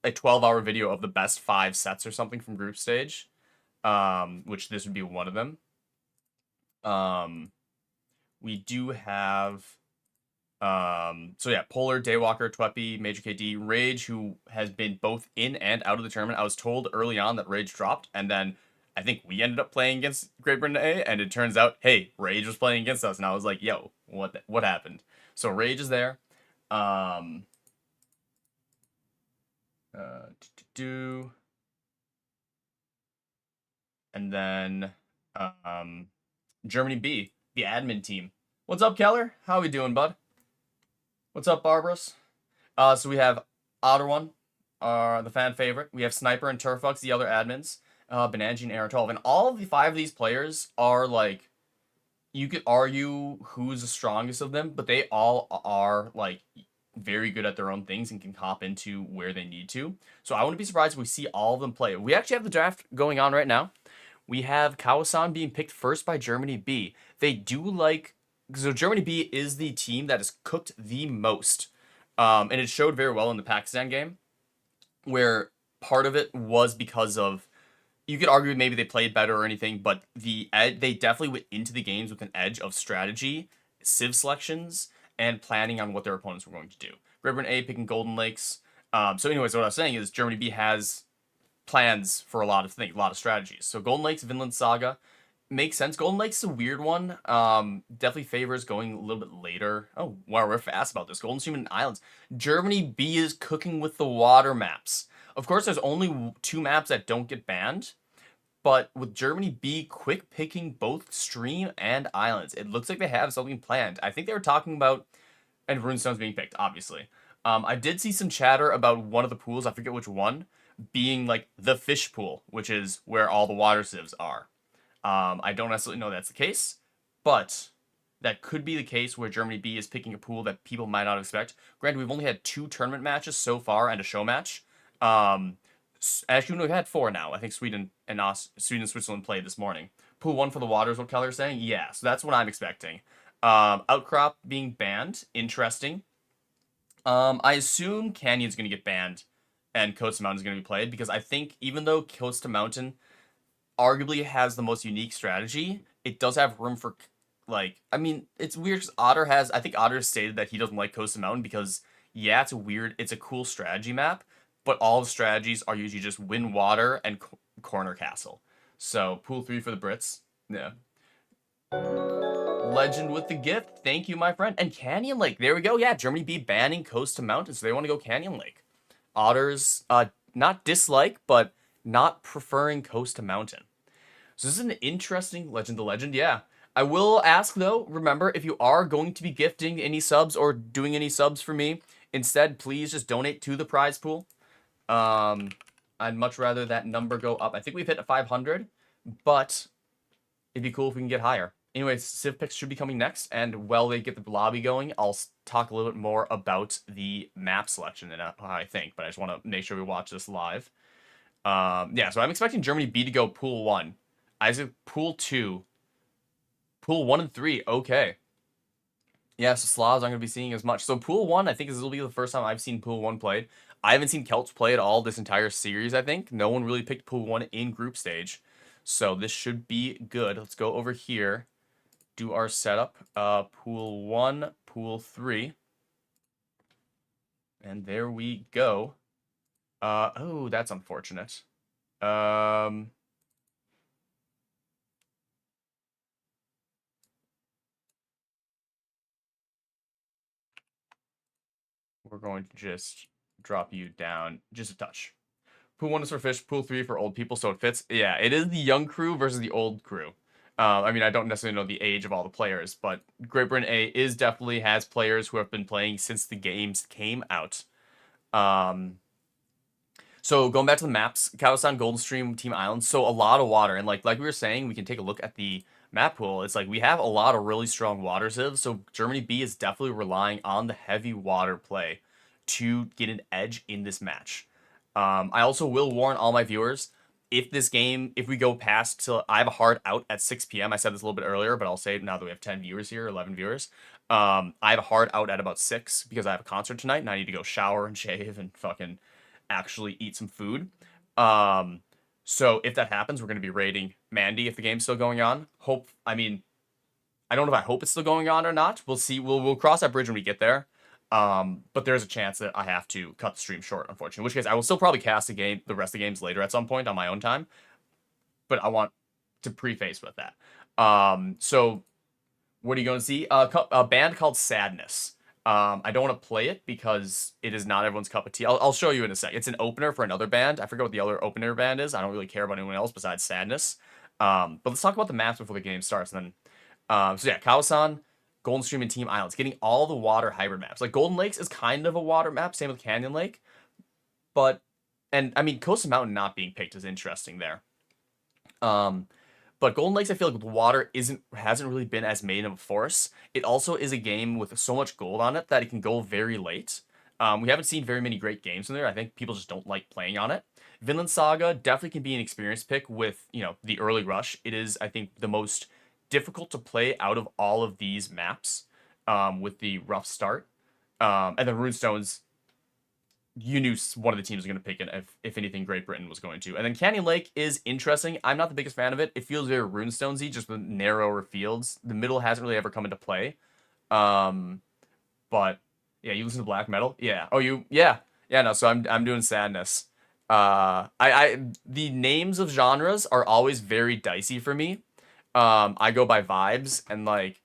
a 12-hour video of the best 5 sets or something from group stage, which this would be one of them. We do have, so yeah, Polar, Daywalker, Twepy, Major KD, Rage, who has been both in and out of the tournament. I was told early on that Rage dropped, and then I think we ended up playing against Great Britain A, and it turns out, hey, Rage was playing against us, and I was like, yo, what happened? So Rage is there. Uh, do and then Germany B, the admin team. What's up, Keller? How we doing, bud? What's up, Barbaros? So we have Otter One, the fan favorite. We have Sniper and Turfux, the other admins. Benanji and Aaron 12. And all of the 5 of these players are like, you could argue who's the strongest of them, but they all are like very good at their own things and can hop into where they need to. So I wouldn't be surprised if we see all of them play. We actually have the draft going on right now. We have Kawasan being picked first by Germany B. They do like, so Germany B is the team that is cooked the most. And it showed very well in the Pakistan game, where part of it was because of, you could argue maybe they played better or anything, but they definitely went into the games with an edge of strategy, civ selections, and planning on what their opponents were going to do. Great Britain A picking Golden Lakes. So anyways, what I was saying is Germany B has plans for a lot of things, a lot of strategies. So Golden Lakes, Vinland Saga makes sense. Golden Lakes is a weird one. Definitely favors going a little bit later. Oh, wow, we're fast about this. Golden Stream and Islands. Germany B is cooking with the water maps. Of course, there's only 2 maps that don't get banned, but with Germany B quick picking both Stream and Islands, it looks like they have something planned. I think they were talking about, and Runestone's being picked, obviously. I did see some chatter about one of the pools, I forget which one, being like the fish pool, which is where all the water civs are. I don't necessarily know that's the case, but that could be the case where Germany B is picking a pool that people might not expect. Granted, we've only had 2 tournament matches so far and a show match. Actually, we've had 4 now. I think Sweden and Switzerland played this morning. Pool 1 for the water is what Keller's saying. Yeah, so that's what I'm expecting. Outcrop being banned. Interesting. I assume Canyon's going to get banned and Coast to Mountain is going to be played, because I think even though Coast to Mountain arguably has the most unique strategy, it does have room for, like, I mean, it's weird because I think Otter stated that he doesn't like Coast to Mountain because, yeah, it's a cool strategy map, but all the strategies are usually just win water and corner castle. So, pool 3 for the Brits. Yeah. Legend with the gift. Thank you, my friend. And Canyon Lake. There we go. Yeah, Germany B banning Coast to Mountain, so they want to go Canyon Lake. Otters, not dislike, but not preferring Coast to Mountain. So this is an interesting Legend to Legend, yeah. I will ask, though, remember, if you are going to be gifting any subs or doing any subs for me, instead, please just donate to the prize pool. I'd much rather that number go up. I think we've hit 500, but it'd be cool if we can get higher. Anyways, Civ picks should be coming next, and while they get the lobby going, I'll talk a little bit more about the map selection and how I think, but I just want to make sure we watch this live. Yeah, so I'm expecting Germany B to go pool 1. Isaac, pool 2. Pool 1 and 3, okay. Yeah, so Slavs aren't going to be seeing as much. So pool 1, I think this will be the first time I've seen pool 1 played. I haven't seen Celts play at all this entire series, I think. No one really picked pool 1 in group stage. So this should be good. Let's go over here, do our setup. Pool 1, pool 3. And there we go. Oh, that's unfortunate. We're going to just drop you down just a touch. Pool 1 is for fish, pool 3 for old people, so it fits. Yeah, it is the young crew versus the old crew. I mean, I don't necessarily know the age of all the players, but Great Britain A definitely has players who have been playing since the games came out. So going back to the maps, Kawasan, Golden Stream, Team Islands, so a lot of water. And like we were saying, we can take a look at the map pool. It's like we have a lot of really strong water civs, so Germany B is definitely relying on the heavy water play to get an edge in this match. I also will warn all my viewers, if we go past till I have a hard out at 6 p.m. I said this a little bit earlier, but I'll say it now that we have 10 viewers here, 11 viewers. I have a hard out at about 6 because I have a concert tonight and I need to go shower and shave and fucking actually eat some food. Um, so if that happens, we're going to be raiding Mandy if the game's still going on. I mean, I don't know if I hope it's still going on or not. We'll see. We'll cross that bridge when we get there. But there's a chance that I have to cut the stream short, unfortunately. In which case, I will still probably cast the rest of the games later at some point on my own time. But I want to preface with that. So what are you going to see? A band called Sadness. I don't want to play it because it is not everyone's cup of tea. I'll show you in a sec. It's an opener for another band. I forget what the other opener band is. I don't really care about anyone else besides Sadness. But let's talk about the maps before the game starts. And then, so yeah, Kawasan, Golden Stream, and Team Islands. Getting all the water hybrid maps. Like Golden Lakes is kind of a water map. Same with Canyon Lake. And I mean, Coastal Mountain not being picked is interesting there. But Golden Lakes, I feel like the water hasn't really been as main of a force. It also is a game with so much gold on it that it can go very late. We haven't seen very many great games in there. I think people just don't like playing on it. Vinland Saga definitely can be an experience pick with, the early rush. It is, I think, the most difficult to play out of all of these maps, with the rough start. And then Runestones, you knew one of the teams was going to pick it if anything Great Britain was going to. And then Canyon Lake is interesting. I'm not the biggest fan of it. It feels very Runestonesy, just with narrower fields. The middle hasn't really ever come into play. But yeah, you listen to black metal? Yeah. Oh, yeah, no, so I'm doing Sadness. The names of genres are always very dicey for me. I go by vibes and like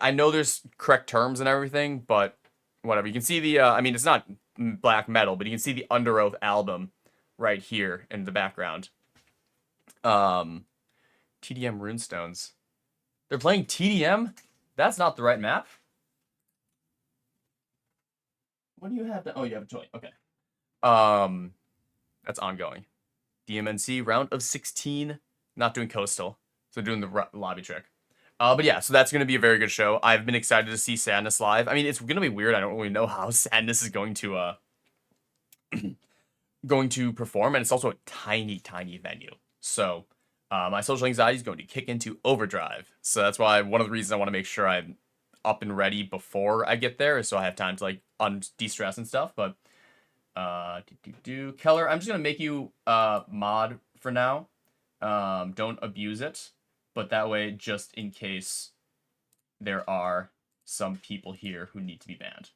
I know there's correct terms and everything, but whatever. You can see I mean, it's not black metal, but you can see the Under Oath album right here in the background. TDM Runestones. They're playing TDM? That's not the right map. What do you have? Oh, you have a toy. Okay. That's ongoing. DMNC round of 16. Not doing coastal, so doing the lobby trick. But yeah, so that's going to be a very good show. I've been excited to see Sadness live. I mean, it's going to be weird. I don't really know how Sadness is going to going to perform, and it's also a tiny, tiny venue. So my social anxiety is going to kick into overdrive. So that's why one of the reasons I want to make sure I'm up and ready before I get there, is so I have time to like de-stress and stuff. But Keller, I'm just gonna make you mod for now. Don't abuse it. But that way, just in case there are some people here who need to be banned.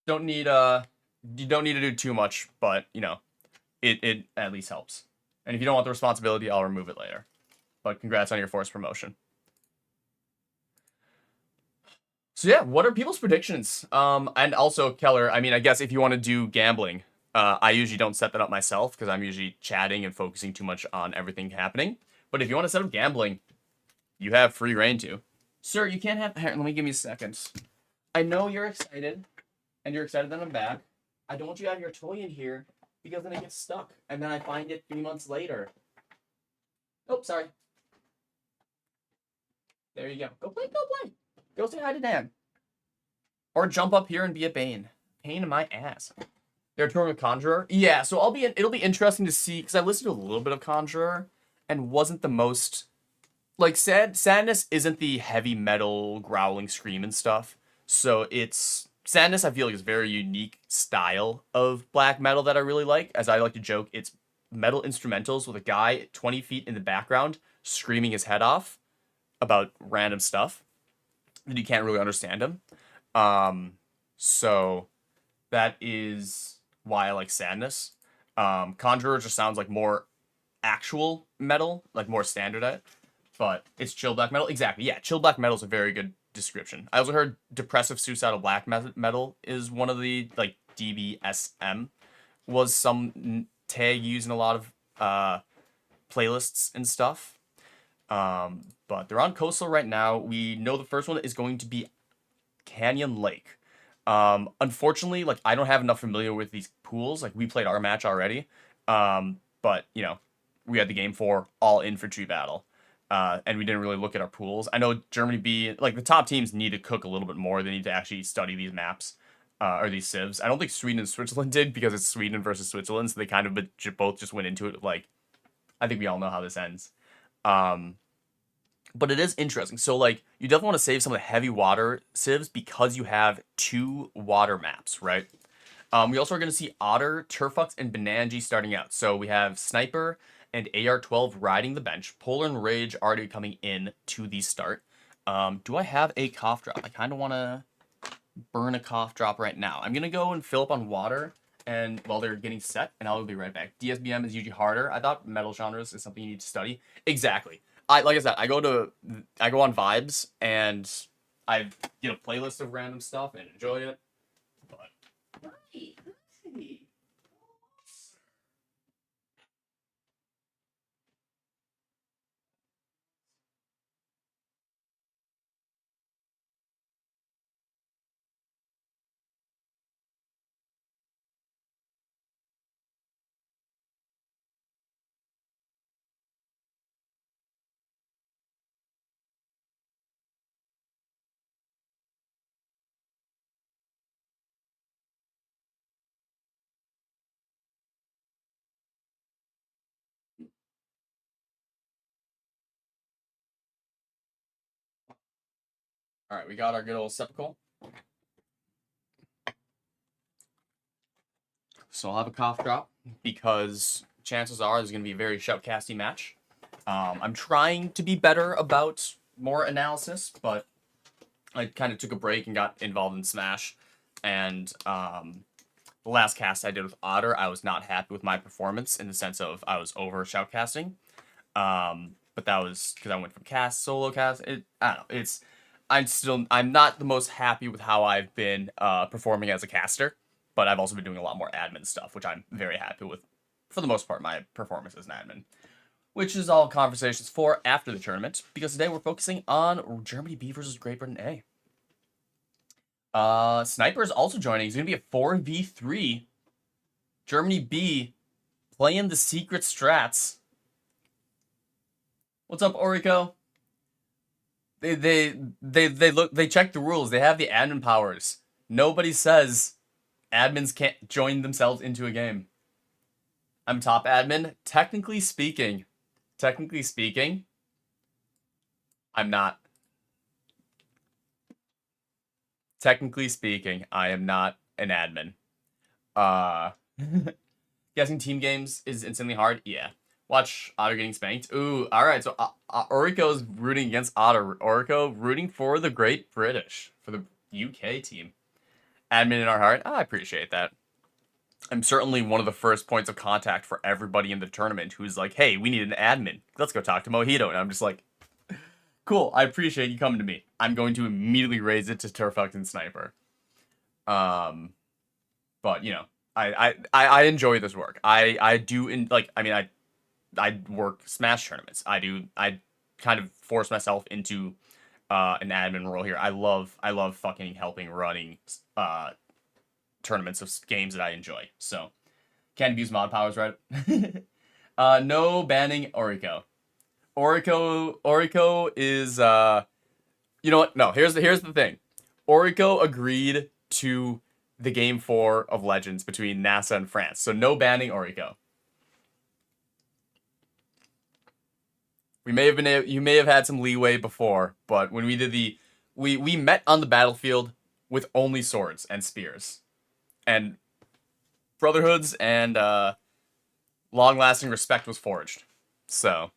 You don't need to do too much, but it at least helps. And if you don't want the responsibility, I'll remove it later. But congrats on your forced promotion. So yeah, what are people's predictions? And also Keller, I mean, I guess if you want to do gambling, I usually don't set that up myself because I'm usually chatting and focusing too much on everything happening. But if you want to set up gambling, you have free reign to. Sir, you can't have... Here, let me give me a second. I know you're excited, and you're excited that I'm back. I don't want you to have your toy in here because then it gets stuck, and then I find it 3 months later. Oh, sorry. There you go. Go play, go play. Go say hi to Dan. Or jump up here and be a Bane. Pain in my ass. They're touring with Conjurer? Yeah, so it'll be interesting to see, because I listened to a little bit of Conjurer, and wasn't the most... Like, Sadness isn't the heavy metal, growling scream and stuff. So Sadness, I feel like, is a very unique style of black metal that I really like. As I like to joke, it's metal instrumentals with a guy 20 feet in the background screaming his head off about random stuff. And you can't really understand him. So that is why I like Sadness. Conjurer just sounds like more actual metal, like more standard at it. But it's chill black metal. Exactly, yeah. Chill black metal is a very good description. I also heard depressive suicidal black metal is one of the, like, DBSM was some tag used in a lot of playlists and stuff. But they're on Coastal right now. We know the first one is going to be Canyon Lake. Unfortunately, like, I don't have enough familiar with these pools. Like, we played our match already. But, we had the game for all infantry battle. And we didn't really look at our pools. I know Germany B, like, the top teams need to cook a little bit more. They need to actually study these maps, or these civs. I don't think Sweden and Switzerland did, because it's Sweden versus Switzerland, so they kind of both just went into it like, I think we all know how this ends. But it is interesting. So, like, you definitely want to save some of the heavy water civs because you have 2 water maps, right? We also are going to see Otter, Turfux, and Benanji starting out. So we have Sniper and AR-12 riding the bench. Polar and Rage already coming in to the start. Do I have a cough drop? I kind of want to burn a cough drop right now. I'm going to go and fill up on water and while they're getting set, and I'll be right back. DSBM is usually harder. I thought metal genres is something you need to study. Exactly. Like I said, I go on Vibes and I get a playlist of random stuff and enjoy it. But all right, we got our good old sepulchre. So I'll have a cough drop because chances are there's going to be a very shoutcasty match. I'm trying to be better about more analysis, but I kind of took a break and got involved in Smash. And the last cast I did with Otter, I was not happy with my performance in the sense of I was over shoutcasting. But that was because I went from cast solo cast. I don't know. I'm not the most happy with how I've been performing as a caster, but I've also been doing a lot more admin stuff, which I'm very happy with. For the most part, my performance as an admin, which is all conversations for after the tournament, because today we're focusing on Germany B versus Great Britain A. Sniper is also joining. It's gonna be a 4v3. Germany B playing the secret strats. What's up, Orico? They check the rules. They have the admin powers. Nobody says admins can't join themselves into a game. I'm top admin. Technically speaking, I'm not. Technically speaking, I am not an admin. Guessing team games is insanely hard. Yeah. Watch Otter getting spanked. Ooh, all right. So Orico's rooting against Otter. Orico rooting for the Great British, for the UK team. Admin in our heart. I appreciate that. I'm certainly one of the first points of contact for everybody in the tournament who's like, hey, we need an admin. Let's go talk to Mojito. And I'm just like, cool, I appreciate you coming to me. I'm going to immediately raise it to Turfux and Sniper. But you know, I enjoy this work. I do I work Smash tournaments. I kind of force myself into an admin role here. I love fucking helping running tournaments of games that I enjoy. So can't abuse mod powers, right? No banning Orico. Orico is you know what? No, here's the thing. Orico agreed to the game 4 of Legends between NASA and France. So no banning Orico. You may have had some leeway before, but when we did we met on the battlefield with only swords and spears. And brotherhoods and long-lasting respect was forged. So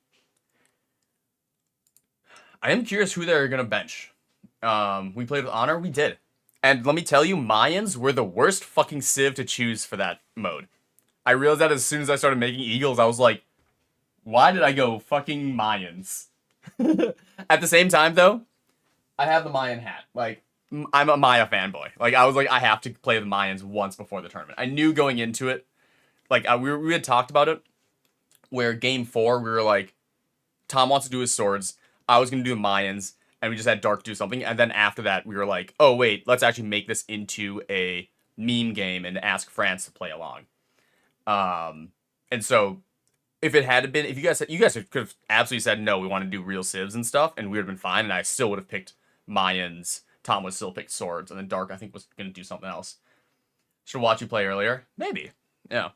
I am curious who they're gonna bench. We played with Honor, we did. And let me tell you, Mayans were the worst fucking civ to choose for that mode. I realized that as soon as I started making Eagles, I was like, why did I go fucking Mayans? At the same time, though, I have the Mayan hat. Like, I'm a Maya fanboy. Like, I was like, I have to play the Mayans once before the tournament. I knew going into it, like, we had talked about it, where game 4, we were like, Tom wants to do his swords. I was going to do the Mayans, and we just had Dark do something. And then after that, we were like, oh, wait, let's actually make this into a meme game and ask France to play along. And so if it had been, if you guys could have absolutely said no, we want to do real civs and stuff, and we would have been fine, and I still would have picked Mayans. Tom would still pick swords, and then Dark I think was gonna do something else. Should watch you play earlier, maybe. Yeah.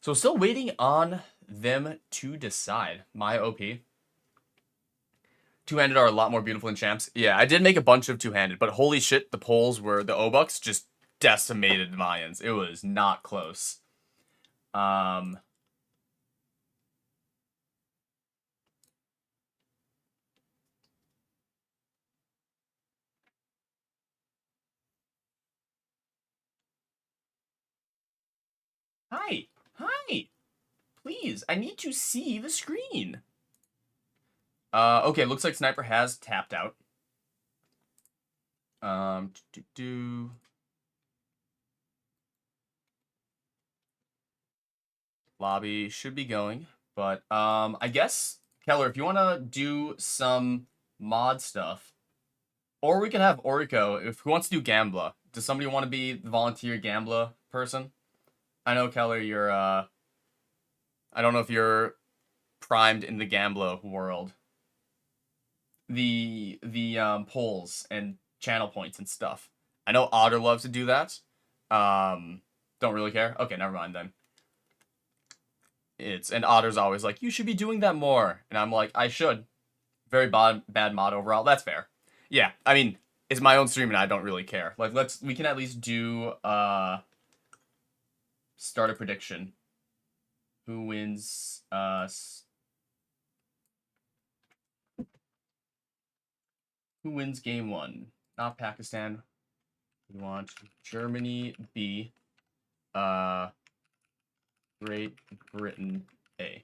So still waiting on them to decide. My OP. Two-handed are a lot more beautiful in champs. Yeah, I did make a bunch of two-handed, but holy shit, the polls were the O-Bucks just decimated Mayans. It was not close. Hi. Hi. Please, I need to see the screen. Okay, looks like Sniper has tapped out. Lobby should be going, but I guess Keller, if you want to do some mod stuff, or we can have Orico if who wants to do Gambler. Does somebody want to be the volunteer Gambler person? I know Keller, you're I don't know if you're primed in the Gambler world. The polls and channel points and stuff. I know Otter loves to do that. Don't really care. Okay, never mind then. And Otter's always like, you should be doing that more, and I'm like, I should. Very bad mod overall. That's fair. Yeah, I mean, it's my own stream and I don't really care. Like, we can at least do start a prediction. Who wins who wins game 1? Not Pakistan. We want Germany B. Great Britain A.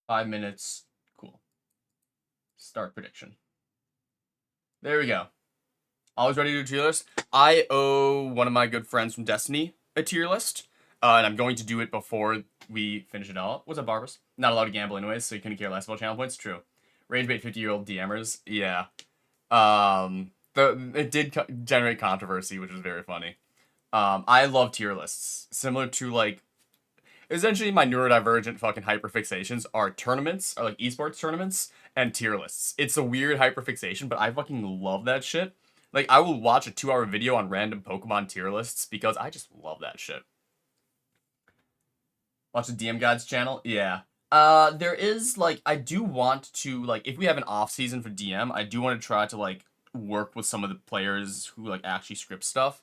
5 minutes. Cool. Start prediction. There we go. Always ready to do a tier list. I owe one of my good friends from Destiny a tier list. And I'm going to do it before we finish it all. What's up, Barbers? Not allowed to gamble anyways, so you couldn't care less about channel points. True. Rage bait 50-year-old DMers. Yeah. It did generate controversy, which was very funny. I love tier lists. Similar to, like, essentially my neurodivergent fucking hyperfixations are tournaments, or like esports tournaments, and tier lists. It's a weird hyperfixation, but I fucking love that shit. Like, I will watch a 2-hour video on random Pokemon tier lists because I just love that shit. Watch the DM Guides channel? Yeah. There is, like, I do want to, like, if we have an off-season for DM, I do want to try to, like, work with some of the players who, like, actually script stuff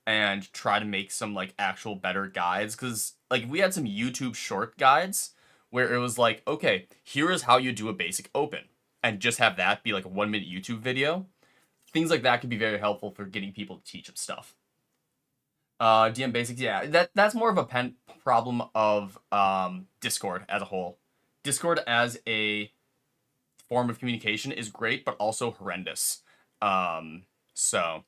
and try to make some, like, actual better guides. Because, like, we had some YouTube short guides where it was like, okay, here is how you do a basic open. And just have that be, like, a 1-minute YouTube video. Things like that could be very helpful for getting people to teach them stuff. DM basics, yeah, that's more of a problem of Discord as a whole. Discord as a form of communication is great, but also horrendous. So,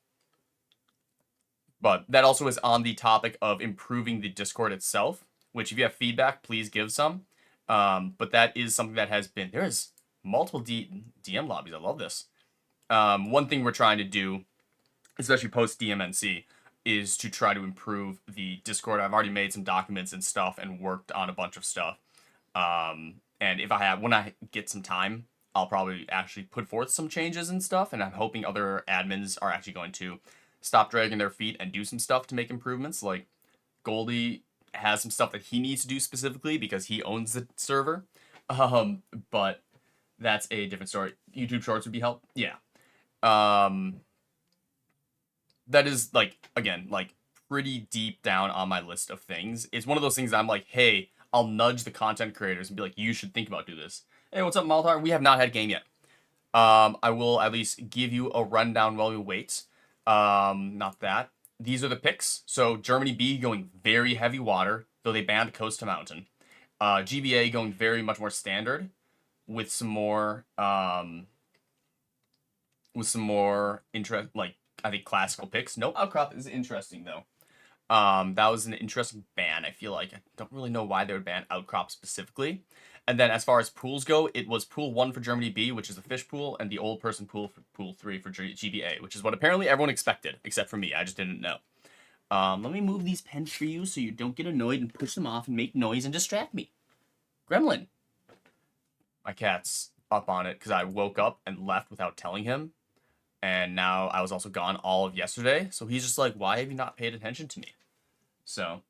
but that also is on the topic of improving the Discord itself. Which, if you have feedback, please give some. But that is something that has been there's multiple DM lobbies. I love this. One thing we're trying to do, especially post DMNC, is to try to improve the Discord. I've already made some documents and stuff and worked on a bunch of stuff. And when I get some time, I'll probably actually put forth some changes and stuff. And I'm hoping other admins are actually going to stop dragging their feet and do some stuff to make improvements. Like, Goldie has some stuff that he needs to do specifically because he owns the server. But that's a different story. YouTube Shorts would be help. Yeah. That is, like, again, like, pretty deep down on my list of things. It's one of those things that I'm like, hey, I'll nudge the content creators and be like, you should think about doing this. Hey, what's up, Maltar? We have not had a game yet. I will at least give you a rundown while we wait. Not that. These are the picks. So Germany B going very heavy water, though they banned Coast to Mountain. GBA going very much more standard, with some more interest, like, I think classical picks. No outcrop is interesting though. That was an interesting ban. I feel like I don't really know why they would ban outcrop specifically. And then as far as pools go, it was pool 1 for Germany B, which is the fish pool, and the old person pool for pool 3 for GBA, which is what apparently everyone expected, except for me. I just didn't know. Let me move these pens for you so you don't get annoyed and push them off and make noise and distract me. Gremlin. My cat's up on it because I woke up and left without telling him. And now I was also gone all of yesterday. So he's just like, why have you not paid attention to me? So,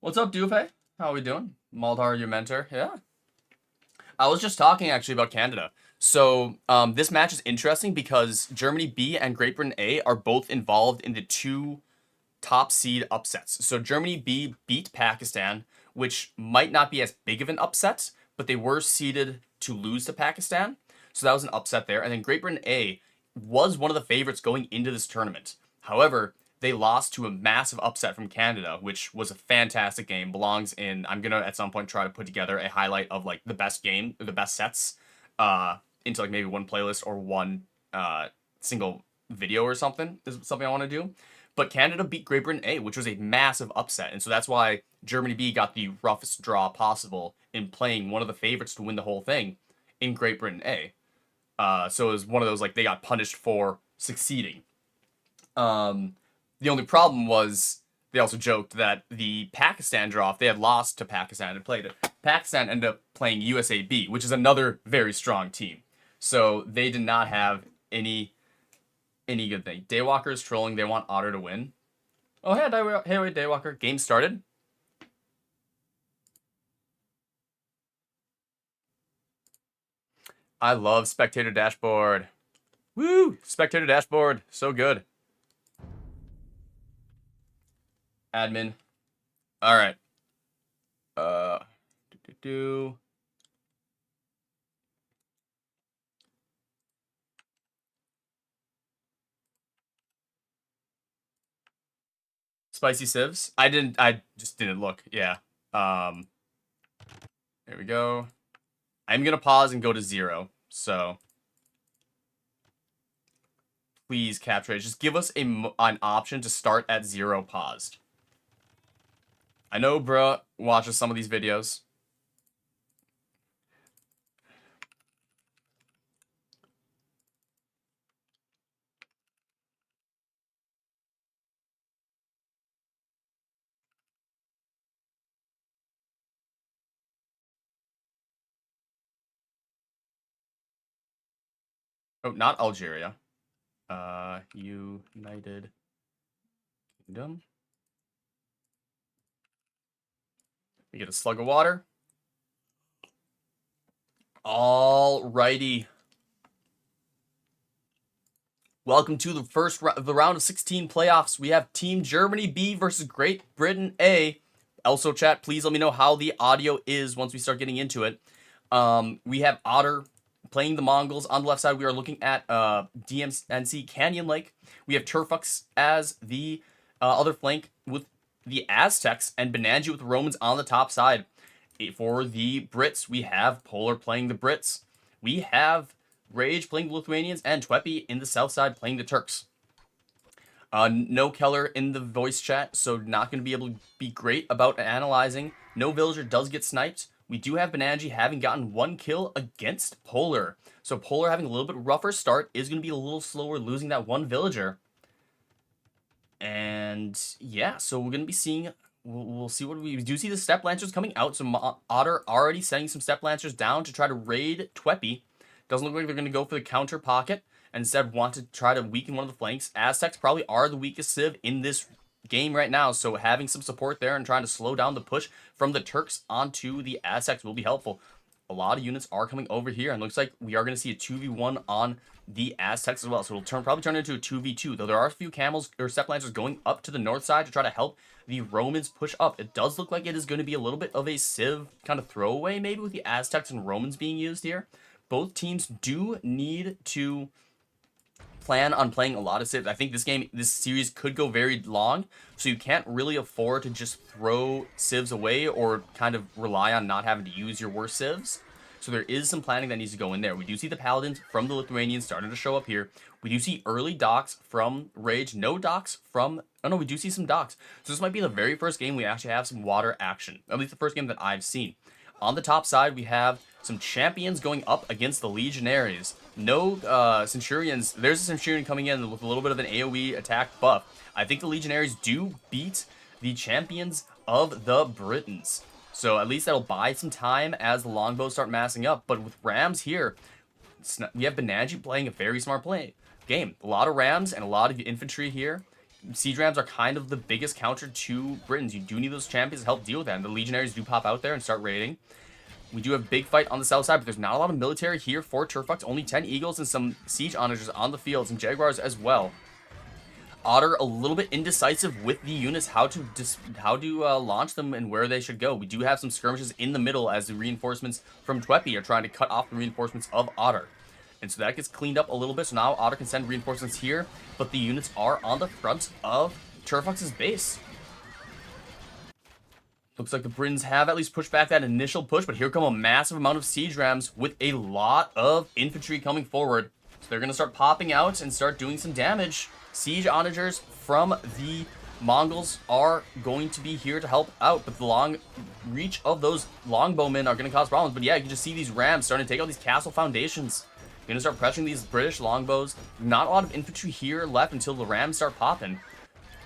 what's up, Doofy? How are we doing? Maldar, your mentor. Yeah. I was just talking actually about Canada. So this match is interesting because Germany B and Great Britain A are both involved in the two top seed upsets. So Germany B beat Pakistan, which might not be as big of an upset, but they were seeded to lose to Pakistan. So that was an upset there. And then Great Britain A was one of the favorites going into this tournament. However, they lost to a massive upset from Canada, which was a fantastic game. Belongs in. I'm gonna at some point try to put together a highlight of like the best game, the best sets, into like maybe one playlist or one single video or something. Is something I want to do. But Canada beat Great Britain A, which was a massive upset, and so that's why Germany B got the roughest draw possible in playing one of the favorites to win the whole thing in Great Britain A. So it was one of those like they got punished for succeeding. The only problem was they also joked that the Pakistan draw, if they had lost to Pakistan and played it, Pakistan ended up playing USAB, which is another very strong team. So they did not have any good thing. Daywalker is trolling. They want Otter to win. Oh, hey, wait, Daywalker. Game started. I love Spectator Dashboard. Woo! Spectator Dashboard. So good. Admin. All right. Spicy sieves. I just didn't look. Yeah. There we go. I'm gonna pause and go to 0. So please capture it. Just give us an option to start at 0 paused. I know bruh watches some of these videos. Oh, not Algeria. United Kingdom. We get a slug of water. Alrighty. Welcome to the round of 16 playoffs. We have Team Germany B versus Great Britain A. Also, chat, please let me know how the audio is once we start getting into it. We have Otter playing the Mongols. On the left side, we are looking at DMNC Canyon Lake. We have Turfux as the other flank with the Aztecs, and Benanji with the Romans on the top side. For the Brits, we have Polar playing the Brits. We have Rage playing the Lithuanians, and Twepy in the south side playing the Turks. No Keller in the voice chat, so not going to be able to be great about analyzing. No Villager does get sniped. We do have Benanji having gotten 1 kill against Polar. So Polar having a little bit rougher start is going to be a little slower, losing that 1 Villager. And yeah, so we're going to be seeing... We'll see what we do. See the Step Lancers coming out. So Otter already sending some Step Lancers down to try to raid Twepy. Doesn't look like they're going to go for the counter pocket and instead want to try to weaken one of the flanks. Aztecs probably are the weakest civ in this game right now, so having some support there and trying to slow down the push from the Turks onto the Aztecs will be helpful. A lot of units are coming over here, and looks like we are going to see a 2v1 on the Aztecs as well. So it'll probably turn into a 2v2, though there are a few camels or Step Lancers going up to the north side to try to help the Romans push up. It does look like it is going to be a little bit of a civ kind of throwaway, maybe, with the Aztecs and Romans being used here. Both teams do need to plan on playing a lot of civs. I think this series could go very long, so you can't really afford to just throw civs away or kind of rely on not having to use your worst civs. So there is some planning that needs to go in there. We do see the Paladins from the Lithuanians starting to show up here. We do see early docks from Rage. No docks from... Oh no, we do see some docks. So this might be the very first game we actually have some water action. At least the first game that I've seen. On the top side, we have some champions going up against the Legionaries. No Centurions. There's a Centurion coming in with a little bit of an AoE attack buff. I think the Legionaries do beat the champions of the Britons. So at least that'll buy some time as the longbows start massing up. But with Rams here, we have Benanji playing a very smart game. A lot of Rams and a lot of infantry here. Siege Rams are kind of the biggest counter to Britons. You do need those champions to help deal with that. And the Legionaries do pop out there and start raiding. We do have a big fight on the south side, but there's not a lot of military here for Turfux. Only 10 Eagles and some Siege Onagers on the field, some Jaguars as well. Otter a little bit indecisive with the units, how to launch them and where they should go. We do have some skirmishes in the middle as the reinforcements from Twepy are trying to cut off the reinforcements of Otter. And so that gets cleaned up a little bit, so now Otter can send reinforcements here, but the units are on the front of Turfux's base. Looks like the Britons have at least pushed back that initial push, but here come a massive amount of siege rams with a lot of infantry coming forward. So they're going to start popping out and start doing some damage. Siege onagers from the Mongols are going to be here to help out, but the long reach of those longbowmen are going to cause problems. But yeah, you can just see these rams starting to take out these castle foundations. You're going to start pressuring these British longbows. Not a lot of infantry here left until the rams start popping.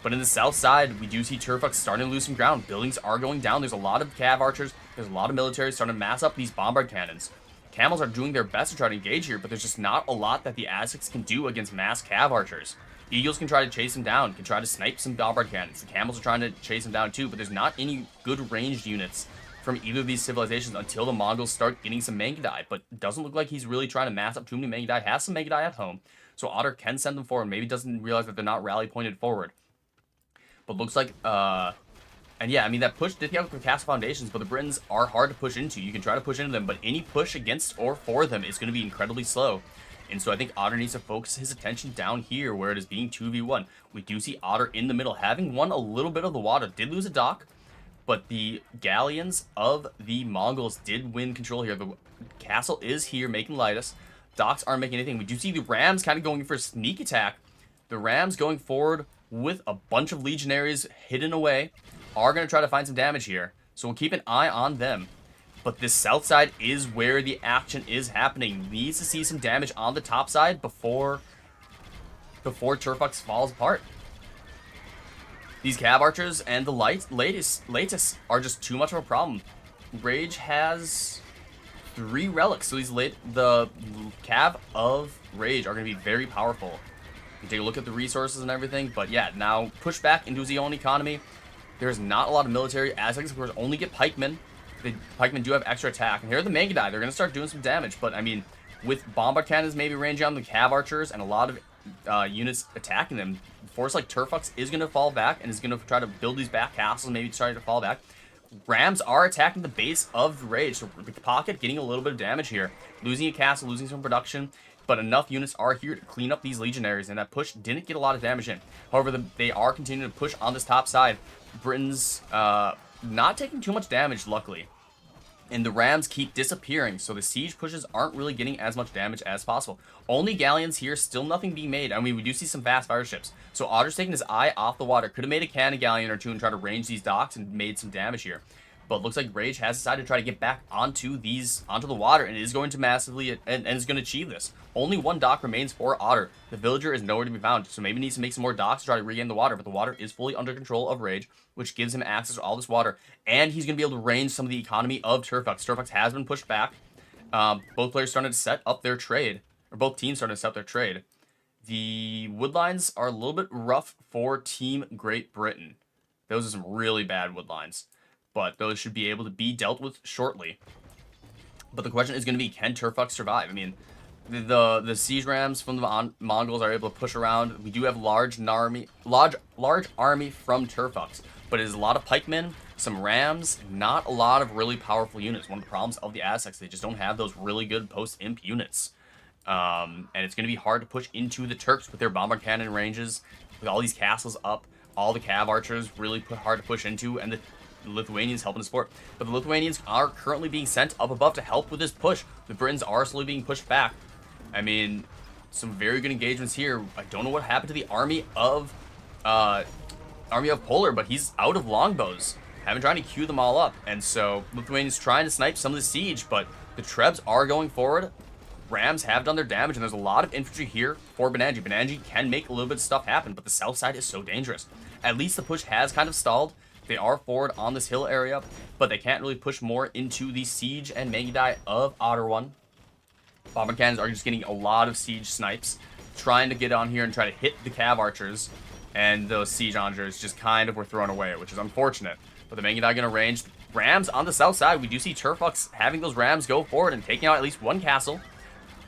But in the south side, we do see Turfux starting to lose some ground. Buildings are going down. There's a lot of cav archers. There's a lot of military starting to mass up these bombard cannons. Camels are doing their best to try to engage here, but there's just not a lot that the Aztecs can do against mass cav archers. Eagles can try to chase them down, can try to snipe some bombard cannons. The camels are trying to chase them down too, but there's not any good ranged units from either of these civilizations until the Mongols start getting some Mangudai. But it doesn't look like he's really trying to mass up too many Mangudai. Has some Mangudai at home, so Otter can send them forward. Maybe doesn't realize that they're not rally pointed forward. But looks like, and yeah, I mean, that push did get out the castle foundations, but the Britons are hard to push into. You can try to push into them, but any push against or for them is going to be incredibly slow. And so I think Otter needs to focus his attention down here where it is being 2v1. We do see Otter in the middle, having won a little bit of the water. Did lose a dock, but the galleons of the Mongols did win control here. The castle is here making Lightus. Docks aren't making anything. We do see the Rams kind of going for a sneak attack. The Rams going forward with a bunch of legionaries hidden away are going to try to find some damage here. So we'll keep an eye on them. But this south side is where the action is happening. Needs to see some damage on the top side before Turfux falls apart. These cav archers and the latest are just too much of a problem. Rage has 3 relics, so the cav of Rage are going to be very powerful. You take a look at the resources and everything, but yeah, now push back into his own economy. There's not a lot of military. Aztecs, of course, only get pikemen. The pikemen do have extra attack. And here are the Mangudai. They're going to start doing some damage. But, I mean, with bombard cannons maybe ranging on the cav archers and a lot of units attacking them, force like Turfux is going to fall back and is going to try to build these back castles, maybe trying to fall back. Rams are attacking the base of the Rage. So the pocket getting a little bit of damage here. Losing a castle, losing some production. But enough units are here to clean up these legionaries. And that push didn't get a lot of damage in. However, they are continuing to push on this top side. Britain's not taking too much damage, luckily. And the Rams keep disappearing, so the siege pushes aren't really getting as much damage as possible. Only galleons here, still nothing being made. I mean, we do see some fast fire ships. So Otter's taking his eye off the water. Could have made a cannon galleon or two and tried to range these docks and made some damage here. But looks like Rage has decided to try to get back onto the water and is going to massively, and is going to achieve this. Only 1 dock remains for Otter. The villager is nowhere to be found, so maybe needs to make some more docks to try to regain the water, but the water is fully under control of Rage, which gives him access to all this water, and he's going to be able to range some of the economy of Turfux. Turfux has been pushed back. Both players started to set up their trade, or both teams started to set up their trade. The woodlines are a little bit rough for Team Great Britain. Those are some really bad woodlines, but those should be able to be dealt with shortly. But the question is going to be, can Turfux survive? I mean, the siege rams from the Mongols are able to push around. We do have large army from Turfux, but it is a lot of pikemen, some rams, not a lot of really powerful units. One of the problems of the Aztecs, they just don't have those really good post-imp units. And it's going to be hard to push into the Turks with their bombard cannon ranges, with all these castles up. All the cav archers really hard to push into, and the Lithuanians helping to support. But the Lithuanians are currently being sent up above to help with this push. The Britons are slowly being pushed back. I mean, some very good engagements here. I don't know what happened to the army of Polar, but he's out of longbows. Haven't tried to queue them all up, and so Lithuanians trying to snipe some of the siege, but the Trebs are going forward. Rams have done their damage, and there's a lot of infantry here for Benanji. Benanji can make a little bit of stuff happen, but the south side is so dangerous. At least the push has kind of stalled. They are forward on this hill area, but they can't really push more into the siege and Mangudai of Otter One. Bombard cannons are just getting a lot of siege snipes, trying to get on here and try to hit the cav archers, and those siege onagers just kind of were thrown away, which is unfortunate. But the Mangudai going to range. Rams on the south side. We do see Turfox having those Rams go forward and taking out at least one castle.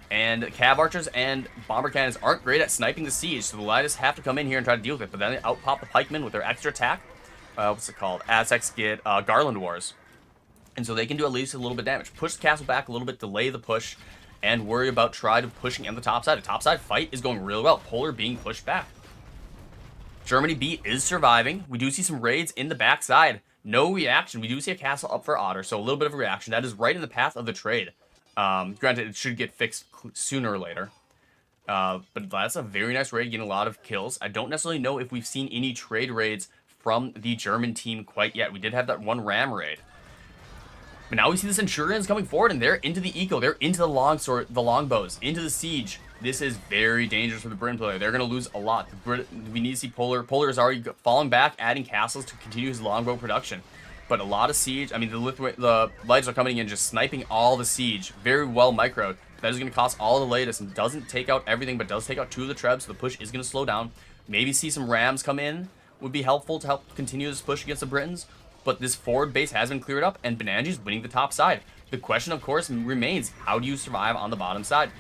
And Cav Archers and Bomber Cannons aren't great at sniping the siege, so the Lightus have to come in here and try to deal with it. But then they out-pop the Pikemen with their extra attack. What's it called? Aztecs get Garland Wars. And so they can do at least a little bit of damage. Push the castle back a little bit, delay the push, and worry about trying to pushing on the top side. The top side fight is going really well. Polar being pushed back. Germany B is surviving. We do see some raids in the backside. No reaction. We do see a castle up for Otter, so a little bit of a reaction. That is right in the path of the trade. Granted, it should get fixed sooner or later. But that's a very nice raid, getting a lot of kills. I don't necessarily know if we've seen any trade raids from the German team quite yet. We did have that one ram raid. But now we see the Centurions coming forward, and they're into the eco. They're into the longbows, into the siege. This is very dangerous for the Britain player. They're going to lose a lot. We need to see Polar. Polar is already falling back, adding castles to continue his longbow production. But a lot of siege. I mean, the lights are coming in, just sniping all the siege. Very well microed. That is going to cost all the latest and doesn't take out everything, but does take out 2 of the trebs. So the push is going to slow down. Maybe see some Rams come in would be helpful to help continue this push against the Britons. But this forward base has been cleared up, and Benanji is winning the top side. The question, of course, remains, how do you survive on the bottom side?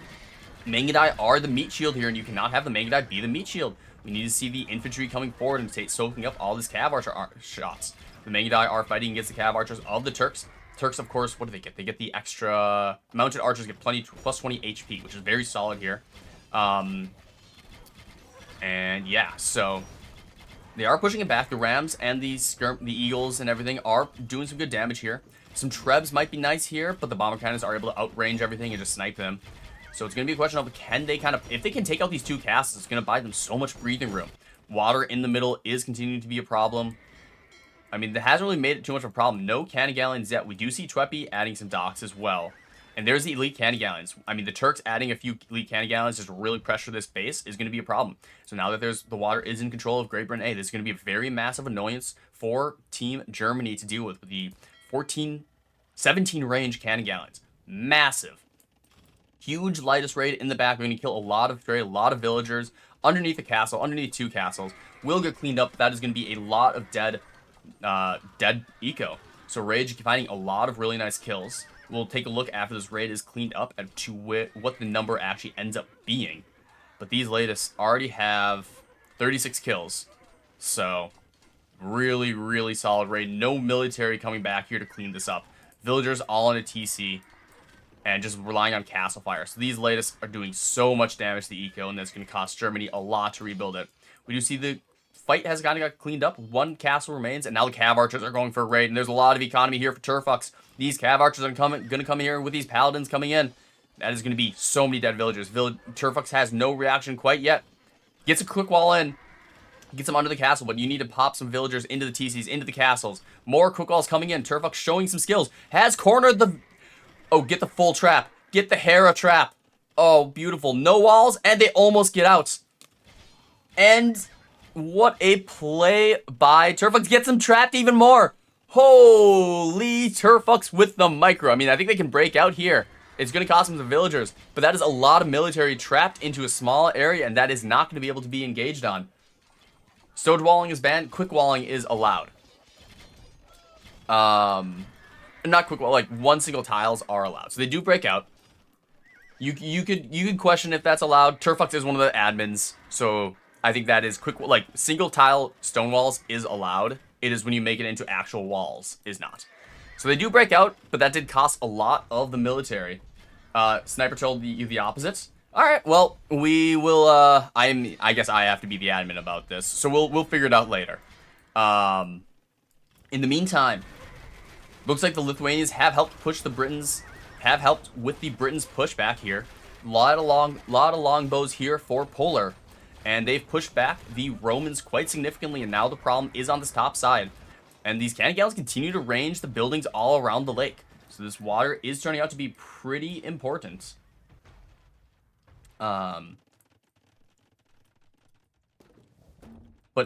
Mangudai are the meat shield here, and you cannot have the Mangudai be the meat shield. We need to see the infantry coming forward and soaking up all these Cav Archer shots. The Mangudai are fighting against the Cav Archers of the Turks. Turks, of course, what do they get? They get the extra... Mounted Archers get plus 20 HP, which is very solid here. And yeah, so... They are pushing it back. The Rams and the Eagles and everything are doing some good damage here. Some Trebs might be nice here, but the Bomber Cannons are able to outrange everything and just snipe them. So it's going to be a question of, can they kind of... If they can take out these 2 castles, it's going to buy them so much breathing room. Water in the middle is continuing to be a problem. I mean, that hasn't really made it too much of a problem. No cannon galleons yet. We do see Twepy adding some docks as well. And there's the elite cannon galleons. I mean, the Turks adding a few elite cannon galleons just to really pressure this base is going to be a problem. So now that the water is in control of Great Britain A, this is going to be a very massive annoyance for Team Germany to deal with the 17 range cannon galleons. Massive. Huge lightest raid in the back. We're going to kill a lot of trade, a lot of villagers underneath the castle, underneath 2 castles. Will get cleaned up. That is going to be a lot of dead eco. So Rage finding a lot of really nice kills. We'll take a look after this raid is cleaned up and to what the number actually ends up being. But these latest already have 36 kills. So, really, really solid raid. No military coming back here to clean this up. Villagers all on a TC. And just relying on castle fire. So these latest are doing so much damage to the eco, and that's going to cost Germany a lot to rebuild it. We do see the fight has kind of got cleaned up. 1 castle remains, and now the Cav Archers are going for a raid. And there's a lot of economy here for Turfox. These Cav Archers are going to come here with these Paladins coming in. That is going to be so many dead villagers. Turfox has no reaction quite yet. Gets a quick wall in. Gets them under the castle, but you need to pop some villagers into the TCs, into the castles. More quick walls coming in. Turfox showing some skills. Has cornered the... Oh, get the full trap. Get the Hera trap. Oh, beautiful. No walls, and they almost get out. And... What a play by Turfox. Gets them trapped even more. Holy Turfox with the micro. I mean, I think they can break out here. It's going to cost them the villagers. But that is a lot of military trapped into a small area, and that is not going to be able to be engaged on. Stowed walling is banned. Quick walling is allowed. Not quick wall. Like, 1 single tiles are allowed. So they do break out. You could question if that's allowed. Turfox is one of the admins, so... I think that is quick, like, single tile stone walls is allowed. It is when you make it into actual walls is not. So they do break out, but that did cost a lot of the military. Sniper told you the opposite. All right, well, we will, I guess I have to be the admin about this. So we'll figure it out later. In the meantime, looks like the Lithuanians have helped push the Britons, have helped with the Britons push back here. Lot of longbows here for Polar. And they've pushed back the Romans quite significantly, and now the problem is on this top side. And these cannon galleons continue to range the buildings all around the lake. So this water is turning out to be pretty important. But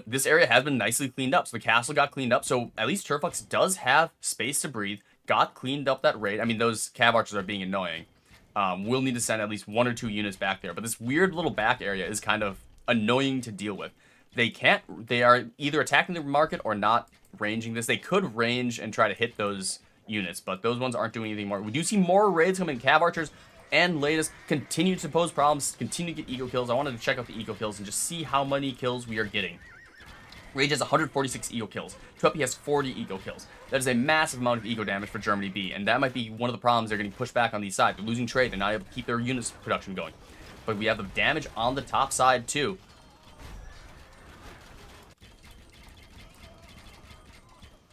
this area has been nicely cleaned up. So the castle got cleaned up. So at least Turfox does have space to breathe. Got cleaned up that raid. I mean, those Cav Archers are being annoying. We'll need to send at least 1 or 2 units back there. But this weird little back area is kind of... annoying to deal with. They are either attacking the market or not ranging this. They could range and try to hit those units, but those ones aren't doing anything more. We do see more raids coming. Cav Archers and latest continue to pose problems, continue to get eco kills. I wanted to check out the eco kills and just see how many kills we are getting. Rage has 146 eco kills. Twepy has 40 eco kills. That is a massive amount of eco damage for Germany B, and that might be one of the problems. They're getting pushed back on these sides. They're losing trade. They're not able to keep their units production going. But we have the damage on the top side too.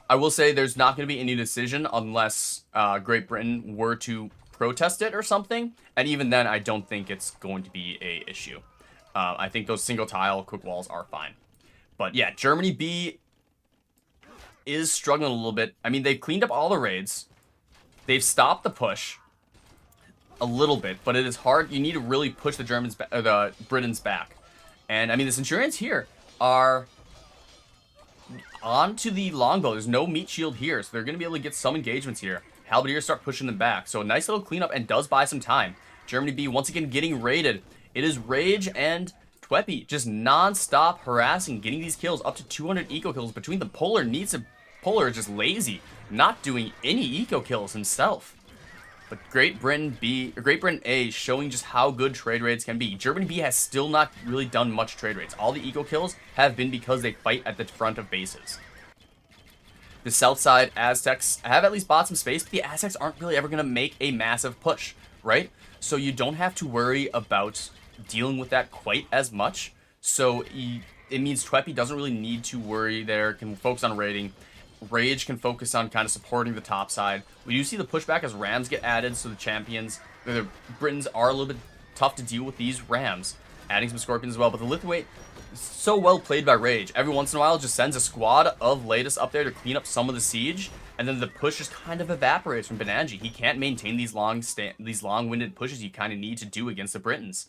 I will say there's not going to be any decision unless Great Britain were to protest it or something, and even then I don't think it's going to be a issue. I think those single tile quick walls are fine. But yeah, Germany B is struggling a little bit. I mean, they've cleaned up all the raids. They've stopped the push a little bit, but it is hard. You need to really push the the Britons back. And I mean, the Centurions here are onto the longbow. There's no meat shield here, so they're going to be able to get some engagements here. Halberdiers start pushing them back. So a nice little cleanup and does buy some time. Germany B once again getting raided. It is Rage and Twepy just non-stop harassing, getting these kills, up to 200 eco kills between them. Polar is just lazy, not doing any eco kills himself. But Great Britain A showing just how good trade raids can be. Germany B has still not really done much trade raids. All the eco kills have been because they fight at the front of bases. The south side Aztecs have at least bought some space, but the Aztecs aren't really ever going to make a massive push, right? So you don't have to worry about dealing with that quite as much. So it means Twepy doesn't really need to worry there, can focus on raiding. Rage can focus on kind of supporting the top side. We do see the pushback as Rams get added, so the champions, the Britons are a little bit tough to deal with these Rams. Adding some Scorpions as well, but the Lithuania is so well played by Rage. Every once in a while just sends a squad of latest up there to clean up some of the siege, and then the push just kind of evaporates from Benanji. He can't maintain these long-winded pushes you kind of need to do against the Britons.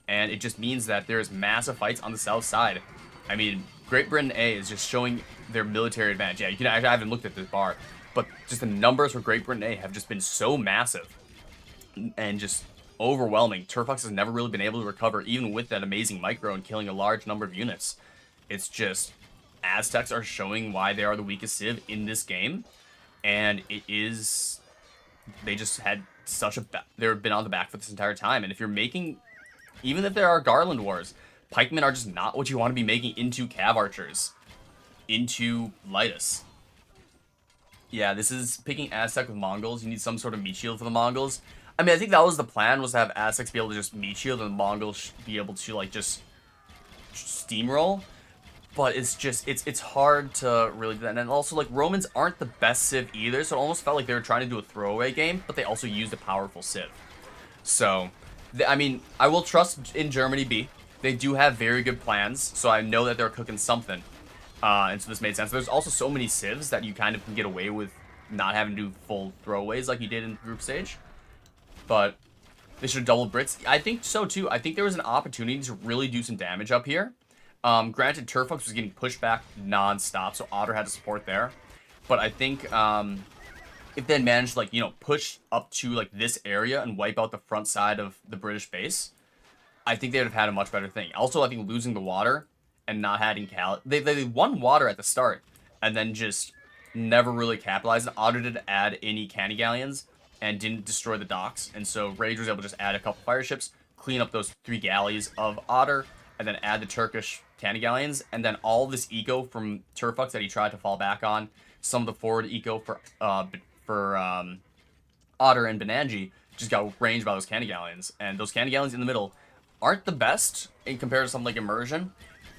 And it just means that there's massive fights on the south side. I mean, Great Britain A is just showing their military advantage. Yeah, you can actually, I haven't looked at this bar, but just the numbers for Great Britain A have just been so massive and just overwhelming. Turfox has never really been able to recover, even with that amazing micro and killing a large number of units. It's just Aztecs are showing why they are the weakest civ in this game, and it is they just had such a they've been on the back foot this entire time. And if you're making, even if there are Garland Wars, pikemen are just not what you want to be making into Cav Archers, into Lightus. Yeah, this is picking Aztec with Mongols. You need some sort of meat shield for the Mongols. I mean, I think that was the plan, was to have Aztecs be able to just meat shield and the Mongols be able to, like, just steamroll. But it's just, it's hard to really do that. And also, like, Romans aren't the best civ either, so it almost felt like they were trying to do a throwaway game, but they also used a powerful civ. So, I mean, I will trust in Germany B. They do have very good plans, so I know that they're cooking something. And so this made sense. There's also so many civs that you kind of can get away with not having to do full throwaways like you did in the group stage. But they should have doubled Brits. I think so too. I think there was an opportunity to really do some damage up here. Granted, Turfox was getting pushed back non-stop, so Otter had to support there. But I think if they had managed to, like, you know, push up to, like, this area and wipe out the front side of the British base, I think they would have had a much better thing. Also, I think losing the water and not having they won water at the start and then just never really capitalized. Otter didn't add any canny galleons and didn't destroy the docks, and so Rage was able to just add a couple fire ships, clean up those 3 galleys of Otter, and then add the Turkish canny galleons, and then all this eco from Turfox that he tried to fall back on, some of the forward eco for Otter and Benanji just got ranged by those canny galleons, and those canny galleons in the middle aren't the best in comparison to something like Immersion,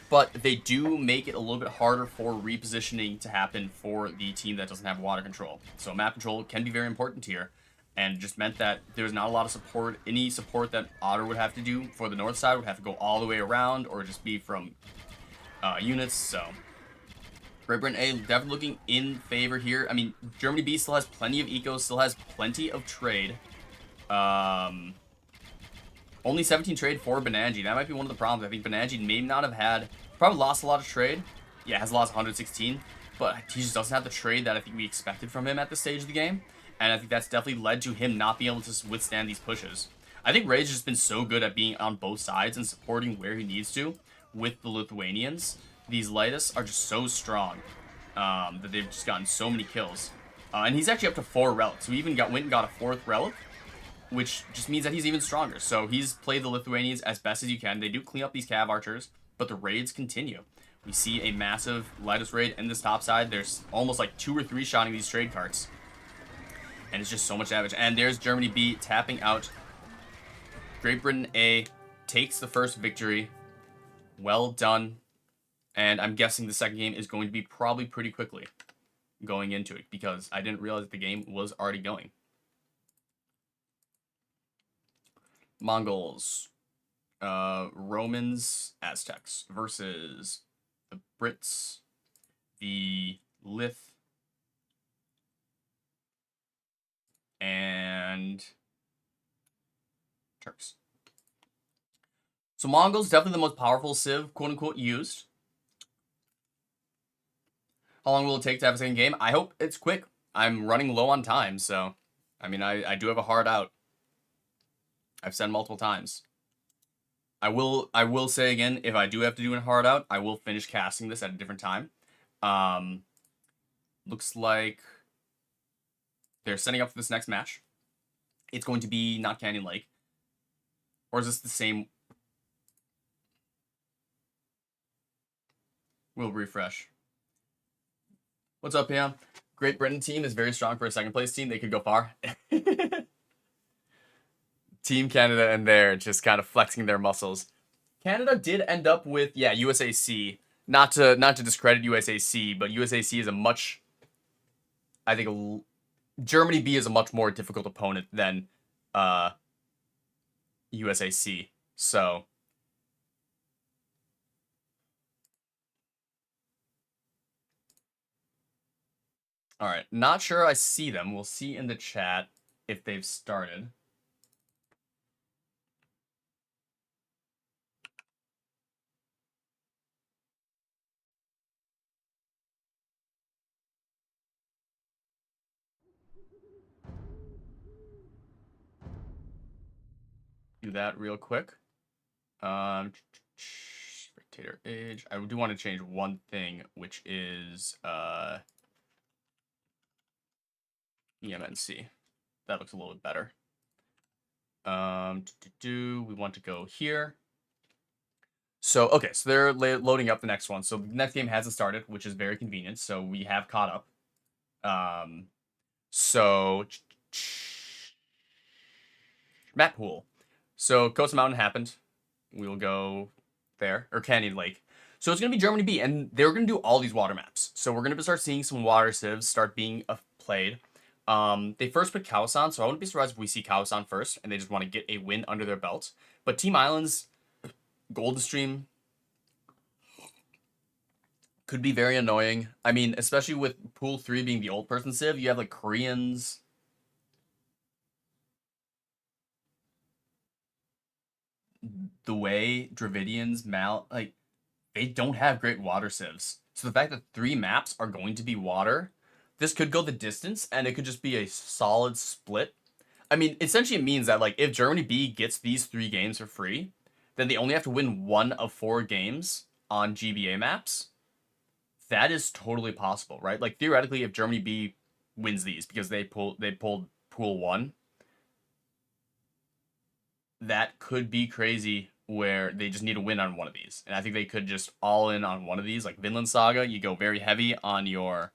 but they do make it a little bit harder for repositioning to happen for the team that doesn't have water control. So map control can be very important here, and just meant that there's not a lot of support. Any support that Otter would have to do for the north side would have to go all the way around or just be from units. So Great Britain A definitely looking in favor here. I mean, Germany B still has plenty of eco, still has plenty of trade. Only 17 trade for Benanji. That might be one of the problems. I think Benanji may not have had, probably lost a lot of trade. Yeah, has lost 116, but he just doesn't have the trade that I think we expected from him at this stage of the game. And I think that's definitely led to him not being able to withstand these pushes. I think Rage has just been so good at being on both sides and supporting where he needs to with the Lithuanians. These Lightus are just so strong. that they've just gotten so many kills. And he's actually up to 4 relics. So he even went and got a 4th relic, which just means that he's even stronger. So he's played the Lithuanians as best as you can. They do clean up these cav archers, but the raids continue. We see a massive Litus raid in this top side. There's almost like 2 or 3 shotting these trade carts. And it's just so much damage. And there's Germany B tapping out. Great Britain A takes the first victory. Well done. And I'm guessing the second game is going to be probably pretty quickly going into it, because I didn't realize the game was already going. Mongols, Romans, Aztecs versus the Brits, the Lith, and Turks. So Mongols, definitely the most powerful civ, quote-unquote, used. How long will it take to have a second game? I hope it's quick. I'm running low on time, so, I mean, I do have a hard out. I've said multiple times. I will say again, if I do have to do a hard out, I will finish casting this at a different time. Looks like they're setting up for this next match. It's going to be not Canyon Lake. Or is this the same? We'll refresh. What's up, Pam? Great Britain team is very strong for a second place team. They could go far. Team Canada and there just kind of flexing their muscles. Canada did end up with, yeah, USAC. Not to discredit USAC, but USAC is a much, I think, Germany B is a much more difficult opponent than USAC. So, all right. Not sure I see them. We'll see in the chat if they've started. Do that real quick. Spectator age. I do want to change one thing, which is EMNC. That looks a little bit better. We want to go here. So, okay, so they're loading up the next one. So the next game hasn't started, which is very convenient. So we have caught up. So map pool. So Coast Mountain happened. We'll go there, or Canyon Lake. So it's going to be Germany B, and they're going to do all these water maps. So we're going to start seeing some water civs start being played. They first put Kaosan, so I wouldn't be surprised if we see Kaosan first, and they just want to get a win under their belt. But Team Islands, Golden Stream, could be very annoying. I mean, especially with Pool 3 being the old person civ, you have like Koreans. The way Dravidians, like, they don't have great water civs. So the fact that 3 maps are going to be water, this could go the distance, and it could just be a solid split. I mean, essentially it means that, like, if Germany B gets these 3 games for free, then they only have to win 1 of 4 games on GBA maps. That is totally possible, right? Like, theoretically, if Germany B wins these because they pulled Pool 1, that could be crazy where they just need to win on one of these. And I think they could just all in on one of these. Like Vinland Saga, you go very heavy on your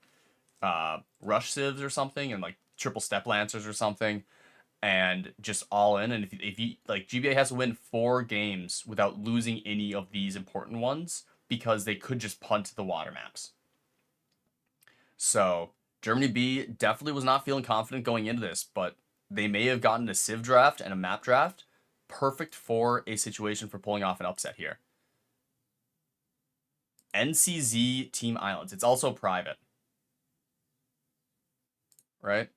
rush civs or something, and like triple step lancers or something, and just all in. And if you like, GBA has to win 4 games without losing any of these important ones, because they could just punt the water maps. So Germany B definitely was not feeling confident going into this, but they may have gotten a civ draft and a map draft perfect for a situation for pulling off an upset here. NCZ Team Islands. It's also private, right?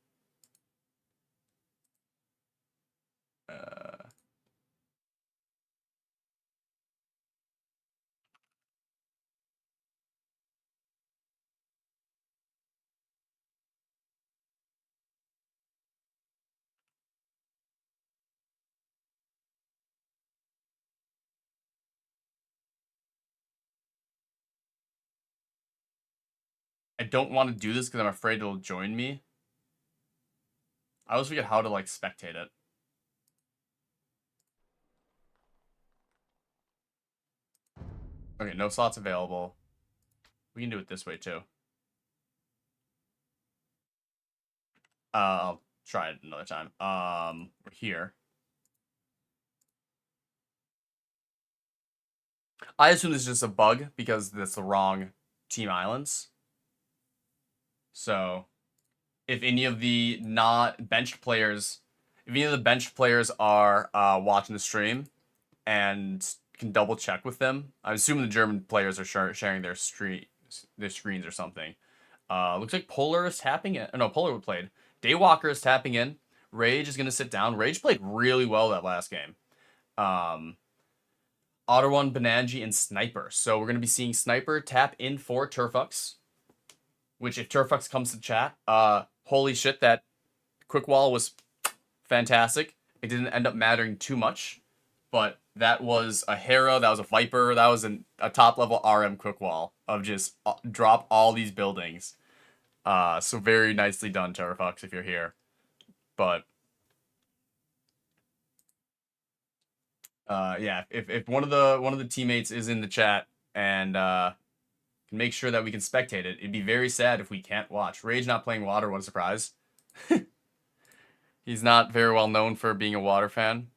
I don't want to do this because I'm afraid it'll join me. I always forget how to, like, spectate it. Okay, no slots available. We can do it this way, too. I'll try it another time. We're here. I assume this is just a bug because that's the wrong team islands. So, if any of the not benched players, if any of the benched players are watching the stream and can double check with them, I'm assuming the German players are sharing their screens or something. Looks like Polar is tapping in. No, Polar played. Daywalker is tapping in. Rage is gonna sit down. Rage played really well that last game. Otter One, Benanji, and Sniper. So we're gonna be seeing Sniper tap in for Turfux. Which, if Turfux comes to chat, holy shit, that quick wall was fantastic. It didn't end up mattering too much, but that was a Hera, that was a Viper, that was a top level RM quick wall of just drop all these buildings. So very nicely done, Turfux, if you're here. But yeah, if one of the teammates is in the chat and can make sure that we can spectate it, it'd be very sad if we can't watch. Rage not playing Water, what a surprise. He's not very well known for being a Water fan.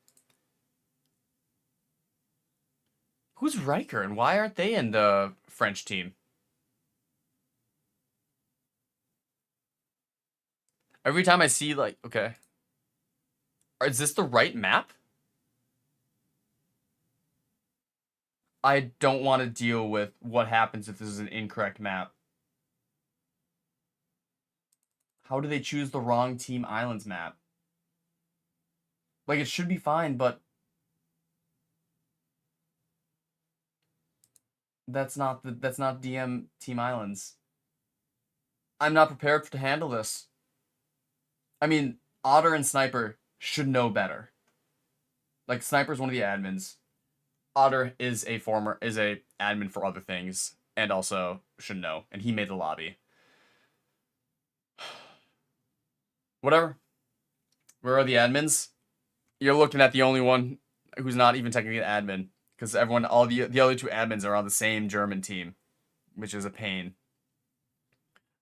Who's Riker and why aren't they in the French team? Every time I see, like, okay. Is this the right map? I don't want to deal with what happens if this is an incorrect map. How do they choose the wrong Team Islands map? Like, it should be fine, but that's not DM Team Islands. I'm not prepared to handle this. I mean, Otter and Sniper should know better. Like, Sniper's one of the admins. Otter is a admin for other things and also should know, and he made the lobby. Whatever. Where are the admins? You're looking at the only one who's not even technically an admin, because all the other two admins are on the same German team, which is a pain.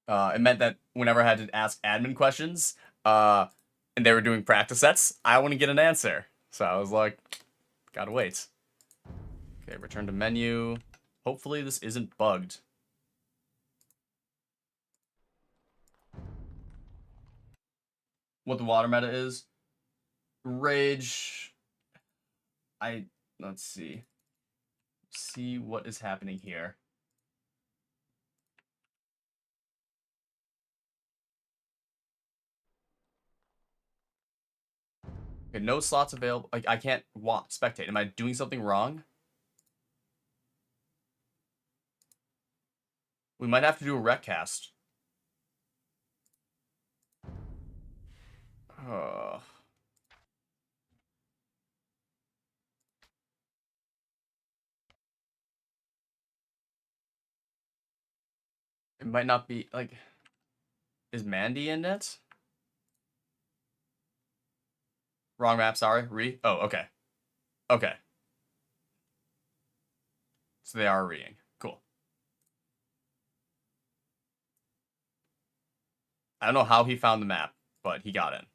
It meant that whenever I had to ask admin questions, and they were doing practice sets, I wouldn't get an answer. So I was like, gotta wait. Okay, return to menu. Hopefully this isn't bugged. What the water meta is? Rage. Let's see. See what is happening here. Okay, no slots available. Like, I can't spectate. Am I doing something wrong? We might have to do a recast. It might not be, like... Is Mandy in it? Wrong map, sorry. Oh, okay. Okay. So they are reading. Cool. I don't know how he found the map, but he got in.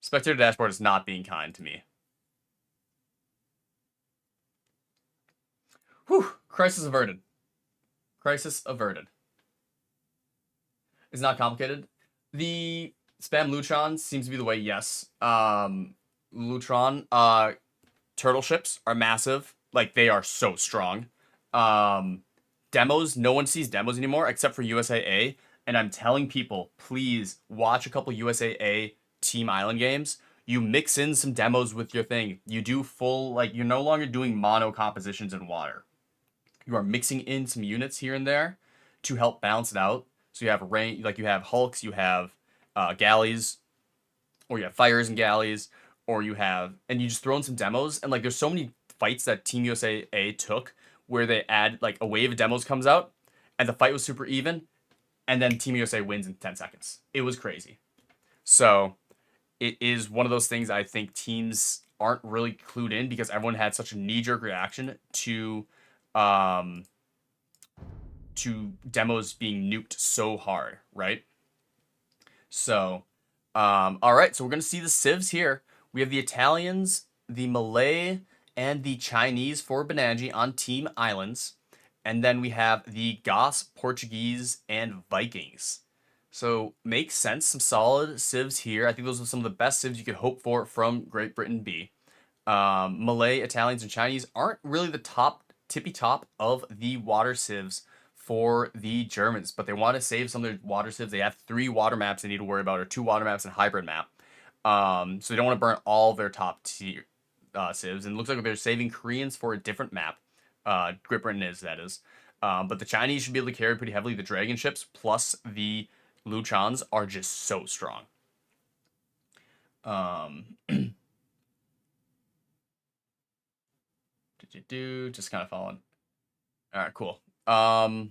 Spectator dashboard is not being kind to me. Whew. Crisis averted. Crisis averted. It's not complicated. The spam Lutron seems to be the way, yes. Lutron, turtle ships are massive. Like, they are so strong. Demos, no one sees demos anymore except for USAA. And I'm telling people, please watch a couple USAA Team Island games. You mix in some demos with your thing. You do full, like, you're no longer doing mono compositions in water. You are mixing in some units here and there to help balance it out. So you have you have hulks, you have galleys, or you have fires and galleys, or you just throw in some demos. And, like, there's so many fights that Team USA took where they add, like, a wave of demos comes out, and the fight was super even, and then Team USA wins in 10 seconds. It was crazy. So it is one of those things I think teams aren't really clued in because everyone had such a knee-jerk reaction um, to demos being nuked so hard, right? So, all right, so we're going to see the civs here. We have the Italians, the Malay, and the Chinese for Benanji on Team Islands. And then we have the Goths, Portuguese, and Vikings. So, makes sense. Some solid civs here. I think those are some of the best civs you could hope for from Great Britain B. Malay, Italians, and Chinese aren't really the tippy top of the water civs for the Germans, but they want to save some of their water civs. They have 3 water maps they need to worry about, or 2 water maps and a hybrid map. So they don't want to burn all their top tier civs. And it looks like they're saving Koreans for a different map. Great Britain is, that is. But the Chinese should be able to carry pretty heavily. The Dragon ships plus the Luchans are just so strong. Just kind of following. All right, cool. I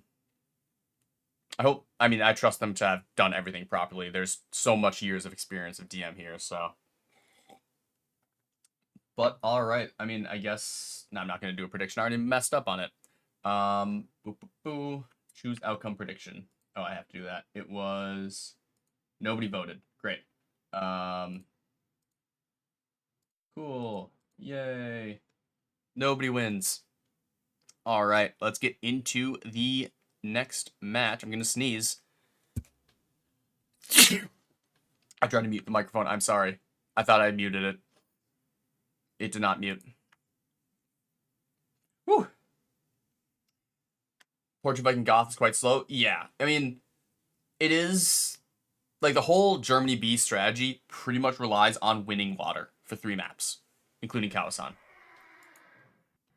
trust them to have done everything properly. There's so much years of experience of DM here, so. But all right, I guess no, I'm not gonna do a prediction. I already messed up on it. Choose outcome prediction. Oh, I have to do that. It was nobody voted. Great. Cool. Yay. Nobody wins. All right, let's get into the next match. I'm going to sneeze. I tried to mute the microphone. I'm sorry. I thought I muted it. It did not mute. Whew. Portugal Viking Goth is quite slow. Yeah. It is... Like, the whole Germany B strategy pretty much relies on winning water for 3 maps, including Kawasan.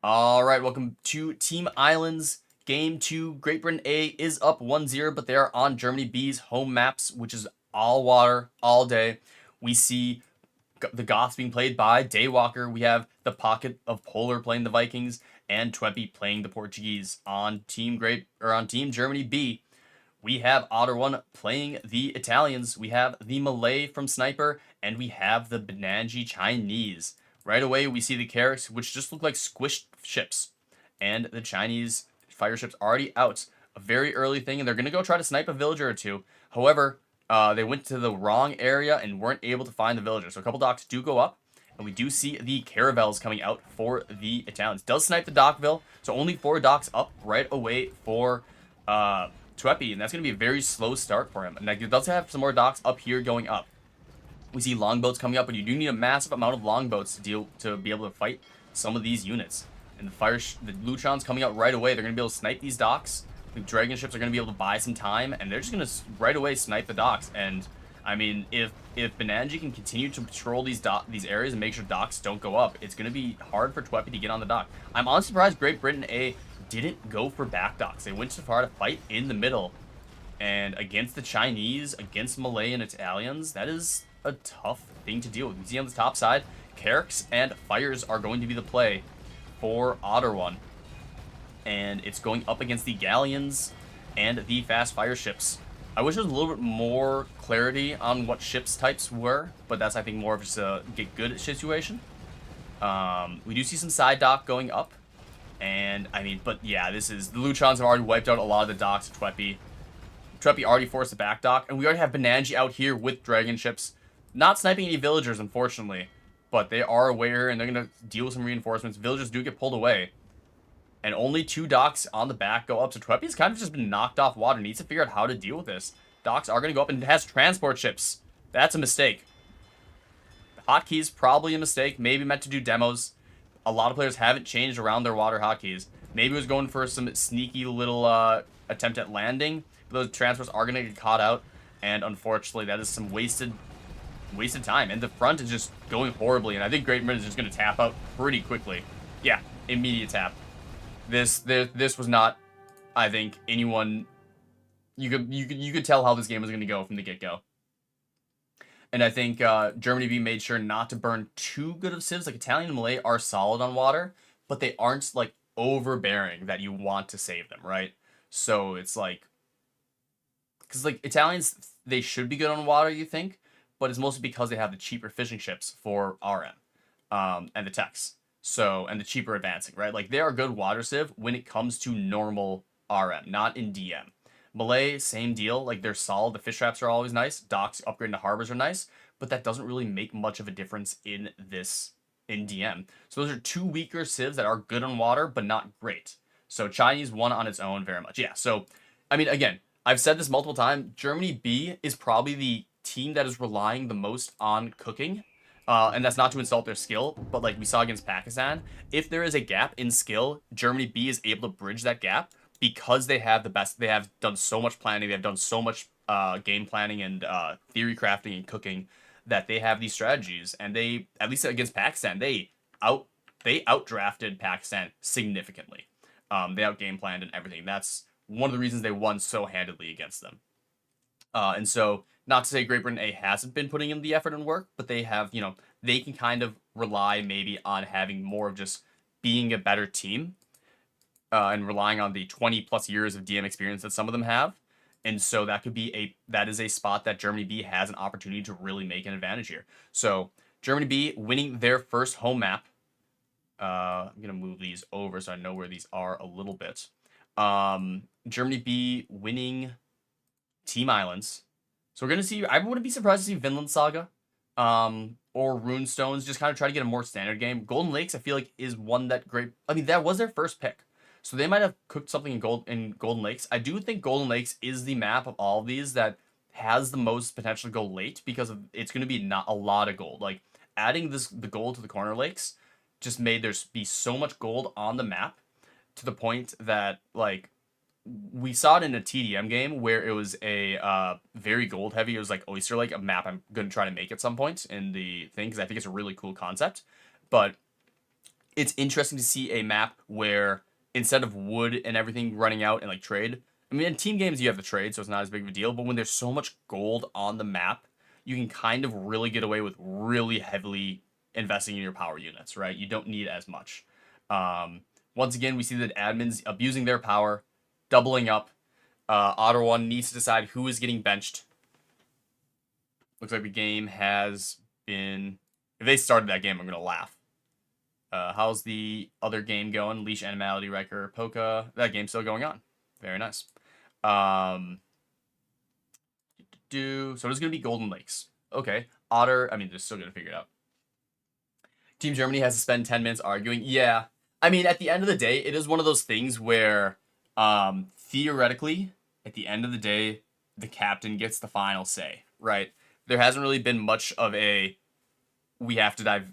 All right, welcome to Team Islands. Game 2, Great Britain A is up 1-0, but they are on Germany B's home maps, which is all water, all day. We see the Goths being played by Daywalker. We have the Pocket of Polar playing the Vikings, and Twepy playing the Portuguese. On Team Germany B, we have Otter One playing the Italians. We have the Malay from Sniper, and we have the Benanji Chinese. Right away, we see the Carracks, which just look like squished ships. And the Chinese fire ships already out. A very early thing, and they're going to go try to snipe a villager or two. However, they went to the wrong area and weren't able to find the villager. So a couple docks do go up, and we do see the caravels coming out for the Italians. Does snipe the dockville, so only 4 docks up right away for Twepy, and that's going to be a very slow start for him. And it does have some more docks up here going up. We see longboats coming up, but you do need a massive amount of longboats to be able to fight some of these units. And the Luchans coming out right away. They're going to be able to snipe these docks. The Dragon ships are going to be able to buy some time, and they're just going to right away snipe the docks. And if Benanji can continue to patrol these areas and make sure docks don't go up, it's going to be hard for Twepy to get on the dock. I'm honestly surprised Great Britain A didn't go for back docks. They went so far to fight in the middle. And against the Chinese, against Malay and Italians, that is a tough thing to deal with. You see on the top side, Carracks and Fires are going to be the play for Otter One. And it's going up against the Galleons and the fast fire ships. I wish there was a little bit more clarity on what ships types were, but that's, I think, more of just a get good situation. We do see some side dock going up. And, but yeah, the Luchans have already wiped out a lot of the docks of Twepy. Twepy already forced the back dock, and we already have Benanji out here with Dragon ships. Not sniping any villagers, unfortunately, but they are aware, and they're going to deal with some reinforcements. Villagers do get pulled away, and only 2 docks on the back go up, so Twepy's kind of just been knocked off water. Needs to figure out how to deal with this. Docks are going to go up, and it has transport ships. That's a mistake. Hotkeys, probably a mistake. Maybe meant to do demos. A lot of players haven't changed around their water hotkeys. Maybe it was going for some sneaky little attempt at landing. But those transports are going to get caught out. And unfortunately, that is some wasted time. And the front is just going horribly. And I think Great Britain is just going to tap out pretty quickly. Yeah, immediate tap. This was not, I think, anyone... You could tell how this game was going to go from the get-go. And I think Germany B made sure not to burn too good of civs. Like, Italian and Malay are solid on water, but they aren't, like, overbearing that you want to save them, right? So it's like, because like Italians, they should be good on water, you think, but it's mostly because they have the cheaper fishing ships for RM, and the techs. So and the cheaper advancing, right? Like they are good water civ when it comes to normal RM, not in DM. Malay, same deal. Like they're solid. The fish traps are always nice. Docks upgrading to harbors are nice, but that doesn't really make much of a difference in this in DM. So those are two weaker civs that are good on water, but not great. So Chinese won on its own very much. Yeah. So I mean, again, I've said this multiple times. Germany B is probably the team that is relying the most on cooking. And that's not to insult their skill, but like we saw against Pakistan, if there is a gap in skill, Germany B is able to bridge that gap because they have the best. They have done so much planning. They have done so much game planning and theory crafting and cooking that they have these strategies. And they, at least against Pakistan, they outdrafted Pakistan significantly. They out game planned and everything. That's one of the reasons they won so handedly against them. And so, not to say Great Britain A hasn't been putting in the effort and work, but they have, they can kind of rely maybe on having more of just being a better team and relying on the 20 plus years of DM experience that some of them have. And so that is a spot that Germany B has an opportunity to really make an advantage here. So Germany B winning their first home map. I'm gonna move these over so I know where these are a little bit. Germany B winning Team Islands. So we're gonna see. I wouldn't be surprised to see Vinland Saga, or Runestones. Just kind of try to get a more standard game. Golden Lakes, I feel like, is one that great. I mean, that was their first pick, so they might have cooked something in Golden Lakes. I do think Golden Lakes is the map of all of these that has the most potential to go late because it's going to be not a lot of gold. Like adding the gold to the corner lakes just made there be so much gold on the map to the point that like we saw it in a TDM game where it was a very gold heavy. It was like Oyster Lake, a map I'm going to try to make at some point in the thing because I think it's a really cool concept. But it's interesting to see a map where instead of wood and everything running out and like trade, I mean, in team games you have the trade, so it's not as big of a deal. But when there's so much gold on the map, you can kind of really get away with really heavily investing in your power units, right? You don't need as much. Once again, we see that admins abusing their power, doubling up. Otter One needs to decide who is getting benched. Looks like the game has been... If they started that game, I'm going to laugh. How's the other game going? Leash, Animality, Riker, Poka. That game's still going on. Very nice. So it's going to be Golden Lakes. Okay. Otter, I mean, they're still going to figure it out. Team Germany has to spend 10 minutes arguing. Yeah. I mean, at the end of the day, it is one of those things where theoretically, at the end of the day, the captain gets the final say, right? There hasn't really been much of a we have to dive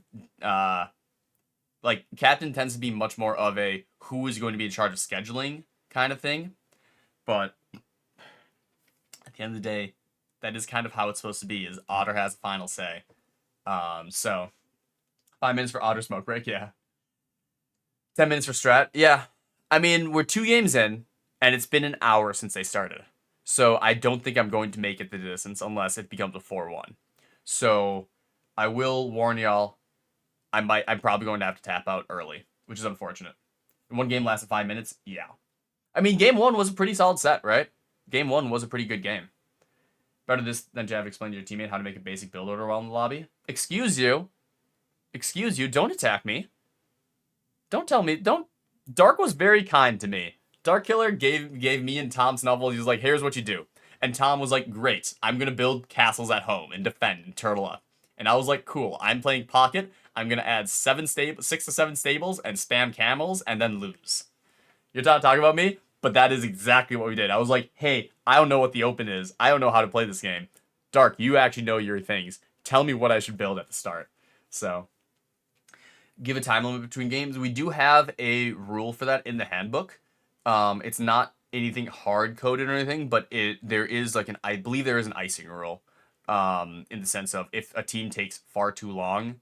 like captain tends to be much more of a who is going to be in charge of scheduling kind of thing. But at the end of the day, that is kind of how it's supposed to be, is Otter has the final say. So 5 minutes for Otter smoke break, yeah. 10 minutes for strat. Yeah. I mean, we're 2 games in, and it's been an hour since they started. So I don't think I'm going to make it the distance unless it becomes a 4-1. So I will warn y'all, I'm probably going to have to tap out early, which is unfortunate. One game lasted 5 minutes, yeah. I mean, game 1 was a pretty solid set, right? Game 1 was a pretty good game. Better this than to have explained to your teammate how to make a basic build order while in the lobby. Excuse you, don't attack me. Don't tell me, don't. Dark was very kind to me. Dark Killer gave me and Tom Snuffle, he was like, here's what you do. And Tom was like, great, I'm going to build castles at home and defend and turtle up. And I was like, cool, I'm playing Pocket, I'm going to add 6 to 7 stables and spam camels and then lose. You're not talking about me? But that is exactly what we did. I was like, hey, I don't know what the open is. I don't know how to play this game. Dark, you actually know your things. Tell me what I should build at the start. So, give a time limit between games. We do have a rule for that in the handbook. It's not anything hard coded or anything, but there is like I believe there is an icing rule. In the sense of if a team takes far too long,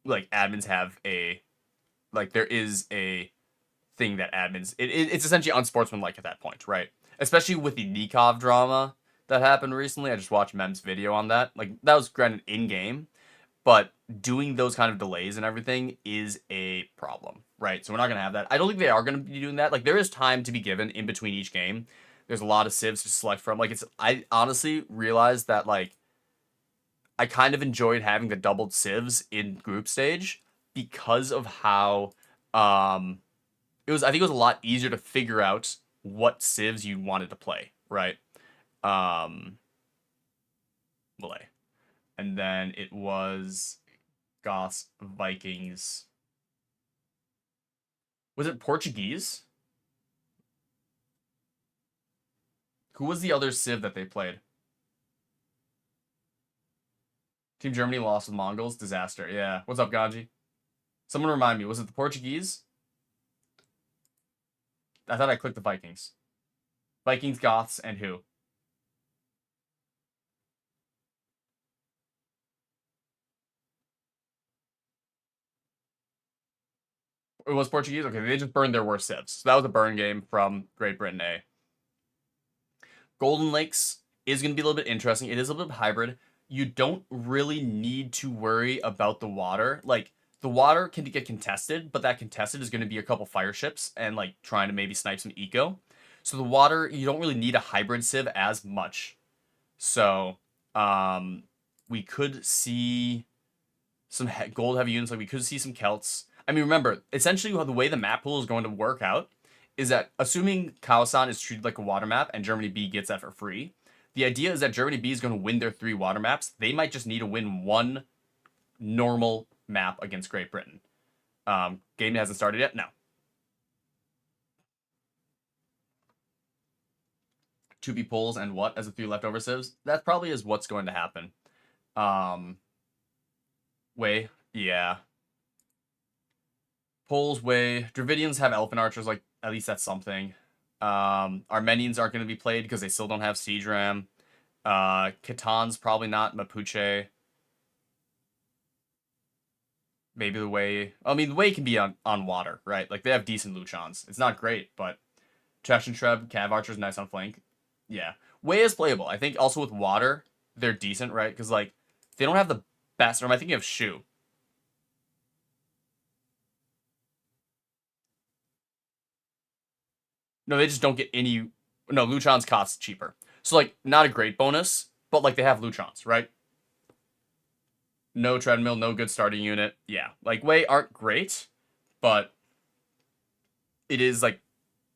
like admins have there is a thing that admins it's essentially unsportsmanlike at that point, right? Especially with the Nikov drama that happened recently. I just watched Mem's video on that. Like that was granted in game, but doing those kind of delays and everything is a problem, right? So we're not going to have that. I don't think they are going to be doing that. Like, there is time to be given in between each game. There's a lot of civs to select from. Like, I honestly realized that, like, I kind of enjoyed having the doubled civs in group stage because of how I think it was a lot easier to figure out what civs you wanted to play, right? Um Malay. And then it was Goths, Vikings. Was it Portuguese? Who was the other civ that they played? Team Germany lost with Mongols. Disaster. Yeah. What's up, Ganji? Someone remind me. Was it the Portuguese? I thought I clicked the Vikings. Vikings, Goths, and who? It was Portuguese? Okay, they just burned their worst civs. So that was a burn game from Great Britain A. Golden Lakes is going to be a little bit interesting. It is a little bit hybrid. You don't really need to worry about the water. Like, the water can get contested, but that contested is going to be a couple fire ships and, like, trying to maybe snipe some eco. So the water, you don't really need a hybrid civ as much. So, we could see some gold heavy units. Like, we could see some Celts. I mean, remember, essentially the way the map pool is going to work out is that assuming Kaosan is treated like a water map and Germany B gets that for free, the idea is that Germany B is going to win their 3 water maps. They might just need to win 1 normal map against Great Britain. Game hasn't started yet? No. Twepy pulls and what as the 3 leftover civs? That probably is what's going to happen. Way, yeah. Poles, way. Dravidians have elephant archers, like, at least that's something. Armenians aren't going to be played because they still don't have siege ram. Khitan's probably not. Mapuche. Maybe the way. I mean, the way can be on water, right? Like, they have decent Luchons. It's not great, but Chesh and Treb, Cav archers, nice on flank. Yeah. Way is playable. I think also with water, they're decent, right? Because, like, they don't have the best. Or am I thinking of Shu? No, they just don't get any. No, Luchons cost cheaper. So, like, not a great bonus, but, like, they have Luchons, right? No treadmill, no good starting unit. Yeah, like, Wei aren't great, but it is, like,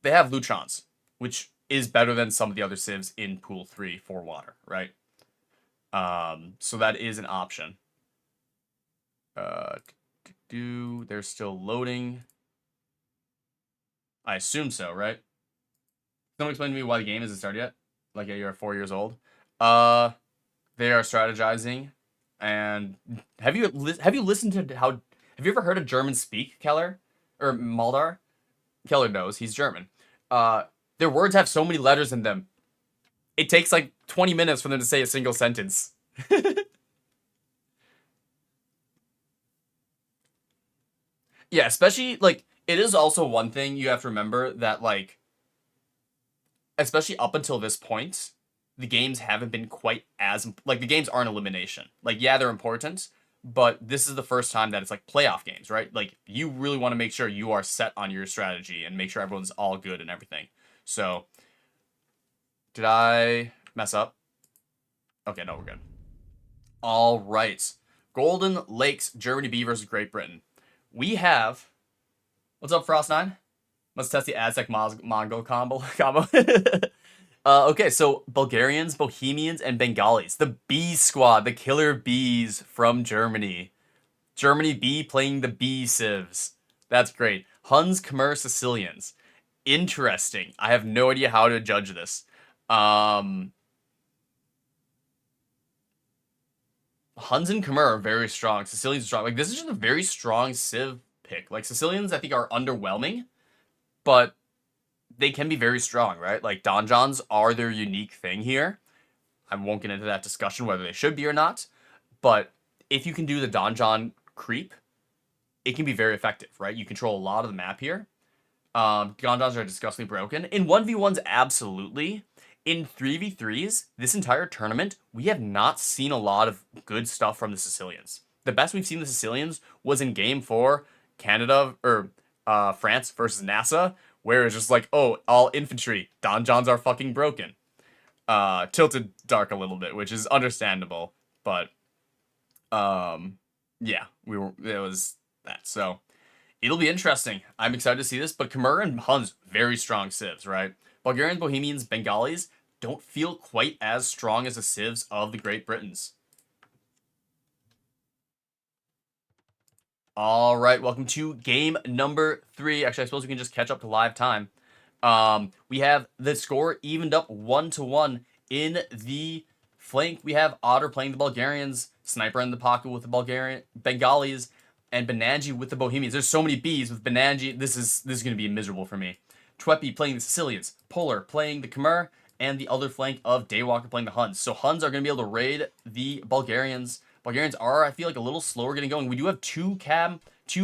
they have Luchons, which is better than some of the other civs in Pool 3 for water, right? So that is an option. They're still loading. I assume so, right? Someone explain to me why the game isn't started yet. Like, yeah, you're 4 years old. They are strategizing, and have you listened to how? Have you ever heard a German speak, Keller or Maldar? Keller knows he's German. Their words have so many letters in them. It takes like 20 minutes for them to say a single sentence. Yeah, especially like it is also one thing you have to remember that like especially up until this point, the games haven't been quite as like the games aren't elimination. Like yeah, they're important, but this is the first time that it's like playoff games, right? Like you really want to make sure you are set on your strategy and make sure everyone's all good and everything. So, did I mess up? Okay, no, we're good. All right. Golden Lakes, Germany B versus Great Britain. We have what's up, Frost 9? Let's test the Aztec Mongol combo. Okay, so Bulgarians, Bohemians, and Bengalis. The B squad, the killer bees from Germany. Germany B playing the B civs. That's great. Huns, Khmer, Sicilians. Interesting. I have no idea how to judge this. Huns and Khmer are very strong. Sicilians are strong. Like, this is just a very strong civ pick. Like, Sicilians, I think, are underwhelming, but they can be very strong, right? Like, donjons are their unique thing here. I won't get into that discussion whether they should be or not, but if you can do the donjon creep, it can be very effective, right? You control a lot of the map here. Donjons are disgustingly broken. In 1v1s, absolutely. In 3v3s, this entire tournament, we have not seen a lot of good stuff from the Sicilians. the best we've seen the Sicilians was in Game 4, Canada, or France versus NASA, where it's just like, oh, all infantry, donjons are fucking broken. Tilted dark a little bit, which is understandable, but yeah, it was that. So it'll be interesting. I'm excited to see this, but Khmer and Huns, very strong civs, right? Bulgarians, Bohemians, Bengalis don't feel quite as strong as the civs of the Great Britons. All right, welcome to game number 3. Actually, I suppose we can just catch up to live time. We have the score evened up 1-1 in the flank. We have Otter playing the Bulgarians, Sniper in the pocket with the Bengalis, and Benanji with the Bohemians. There's so many Bs with Benanji. This is going to be miserable for me. Twepy playing the Sicilians, Polar playing the Khmer, and the other flank of Daywalker playing the Huns. So Huns are going to be able to raid the Bulgarians. Bulgarians are, I feel like, a little slower getting going. We do have two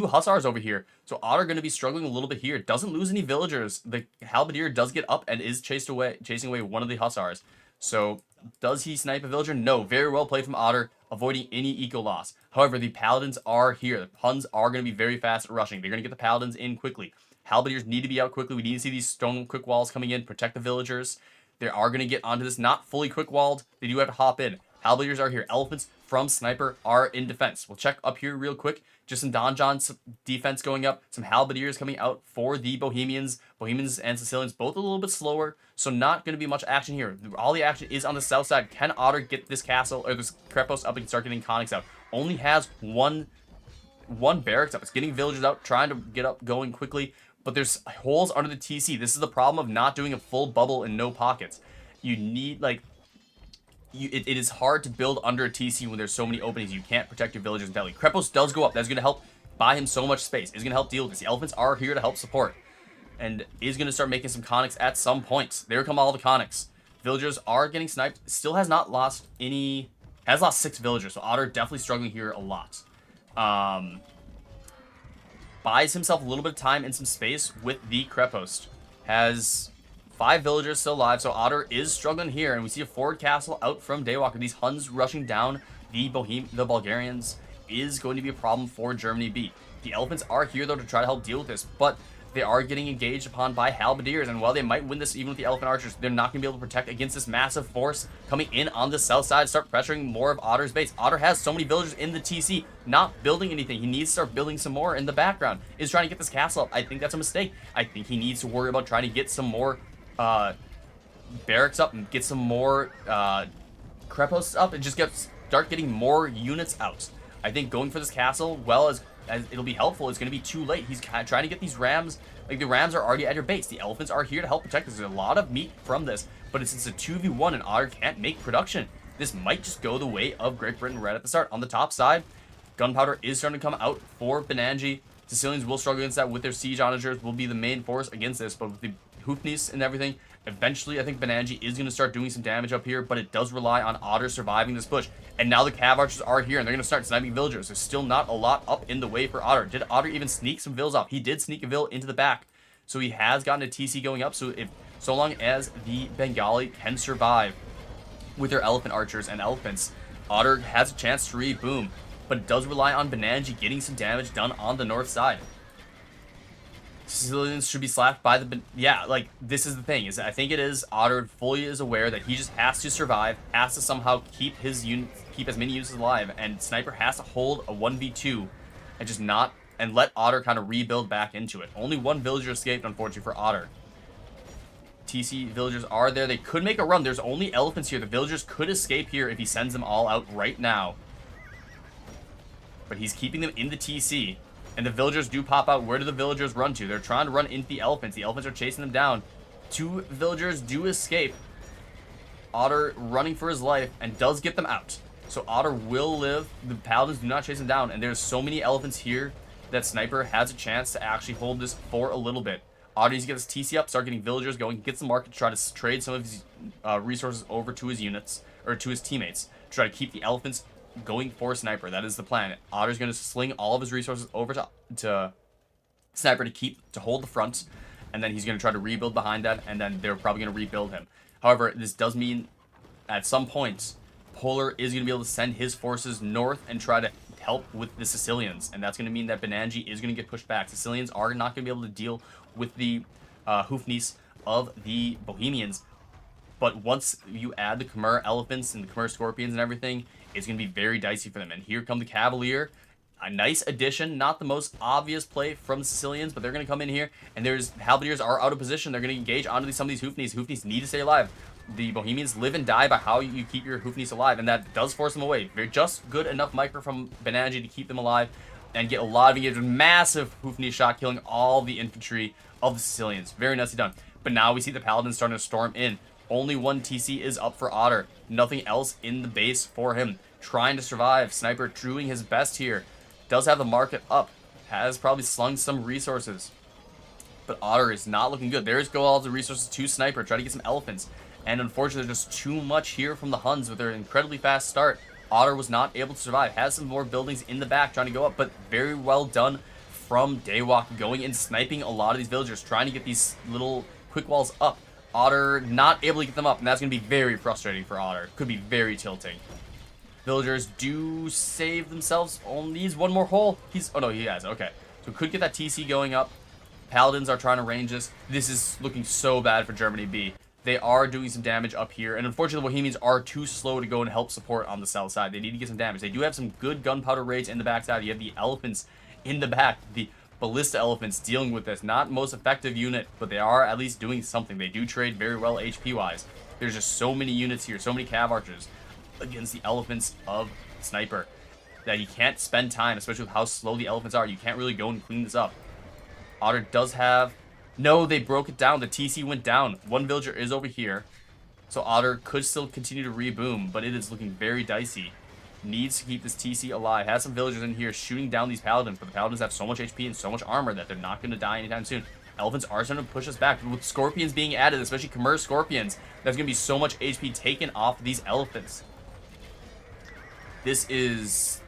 Hussars over here. So Otter going to be struggling a little bit here. Doesn't lose any villagers. The Halberdier does get up and is chasing away one of the Hussars. So does he snipe a villager? No. Very well played from Otter, avoiding any eco loss. However, the Paladins are here. The Huns are going to be very fast at rushing. They're going to get the Paladins in quickly. Halberdiers need to be out quickly. We need to see these stone quick walls coming in, protect the villagers. They are going to get onto this, not fully quick walled. They do have to hop in. Halberdiers are here. Elephants from Sniper are in defense. We'll check up here real quick. Just some donjon defense going up. Some Halberdiers coming out for the Bohemians. Bohemians and Sicilians both a little bit slower, so not going to be much action here. All the action is on the south side. Can Otter get this castle or this Krepos up and start getting conics out? Only has one barracks up. It's getting villagers out, trying to get up going quickly, but there's holes under the TC. This is the problem of not doing a full bubble and no pockets. You need, like, it is hard to build under a TC when there's so many openings. You can't protect your villagers entirely. Krepos does go up. That's going to help buy him so much space. It's going to help deal with this. The elephants are here to help support. And is going to start making some conics at some point. There come all the conics. Villagers are getting sniped. Still has not lost any... Has lost 6 villagers. So Otter definitely struggling here a lot. Buys himself a little bit of time and some space with the Krepos. Has 5 villagers still alive, so Otter is struggling here, and we see a forward castle out from Daywalker. These Huns rushing down the Bulgarians is going to be a problem for Germany B. The elephants are here, though, to try to help deal with this, but they are getting engaged upon by Halberdiers, and while they might win this even with the elephant archers, they're not going to be able to protect against this massive force coming in on the south side, start pressuring more of Otter's base. Otter has so many villagers in the TC, not building anything. He needs to start building some more in the background. Is trying to get this castle up. I think that's a mistake. I think he needs to worry about trying to get some more barracks up and get some more Krepos up and just start getting more units out. I think going for this castle, well, as it'll be helpful, it's going to be too late. He's trying to get these rams. Like, the rams are already at your base. The elephants are here to help protect us. There's a lot of meat from this, but it's a 2v1 and Otter can't make production. This might just go the way of Great Britain right at the start. On the top side, gunpowder is starting to come out for Benanji. Sicilians will struggle against that with their siege onagers, will be the main force against this, but with the Hoofnies and everything, eventually I think Benanji is going to start doing some damage up here, but it does rely on Otter surviving this push. And now the Cav Archers are here, and they're going to start sniping villagers. There's still not a lot up in the way for Otter. Did Otter even sneak some vills off? He did sneak a vill into the back, so he has gotten a TC going up. So long as the Bengali can survive with their elephant archers and elephants, Otter has a chance to reboom, but it does rely on Benanji getting some damage done on the north side. Sicilians should be slapped by the... Yeah, like, this is the thing, is I think it is Otter fully is aware that he just has to survive, has to somehow keep his units, keep as many units alive, and Sniper has to hold a 1v2 and just not... and let Otter kind of rebuild back into it. Only one villager escaped, unfortunately, for Otter. TC villagers are there. They could make a run. There's only elephants here. The villagers could escape here if he sends them all out right now. But he's keeping them in the TC. And the villagers do pop out. Where do the villagers run to? They're trying to run into the elephants. The elephants are chasing them down. 2 villagers do escape. Otter running for his life and does get them out. So Otter will live. The paladins do not chase him down. And there's so many elephants here that Sniper has a chance to actually hold this for a little bit. Otter needs to get his TC up, start getting villagers going, get some market to try to trade some of his resources over to his units, or to his teammates, to try to keep the elephants going for Sniper. That is the plan. Otter's going to sling all of his resources over to Sniper to hold the front, and then he's going to try to rebuild behind that, and then they're probably going to rebuild him. However, this does mean at some point Polar is going to be able to send his forces north and try to help with the Sicilians, and that's going to mean that Benanji is going to get pushed back. Sicilians are not going to be able to deal with the Hoofnies of the Bohemians, but once you add the Khmer Elephants and the Khmer Scorpions and everything, it's going to be very dicey for them. And here come the Cavalier. A nice addition, not the most obvious play from the Sicilians, but they're going to come in here, and Halberdiers are out of position. They're going to engage onto some of these Hoofnies. Hoofnies need to stay alive. The Bohemians live and die by how you keep your Hoofnies alive, and that does force them away. They're just good enough micro from Benanji to keep them alive and get a lot of engagement. Massive Hoofney shot, killing all the infantry of the Sicilians. Very nicely done. But now we see the Paladins starting to storm in. Only one TC is up for Otter. Nothing else in the base for him. Trying to survive. Sniper doing his best here. Does have the market up. Has probably slung some resources. But Otter is not looking good. There's go all the resources to Sniper. Try to get some elephants. And unfortunately, there's just too much here from the Huns with their incredibly fast start. Otter was not able to survive. Has some more buildings in the back trying to go up. But very well done from Daywalker. Going and sniping a lot of these villagers. Trying to get these little quick walls up. Otter not able to get them up. And that's going to be very frustrating for Otter. Could be very tilting. Villagers do save themselves. Only needs one more hole. Oh no, he has. Okay. So could get that TC going up. Paladins are trying to range this. This is looking so bad for Germany B. They are doing some damage up here. And unfortunately, the Bohemians are too slow to go and help support on the south side. They need to get some damage. They do have some good gunpowder raids in the backside. You have the elephants in the back. The ballista elephants dealing with this. Not most effective unit, but they are at least doing something. They do trade very well HP-wise. There's just so many units here. So many cav archers against the elephants of Sniper that you can't spend time, especially with how slow the elephants are. You can't really go and clean this up. Otter does have... No, they broke it down. The TC went down. One villager is over here. So Otter could still continue to reboom, but it is looking very dicey. Needs to keep this TC alive. Has some villagers in here shooting down these paladins, but the paladins have so much HP and so much armor that they're not going to die anytime soon. Elephants are starting to push us back. With scorpions being added, especially Khmer scorpions, there's going to be so much HP taken off these elephants. This is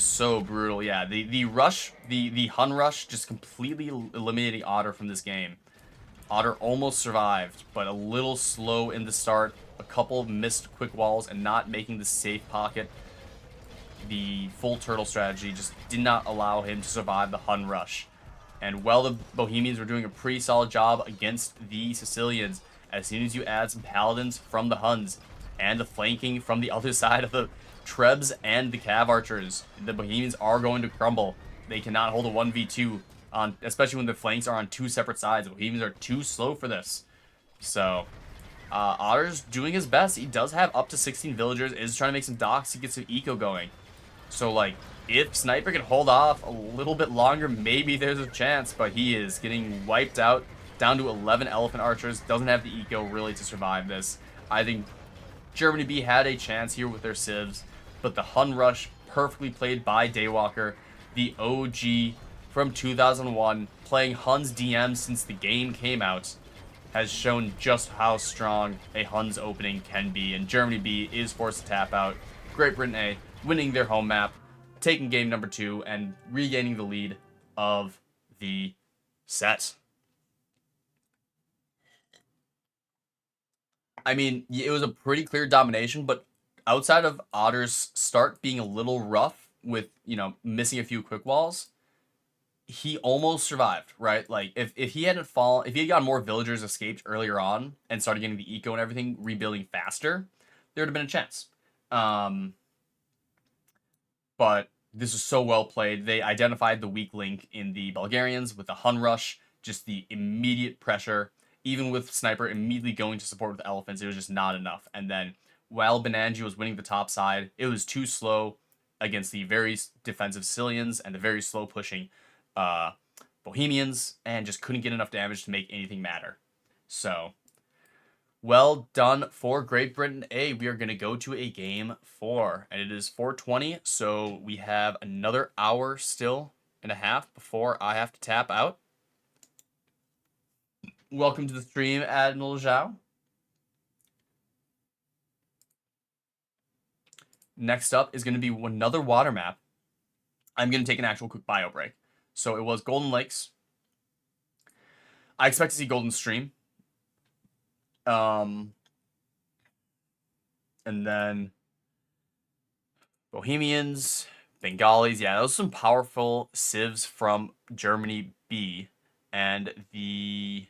so brutal. Yeah, the rush, the Hun rush, just completely eliminating Otter from this game. Otter almost survived, but a little slow in the start. A couple of missed quick walls and not making the safe pocket. The full turtle strategy just did not allow him to survive the Hun rush. And while the Bohemians were doing a pretty solid job against the Sicilians, as soon as you add some paladins from the Huns and the flanking from the other side of the Trebs and the Cav Archers, the Bohemians are going to crumble. They cannot hold a 1v2, especially when the flanks are on two separate sides. The Bohemians are too slow for this. So, Otter's doing his best. He does have up to 16 villagers, is trying to make some docks to get some eco going. So, like, if Sniper can hold off a little bit longer, maybe there's a chance, but he is getting wiped out, down to 11 Elephant Archers. Doesn't have the eco, really, to survive this. I think Germany B had a chance here with their civs, but the Hun rush, perfectly played by Daywalker, the OG from 2001, playing Hun's DM since the game came out, has shown just how strong a Hun's opening can be, and Germany B is forced to tap out. Great Britain A winning their home map, taking game number 2, and regaining the lead of the set. I mean, it was a pretty clear domination, but outside of Otter's start being a little rough with, you know, missing a few quick walls, he almost survived, right? Like, if he hadn't fallen, if he had gotten more villagers escaped earlier on and started getting the eco and everything, rebuilding faster, there would have been a chance. But this is so well played. They identified the weak link in the Bulgarians with the Hun rush, just the immediate pressure. Even with Sniper immediately going to support with elephants, it was just not enough. And then while Benanji was winning the top side, it was too slow against the very defensive Sicilians and the very slow pushing Bohemians, and just couldn't get enough damage to make anything matter. So, well done for Great Britain A. We are going to go to a game 4, and it is 4:20, so we have another hour still and a half before I have to tap out. Welcome to the stream, Admiral Zhao. Next up is going to be another water map. I'm going to take an actual quick bio break. So it was Golden Lakes. I expect to see Golden Stream. And then Bohemians, Bengalis, yeah, those are some powerful civs from Germany B. And the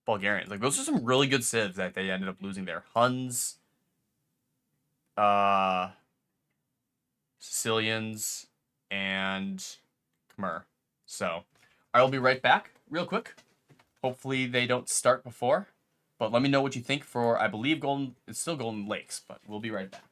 Bulgarians. Like, those are some really good civs that they ended up losing there. Huns, uh, Sicilians, and Khmer. So, I will be right back real quick. Hopefully they don't start before. But let me know what you think for, I believe, it's still Golden Lakes, but we'll be right back.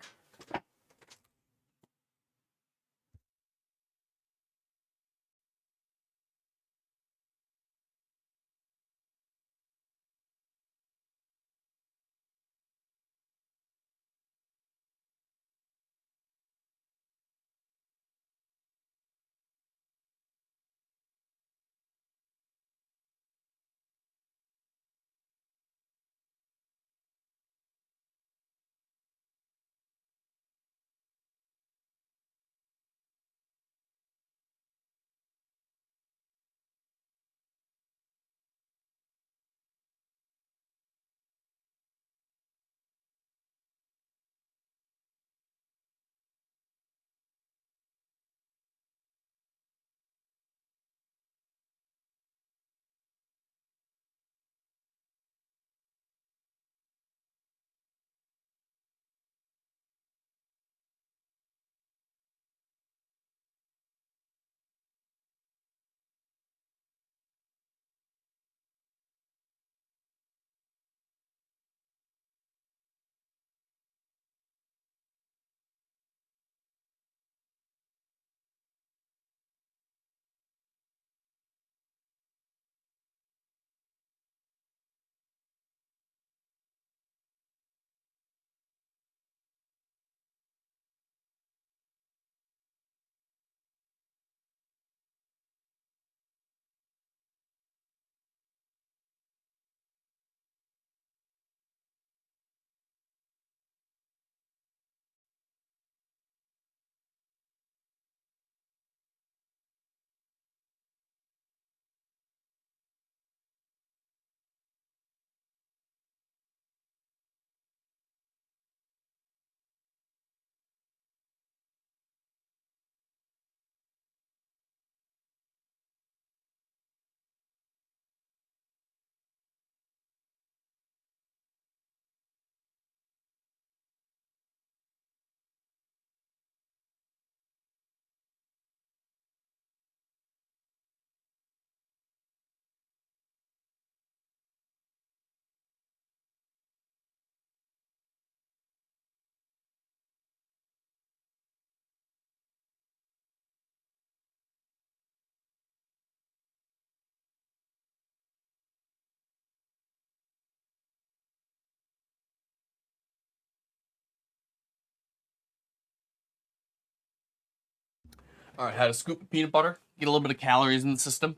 All right, had a scoop of peanut butter. Get a little bit of calories in the system.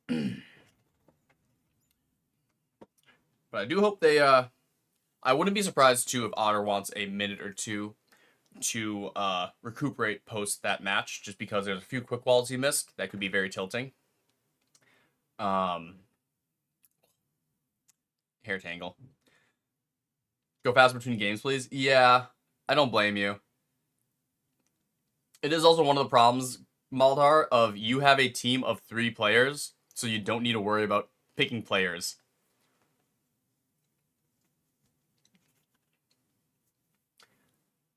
But I do hope they, I wouldn't be surprised, too, if Otter wants a minute or two to recuperate post that match, just because there's a few quick walls he missed that could be very tilting. Um, Hair tangle. Go fast between games, please. Yeah, I don't blame you. It is also one of the problems, Maldar, of you have a team of 3 players, so you don't need to worry about picking players.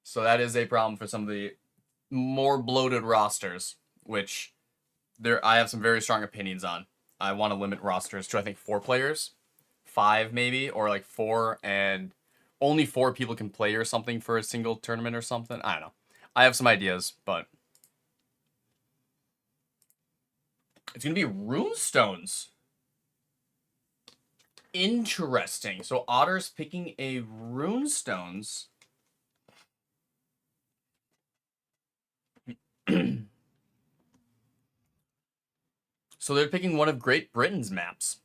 So that is a problem for some of the more bloated rosters, which I have some very strong opinions on. I want to limit rosters to, I think, 4 players, 5 maybe, or like 4, and only 4 people can play or something for a single tournament or something. I don't know. I have some ideas, but it's gonna be runestones. Interesting. So Otter's picking a runestones. So they're picking one of Great Britain's maps.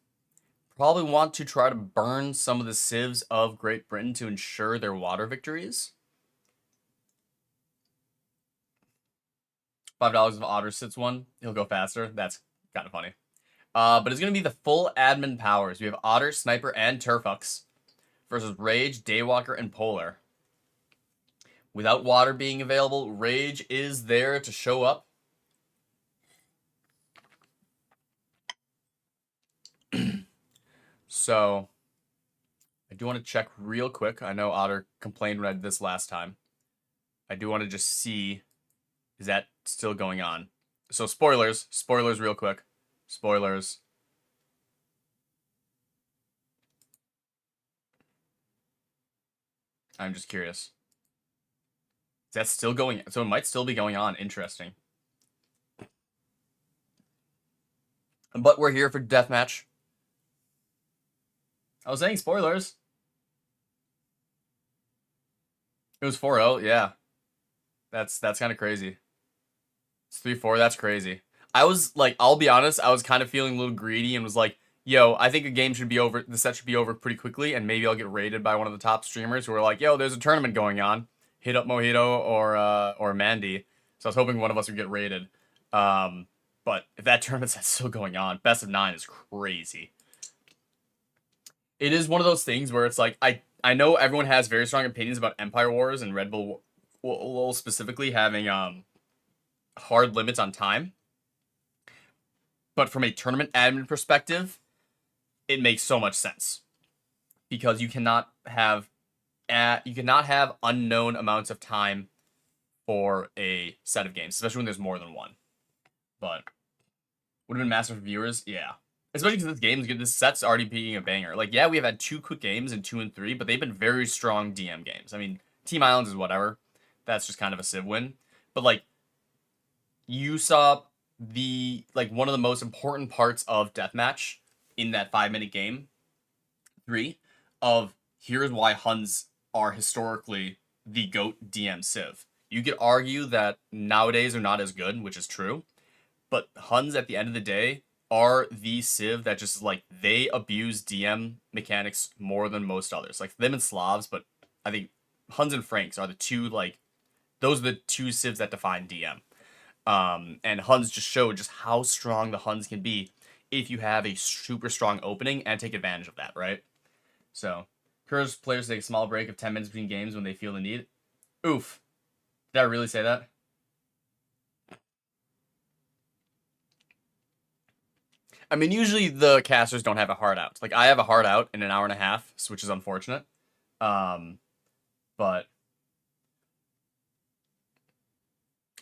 Probably want to try to burn some of the civs of Great Britain to ensure their water victories. $5 if Otter sits one, he'll go faster. That's kind of funny. But it's going to be the full admin powers. We have Otter, Sniper, and Turfux versus Rage, Daywalker, and Polar. Without water being available, Rage is there to show up. So, I do want to check real quick. I know Otter complained when I did this last time. I do want to just see, is that still going on? So, spoilers real quick. Spoilers. I'm just curious. Is that still going? So it might still be going on. Interesting. But we're here for Deathmatch. I was saying spoilers. It was 4-0, yeah. That's kind of crazy. It's 3-4, that's crazy. I was like, I'll be honest, I was kind of feeling a little greedy and was like, yo, I think a game should be over, the set should be over pretty quickly, and maybe I'll get raided by one of the top streamers who are like, yo, there's a tournament going on. Hit up Mojito or Mandy. So I was hoping one of us would get raided. But if that tournament's still going on, best of 9 is crazy. It is one of those things where it's like, I know everyone has very strong opinions about Empire Wars and Red Bull specifically having hard limits on time. But from a tournament admin perspective, it makes so much sense. Because you cannot have unknown amounts of time for a set of games, especially when there's more than one. But would have been massive for viewers, yeah. Especially because this set's already being a banger. Like, yeah, we have had 2 quick games in 2 and 3, but they've been very strong DM games. I mean, Team Islands is whatever. That's just kind of a Civ win. But, like, you saw one of the most important parts of Deathmatch in that 5-minute game 3 of here's why Huns are historically the GOAT DM Civ. You could argue that nowadays are not as good, which is true, but Huns at the end of the day are the Civ that just like they abuse DM mechanics more than most others. Like them and Slavs, but I think Huns and Franks are the two those are the 2 Civs that define DM. And Huns just show just how strong the Huns can be if you have a super strong opening and take advantage of that, right? So, encourage players to take a small break of 10 minutes between games when they feel the need. Oof. Did I really say that? I mean, usually the casters don't have a hard out. Like, I have a hard out in an hour and a half, which is unfortunate. But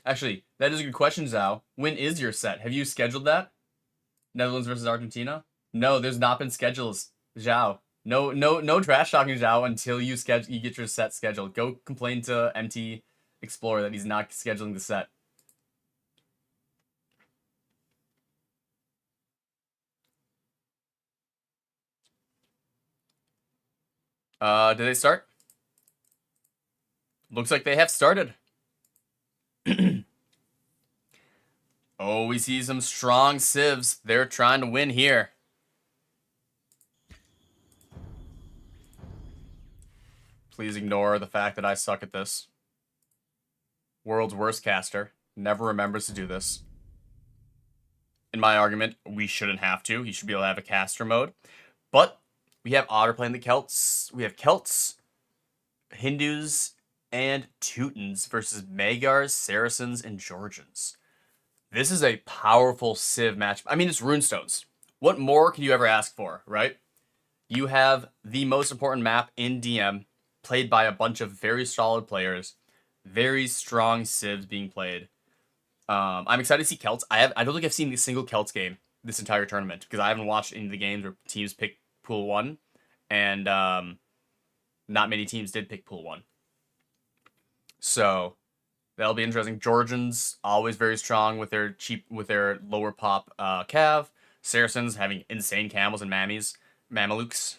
actually, that is a good question, Zhao. When is your set? Have you scheduled that? Netherlands versus Argentina? No, there's not been schedules, Zhao. No trash talking, Zhao, until you get your set scheduled. Go complain to MT Explorer that he's not scheduling the set. Did they start? Looks like they have started. Oh, we see some strong civs. They're trying to win here. Please ignore the fact that I suck at this. World's worst caster. Never remembers to do this. In my argument, we shouldn't have to. He should be able to have a caster mode. But we have Otter playing the Celts. We have Celts, Hindus, and Teutons versus Magyars, Saracens, and Georgians. This is a powerful Civ match. I mean, it's Runestones. What more can you ever ask for, right? You have the most important map in DM, played by a bunch of very solid players, very strong Civs being played. I'm excited to see Celts. I don't think I've seen a single Celts game this entire tournament because I haven't watched any of the games where teams pick Pool 1, and not many teams did pick Pool 1. So that'll be interesting. Georgians always very strong with their lower pop cav. Saracens having insane camels and Mamelukes.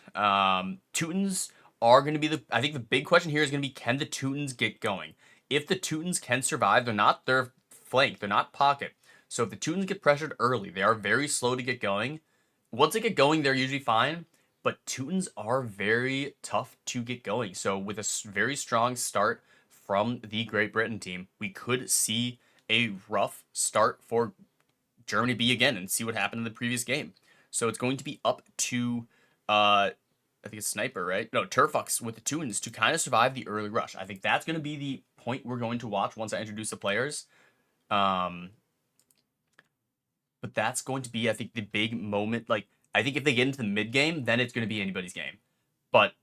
Teutons are going to be I think the big question here is going to be, can the Teutons get going? If the Teutons can survive, they're flank, they're not pocket. So if the Teutons get pressured early, they are very slow to get going. Once they get going, they're usually fine. But Teutons are very tough to get going. So with a very strong start from the Great Britain team, we could see a rough start for Germany B again and see what happened in the previous game. So it's going to be up to, I think it's Sniper, right? No, Turfux with the Teutons to kind of survive the early rush. I think that's going to be the point we're going to watch once I introduce the players. But that's going to be, I think, the big moment. Like, I think if they get into the mid game, then it's going to be anybody's game. But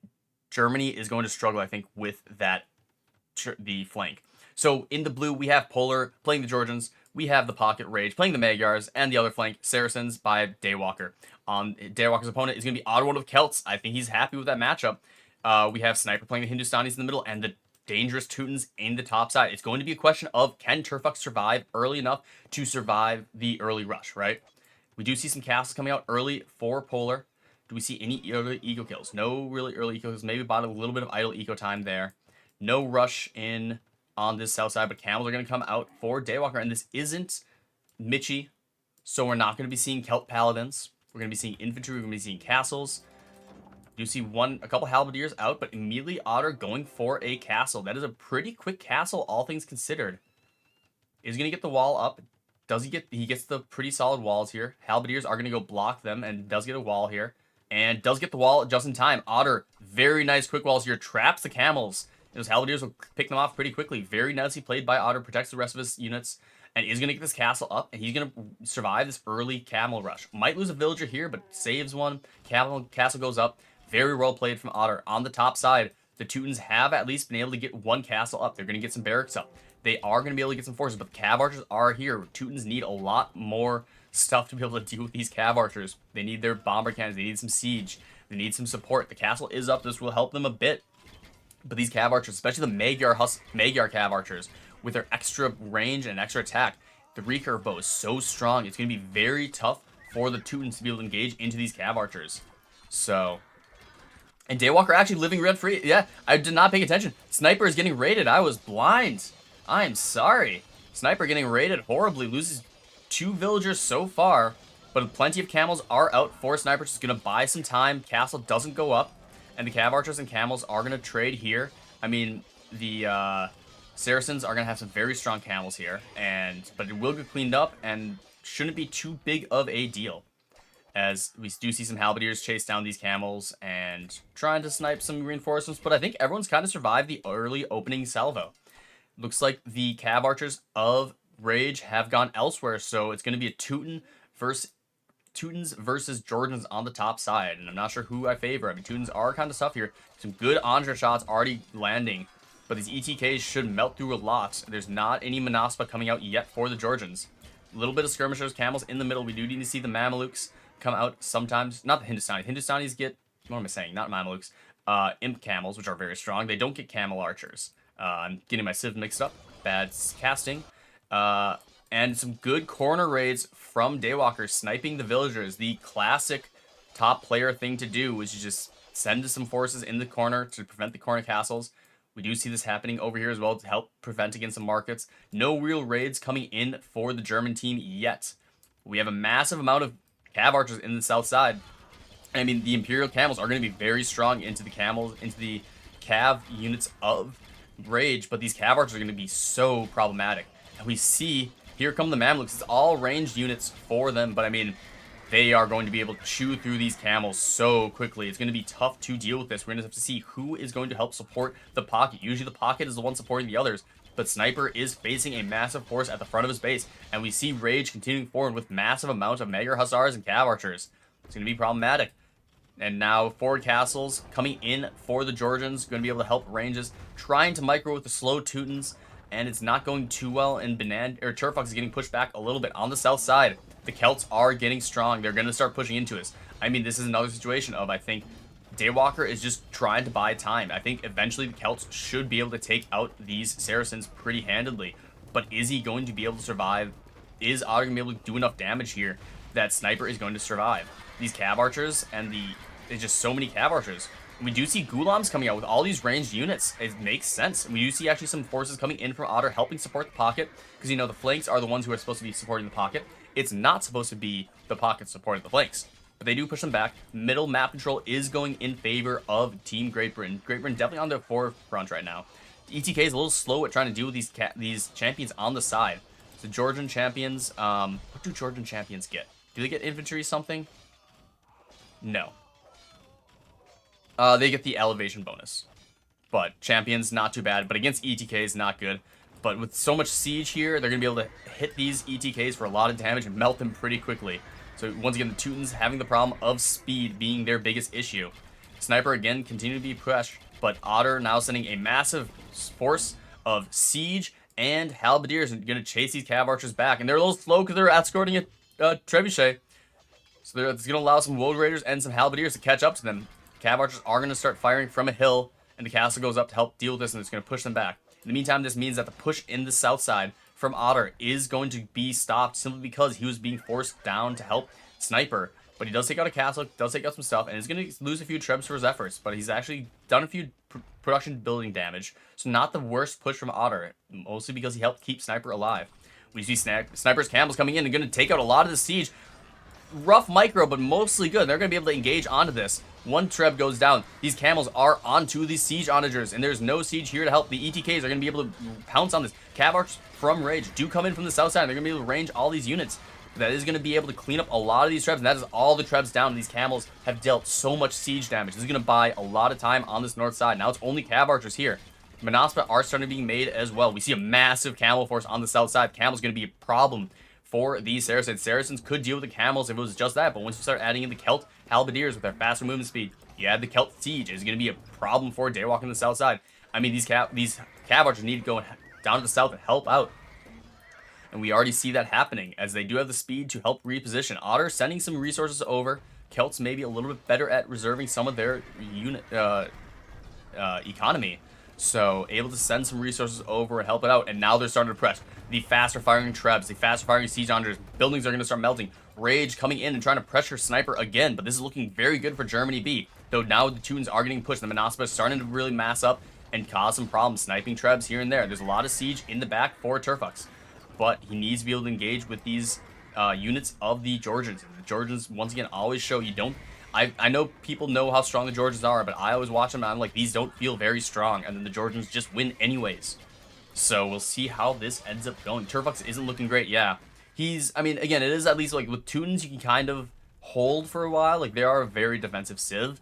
Germany is going to struggle, I think, with that, the flank. So in the blue, we have Polar playing the Georgians. We have the Pocket Rage playing the Magyars, and the other flank, Saracens by Daywalker. Daywalker's opponent is going to be Otter One of Celts. I think he's happy with that matchup. We have Sniper playing the Hindustanis in the middle, and the dangerous Teutons in the top side. It's going to be a question of, can Turfux survive early enough to survive the early rush, right? We do see some castles coming out early for Polar. Do we see any early eco kills? No really early eco kills. Maybe bought a little bit of idle eco time there. No rush in on this south side, but camels are going to come out for Daywalker, and this isn't Mitchie, so we're not going to be seeing Celt Paladins. We're going to be seeing infantry. We're going to be seeing castles. You see a couple halberdiers out, but immediately Otter going for a castle. That is a pretty quick castle, all things considered. Is going to get the wall up. Does he get? He gets the pretty solid walls here. Halberdiers are going to go block them, and does get a wall here, and does get the wall just in time. Otter, very nice quick walls here, traps the camels. Those halberdiers will pick them off pretty quickly. Very nicely played by Otter. Protects the rest of his units, and is going to get this castle up, and he's going to survive this early camel rush. Might lose a villager here, but saves one. Castle goes up. Very well played from Otter. On the top side, the Teutons have at least been able to get one castle up. They're going to get some barracks up. They are going to be able to get some forces, but the Cav Archers are here. Teutons need a lot more stuff to be able to deal with these Cav Archers. They need their bomber cannons. They need some siege. They need some support. The castle is up. This will help them a bit. But these Cav Archers, especially the Magyar Cav Archers, with their extra range and extra attack, the recurve bow is so strong. It's going to be very tough for the Teutons to be able to engage into these Cav Archers. So... And Daywalker actually living rent-free. Yeah, I did not pay attention. Sniper is getting raided. I was blind. I am sorry. Sniper getting raided horribly. Loses 2 villagers so far. But plenty of camels are out for Sniper. Just going to buy some time. Castle doesn't go up. And the Cav Archers and camels are going to trade here. I mean, the Saracens are going to have some very strong camels here. But it will get cleaned up and shouldn't be too big of a deal. As we do see some halberdiers chase down these camels and trying to snipe some reinforcements, but I think everyone's kind of survived the early opening salvo. Looks like the Cav Archers of Rage have gone elsewhere, so it's going to be a Teutons versus Georgians on the top side, and I'm not sure who I favor. I mean, Teutons are kind of tough here. Some good Andre shots already landing, but these ETKs should melt through a lot. There's not any Manaspa coming out yet for the Georgians. A little bit of skirmishers, camels in the middle. We do need to see the Mamelukes come out sometimes. Not the Hindustanis. Hindustanis get, what am I saying? Not Mamelukes. Imp camels, which are very strong. They don't get camel archers. I'm getting my civ mixed up. Bad casting. And some good corner raids from Daywalker, sniping the villagers. The classic top player thing to do is you just send some forces in the corner to prevent the corner castles. We do see this happening over here as well to help prevent against some markets. No real raids coming in for the German team yet. We have a massive amount of Cav Archers in the south side. I mean, the Imperial Camels are going to be very strong into the Cav units of Rage, but these Cav Archers are going to be so problematic. And we see, here come the Mamluks. It's all ranged units for them, but I mean, they are going to be able to chew through these camels so quickly. It's going to be tough to deal with this. We're going to have to see who is going to help support the Pocket. Usually the Pocket is the one supporting the others, but Sniper is facing a massive force at the front of his base, and we see Rage continuing forward with massive amounts of Magyar Hussars and Cav Archers. It's going to be problematic. And now forward castles coming in for the Georgians, going to be able to help ranges, trying to micro with the slow Teutons, and it's not going too well, and Turfux is getting pushed back a little bit on the south side. The Celts are getting strong. They're going to start pushing into us. I mean, this is another situation of, I think, Daywalker is just trying to buy time. I think eventually the Celts should be able to take out these Saracens pretty handedly. But is he going to be able to survive? Is Otter going to be able to do enough damage here that Sniper is going to survive? These Cav Archers and there's just so many Cav Archers. We do see Gulams coming out with all these ranged units. It makes sense. We do see actually some forces coming in from Otter helping support the Pocket. Because, you know, the flanks are the ones who are supposed to be supporting the Pocket. It's not supposed to be the Pocket supporting the flanks. But they do push them back. Middle map control is going in favor of Team Great Britain. Great Britain definitely on their forefront right now. The ETK is a little slow at trying to deal with these champions on the side. The Georgian champions, what do Georgian champions get? Do they get infantry something? No. They get the elevation bonus. But champions, not too bad. But against ETKs, not good. But with so much siege here, they're going to be able to hit these ETKs for a lot of damage and melt them pretty quickly. So once again, the Teutons having the problem of speed being their biggest issue. Sniper, again, continue to be pushed. But Otter now sending a massive force of siege and halberdiers and going to chase these cav archers back. And they're a little slow because they're escorting a trebuchet. So it's going to allow some woad raiders and some halberdiers to catch up to them. Cav archers are going to start firing from a hill, and the castle goes up to help deal with this, and it's going to push them back. In the meantime, this means that the push in the south side from Otter is going to be stopped simply because he was being forced down to help Sniper. But he does take out a castle, does take out some stuff, and is going to lose a few trebs for his efforts. But he's actually done a few production building damage. So not the worst push from Otter, mostly because he helped keep Sniper alive. We see Sniper's camels coming in and going to take out a lot of the siege. Rough micro, but mostly good. They're going to be able to engage onto this. One treb goes down. These camels are onto these siege onagers, and there's no siege here to help. The ETKs are going to be able to pounce on this. Cav archers from Rage do come in from the south side, and they're going to be able to range all these units. That is going to be able to clean up a lot of these trebs, and that is all the trebs down. These camels have dealt so much siege damage. This is going to buy a lot of time on this north side. Now it's only cav archers here. Manaspa are starting to be made as well. We see a massive camel force on the south side. Camel's going to be a problem for these Saracens. Saracens could deal with the camels if it was just that, but once you start adding in the Celt halberdiers with their faster movement speed, you add the Celt siege. It's going to be a problem for Daywalker on the south side. I mean, these cav archers need to go down to the south and help out. And we already see that happening, as they do have the speed to help reposition. Otter sending some resources over. Celts maybe a little bit better at reserving some of their unit economy. So, able to send some resources over and help it out. And now they're starting to press. The faster firing trebs, the faster firing siege onagers. Buildings are going to start melting. Rage coming in and trying to pressure Sniper again. But this is looking very good for Germany B. Though now the Teutons are getting pushed. The Manaspa is starting to really mass up and cause some problems. Sniping trebs here and there. There's a lot of siege in the back for Turfux. But he needs to be able to engage with these units of the Georgians. And the Georgians, once again, always show you don't... I know people know how strong the Georgians are, but I always watch them and I'm like, these don't feel very strong. And then the Georgians just win anyways. So we'll see how this ends up going. Turfux isn't looking great, yeah. I mean, again, it is at least, like, with Teutons, you can kind of hold for a while. Like, they are a very defensive civ.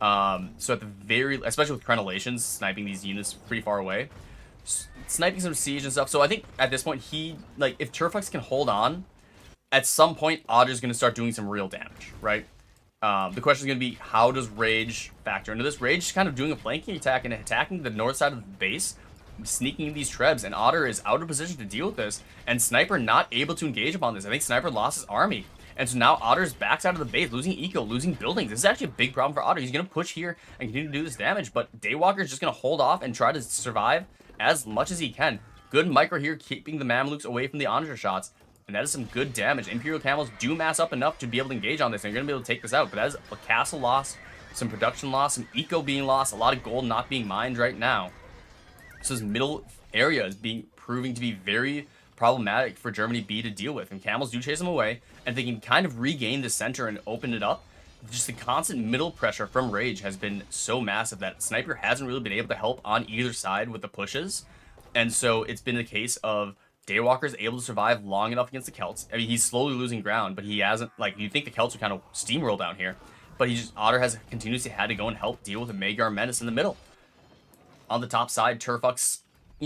So at the especially with crenellations, sniping these units pretty far away. Sniping some siege and stuff. So I think at this point, if Turfux can hold on, at some point, Otter's going to start doing some real damage, right? The question is going to be, how does Rage factor into this? Rage is kind of doing a flanking attack and attacking the north side of the base, sneaking these trebs, and Otter is out of position to deal with this, and Sniper not able to engage upon this. I think Sniper lost his army, and so now Otter's backs out of the base, losing eco, losing buildings. This is actually a big problem for Otter. He's going to push here and continue to do this damage, but Daywalker is just going to hold off and try to survive as much as he can. Good micro here, keeping the Mamluks away from the onager shots. And that is some good damage. Imperial Camels do mass up enough to be able to engage on this. And you're going to be able to take this out. But that is a castle loss, some production loss, some eco being lost, a lot of gold not being mined right now. So this middle area is proving to be very problematic for Germany B to deal with. And Camels do chase them away. And they can kind of regain the center and open it up. Just the constant middle pressure from Rage has been so massive that Sniper hasn't really been able to help on either side with the pushes. And so it's been the case of Daywalker is able to survive long enough against the Celts. I mean, he's slowly losing ground, but he hasn't, like, you'd think the Celts would kind of steamroll down here. But Otter has continuously had to go and help deal with a Magyar menace in the middle. On the top side, Turfux,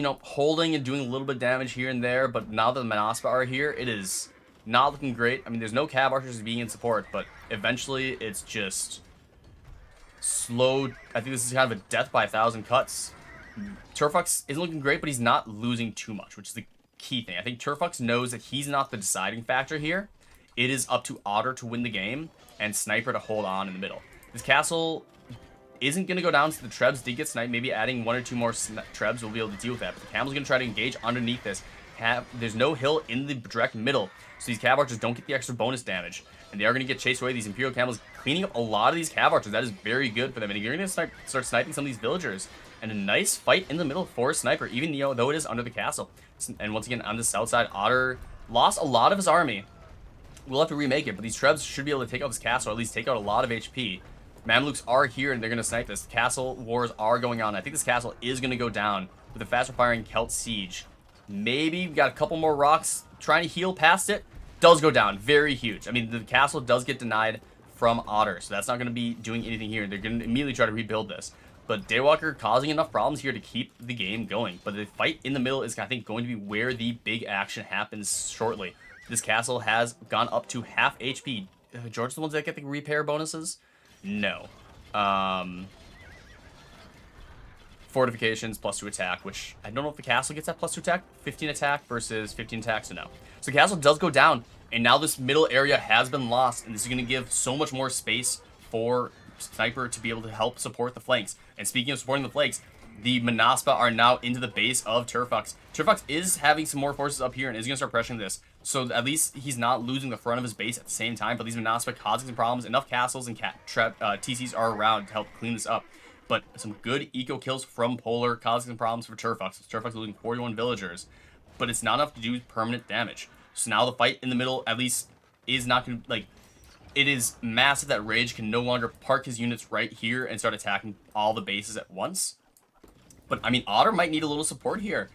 holding and doing a little bit of damage here and there, but now that the Manaspa are here, it is not looking great. I mean, there's no cav archers being in support, but eventually it's just slow. I think this is kind of a death by 1,000 cuts. Turfux isn't looking great, but he's not losing too much, which is the key thing. I think Turfux knows that he's not the deciding factor here. It is up to Otter to win the game and Sniper to hold on in the middle. This castle isn't going to go down, so the trebs did get sniped. Maybe adding 1 or 2 more trebs will be able to deal with that. But the Camel's going to try to engage underneath this. There's no hill in the direct middle, so these cav archers don't get the extra bonus damage. And they are going to get chased away. These Imperial Camels cleaning up a lot of these cav archers. That is very good for them. And you're going to start sniping some of these villagers. And a nice fight in the middle for Sniper, even though it is under the castle. And once again, on the south side, Otter lost a lot of his army. We'll have to remake it, but these trebs should be able to take out this castle, or at least take out a lot of HP. Mamluks are here, and they're going to snipe this. Castle wars are going on. I think this castle is going to go down with a faster firing Celt siege. Maybe we got a couple more rocks trying to heal past it. Does go down. Very huge. I mean, the castle does get denied from Otter, so that's not going to be doing anything here. They're going to immediately try to rebuild this. But Daywalker causing enough problems here to keep the game going. But the fight in the middle is, I think, going to be where the big action happens shortly. This castle has gone up to half HP. George's the ones that get the repair bonuses? No. Fortifications, +2 attack, which I don't know if the castle gets that +2 attack. 15 attack versus 15 attack, so no. So the castle does go down, and now this middle area has been lost, and this is going to give so much more space for Sniper to be able to help support the flanks. And speaking of supporting the flanks, the Manaspa are now into the base of Turfox. Turfox is having some more forces up here and is going to start pressuring this. So at least he's not losing the front of his base at the same time, but these Manaspa causing some problems. Enough castles and TCs are around to help clean this up. But some good eco kills from Polar, causing some problems for Turfox. Turfox losing 41 villagers, but it's not enough to do permanent damage. So now the fight in the middle, at least, is not going to, like, it is massive that Rage can no longer park his units right here and start attacking all the bases at once. But, I mean, Otter might need a little support here.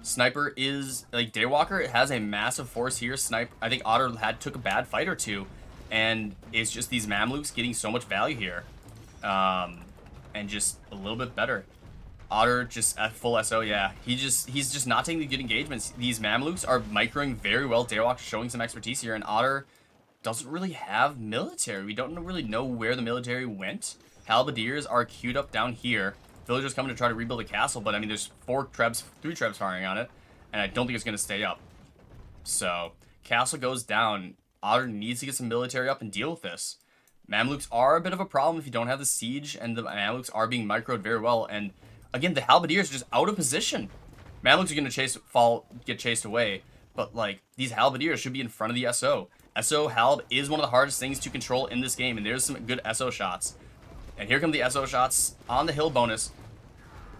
Sniper is, like, Daywalker has a massive force here. I think Otter took a bad fight or two, and it's just these Mamluks getting so much value here. And just a little bit better. Otter just at full SO, yeah. He's just not taking the good engagements. These Mamluks are microing very well. Daywalker showing some expertise here, and Otter doesn't really have military. We don't really know where the military went. Halberdiers are queued up down here. Villagers coming to try to rebuild a castle, but I mean, there's 3 Trebs firing on it, and I don't think it's going to stay up. So, castle goes down. Otter needs to get some military up and deal with this. Mamluks are a bit of a problem if you don't have the siege, and the Mamluks are being microed very well. And again, the Halberdiers are just out of position. Mamluks are going to get chased away, but like these Halberdiers should be in front of the SO. SO Halb is one of the hardest things to control in this game, and there's some good SO shots. And here come the SO shots on the hill bonus,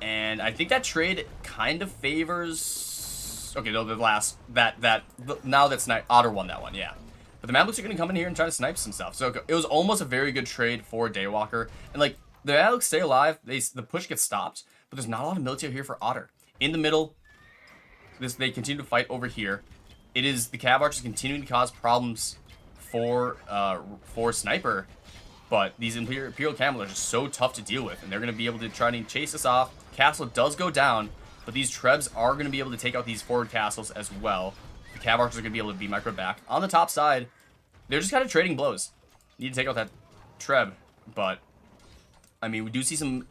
and I think that trade kind of favors. Okay, no, now that's Otter won that one, yeah. But the Mamluks are going to come in here and try to snipe some stuff. So it was almost a very good trade for Daywalker. And, like, the Mamluks stay alive. The push gets stopped. But there's not a lot of military here for Otter. In the middle, they continue to fight over here. It is the Cav Archers continuing to cause problems for Sniper. But these Imperial Camel are just so tough to deal with. And they're going to be able to try to chase this off. Castle does go down. But these Trebs are going to be able to take out these forward castles as well. The Cav Archers are going to be able to be microed back. On the top side, they're just kind of trading blows. Need to take out that Treb, but, I mean, we do see some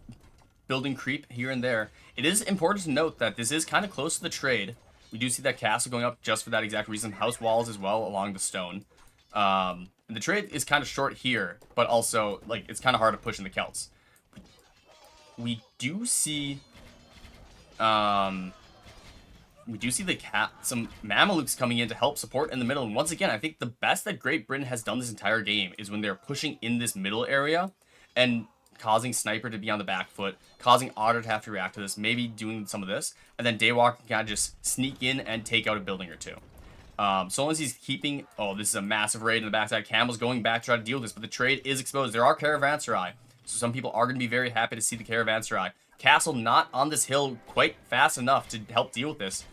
building creep here and there. It is important to note that this is kind of close to the trade. We do see that castle going up just for that exact reason. House walls as well along the stone. And the trade is kind of short here, but also, like, it's kind of hard to push in the Celts. We do see... some Mamelukes coming in to help support in the middle. And once again, I think the best that Great Britain has done this entire game is when they're pushing in this middle area and causing Sniper to be on the back foot, causing Otter to have to react to this, maybe doing some of this, and then Daywalker can kind of just sneak in and take out a building or two. So long as he's keeping... Oh, this is a massive raid in the backside. Camel's going back to try to deal with this, but the trade is exposed. There are Caravanserai, so some people are going to be very happy to see the Caravanserai. Castle not on this hill quite fast enough to help deal with this.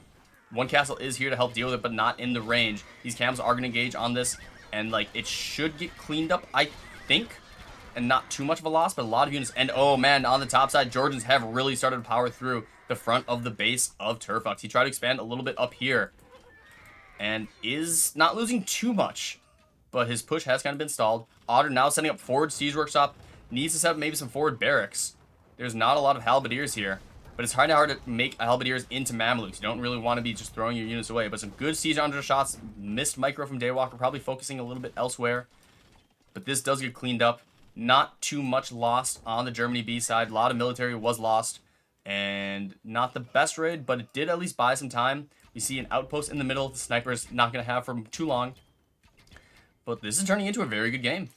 One castle is here to help deal with it, but not in the range. These camels are going to engage on this, and like it should get cleaned up, I think, and not too much of a loss, but a lot of units. And oh man, on the top side, Georgians have really started to power through the front of the base of Turfox. He tried to expand a little bit up here, and is not losing too much, but his push has kind of been stalled. Otter now setting up forward siege workshop, needs to set up maybe some forward barracks. There's not a lot of Halberdiers here. But it's kind of hard to make Halberdiers into Mamluks. You don't really want to be just throwing your units away. But some good siege under shots. Missed micro from Daywalker. Probably focusing a little bit elsewhere. But this does get cleaned up. Not too much lost on the Germany B side. A lot of military was lost. And not the best raid, but it did at least buy some time. We see an outpost in the middle. The Sniper's not going to have for too long. But this is turning into a very good game.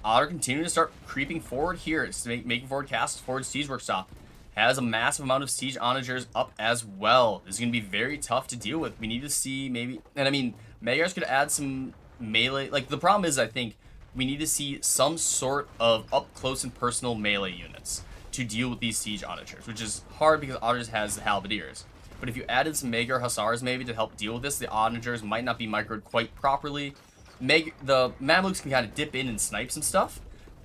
Otter continuing to start creeping forward here. It's making forward castles, forward siege workshop. Has a massive amount of siege onagers up as well. This is going to be very tough to deal with. We need to see maybe... And I mean, Magyars could add some melee... Like, the problem is, I think, we need to see some sort of up-close and personal melee units to deal with these siege onagers, which is hard because Otters has the Halberdiers. But if you added some Magyar Hussars maybe to help deal with this, the onagers might not be microed quite properly. The Mamluks can kind of dip in and snipe some stuff,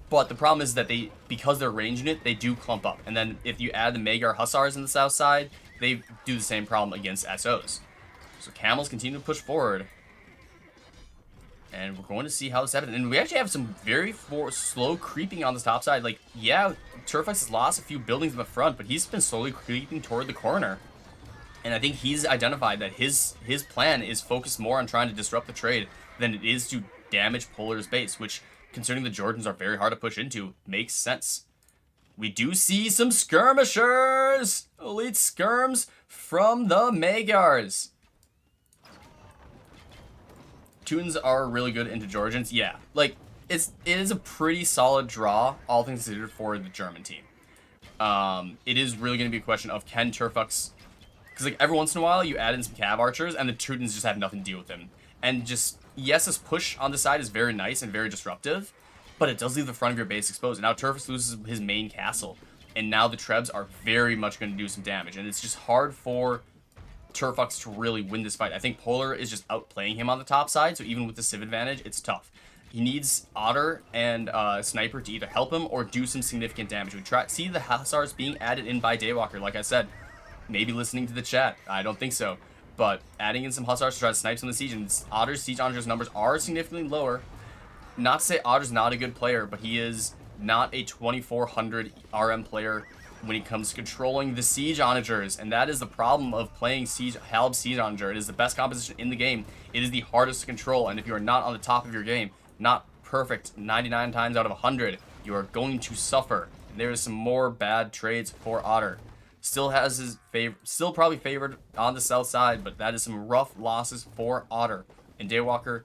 But the problem is that because they're ranging it, they do clump up. And then if you add the Magyar Hussars in the south side, they do the same problem against SOs. So camels continue to push forward. And we're going to see how this happens. And we actually have some very slow creeping on this top side. Like, yeah, Turfix has lost a few buildings in the front, but he's been slowly creeping toward the corner. And I think he's identified that his plan is focused more on trying to disrupt the trade than it is to damage Polar's base, which, considering the Georgians are very hard to push into, makes sense. We do see some skirmishers! Elite skirms from the Magyars. Tunes are really good into Georgians. Yeah, like, it is a pretty solid draw, all things considered, for the German team. It is really going to be a question of can Turfux... Because, like, every once in a while, you add in some Cav Archers, and the Teutons just have nothing to deal with them. And just, yes, this push on the side is very nice and very disruptive, but it does leave the front of your base exposed. And now Turfus loses his main castle, and now the Trebs are very much going to do some damage. And it's just hard for Turfux to really win this fight. I think Polar is just outplaying him on the top side, so even with the Civ advantage, it's tough. He needs Otter and Sniper to either help him or do some significant damage. We see the Hussars being added in by Daywalker, like I said. Maybe listening to the chat. I don't think so. But adding in some Hussars to try to snipe some of the siege, and Otter's siege onagers numbers are significantly lower. Not to say Otter's not a good player, but he is not a 2400 RM player when it comes to controlling the siege onagers, and that is the problem of playing Halb siege onager. It is the best composition in the game. It is the hardest to control, and if you are not on the top of your game, not perfect 99 times out of 100, you are going to suffer. And there is some more bad trades for Otter. Still has his still probably favored on the south side, but that is some rough losses for Otter. And Daywalker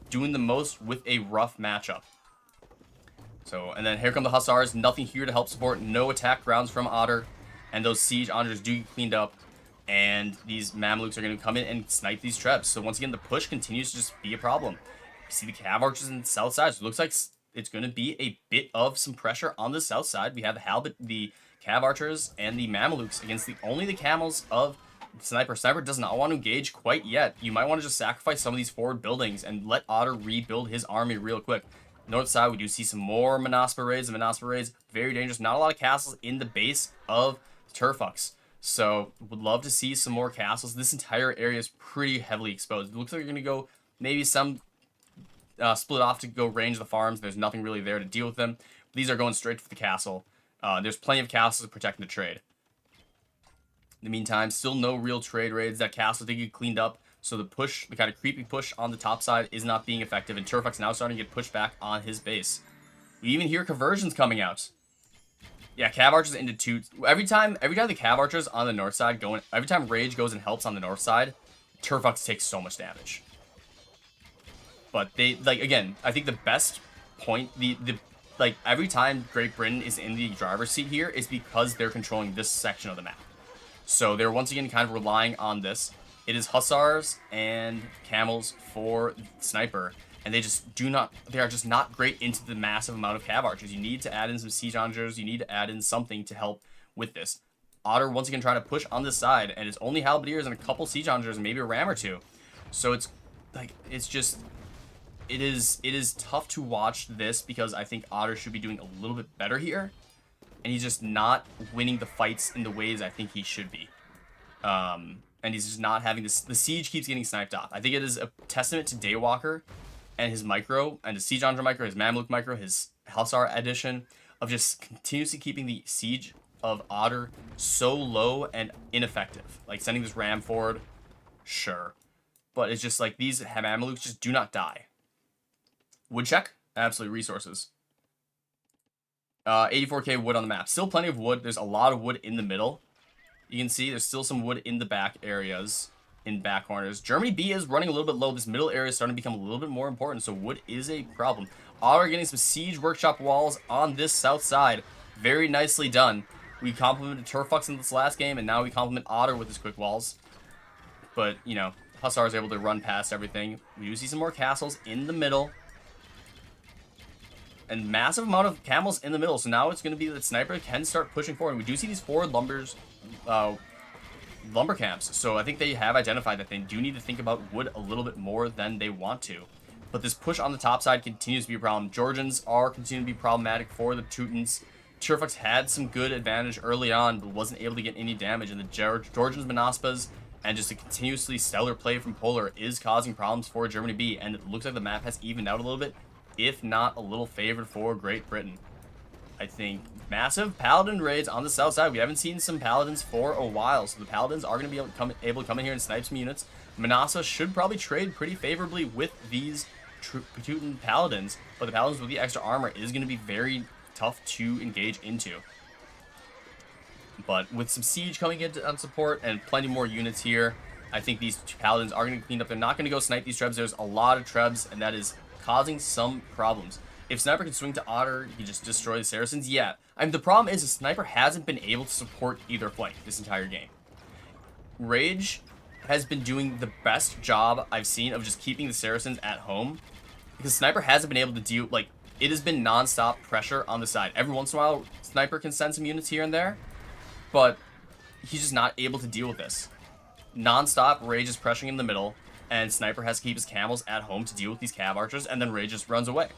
doing the most with a rough matchup. So, and then here come the Hussars. Nothing here to help support. No attack rounds from Otter. And those siege onagers do get cleaned up. And these Mamelukes are going to come in and snipe these Trebs. So once again, the push continues to just be a problem. You see the Cav Archers on the south side. So it looks like it's going to be a bit of some pressure on the south side. We have the Cav Archers and the Mamelukes against only the camels of Sniper. Sniper does not want to engage quite yet. You might want to just sacrifice some of these forward buildings and let Otter rebuild his army real quick. North side, we do see some more Manaspa raids. The Manaspa raids, very dangerous. Not a lot of castles in the base of Turfux. So, would love to see some more castles. This entire area is pretty heavily exposed. It looks like you're going to go maybe some split off to go range the farms. There's nothing really there to deal with them. These are going straight for the castle. There's plenty of castles protecting the trade. In the meantime, still no real trade raids. That castle did get cleaned up, so the push, the kind of creepy push on the top side is not being effective, and Turfux now starting to get pushed back on his base. We even hear conversions coming out. Yeah, Cav Archers into two. Every time the Cav Archers on the north side every time Rage goes and helps on the north side, Turfux takes so much damage. But they, like, again, I think the best point, like, every time Great Britain is in the driver's seat here is because they're controlling this section of the map. So they're once again kind of relying on this. It is Hussars and Camels for Sniper, and they are just not great into the massive amount of Cav Archers. You need to add in some Siege Onagers, you need to add in something to help with this. Otter once again trying to push on this side, and it's only Halberdiers and a couple Siege Onagers and maybe a Ram or two. So it's like, it is tough to watch this because I think Otter should be doing a little bit better here. And he's just not winning the fights in the ways I think he should be. And he's just not having this. The siege keeps getting sniped off. I think it is a testament to Daywalker and his micro, and his Siege Onager micro, his Mamluk micro, his Hussar edition, of just continuously keeping the siege of Otter so low and ineffective. Like sending this Ram forward, sure. But it's just like these Mamelukes just do not die. Wood check? Absolutely, resources. 84k wood on the map. Still plenty of wood. There's a lot of wood in the middle. You can see there's still some wood in the back areas, in back corners. Germany B is running a little bit low. This middle area is starting to become a little bit more important, so wood is a problem. Otter getting some siege workshop walls on this south side. Very nicely done. We complimented Turfux in this last game, and now we compliment Otter with his quick walls. But, you know, Hussar is able to run past everything. We do see some more castles in the middle. And massive amount of camels in the middle. So now it's going to be that Sniper can start pushing forward. We do see these forward lumber camps. So I think they have identified that they do need to think about wood a little bit more than they want to. But this push on the top side continues to be a problem. Georgians are continuing to be problematic for the Teutons. Turfox had some good advantage early on, but wasn't able to get any damage. And the Georgians, Manaspas, and just a continuously stellar play from Polar is causing problems for Germany B. And it looks like the map has evened out a little bit, if not a little favored for Great Britain. I think massive Paladin raids on the south side. We haven't seen some Paladins for a while, so the Paladins are going to be able to come in here and snipe some units. Manasa should probably trade pretty favorably with these Teuton Paladins, but the Paladins with the extra armor is going to be very tough to engage into. But with some siege coming in on support and plenty more units here, I think these Paladins are going to clean up. They're not going to go snipe these Trebs. There's a lot of Trebs, and that is causing some problems. If Sniper can swing to Otter, he just destroy the Saracens. Yeah, I mean, the problem is the Sniper hasn't been able to support either flank this entire game. Rage has been doing the best job I've seen of just keeping the Saracens at home, because Sniper hasn't been able to deal, like, it has been non-stop pressure on the side. Every once in a while, Sniper can send some units here and there, but he's just not able to deal with this. Non-stop, Rage is pressuring in the middle, and Sniper has to keep his camels at home to deal with these cav archers, and then Rage just runs away.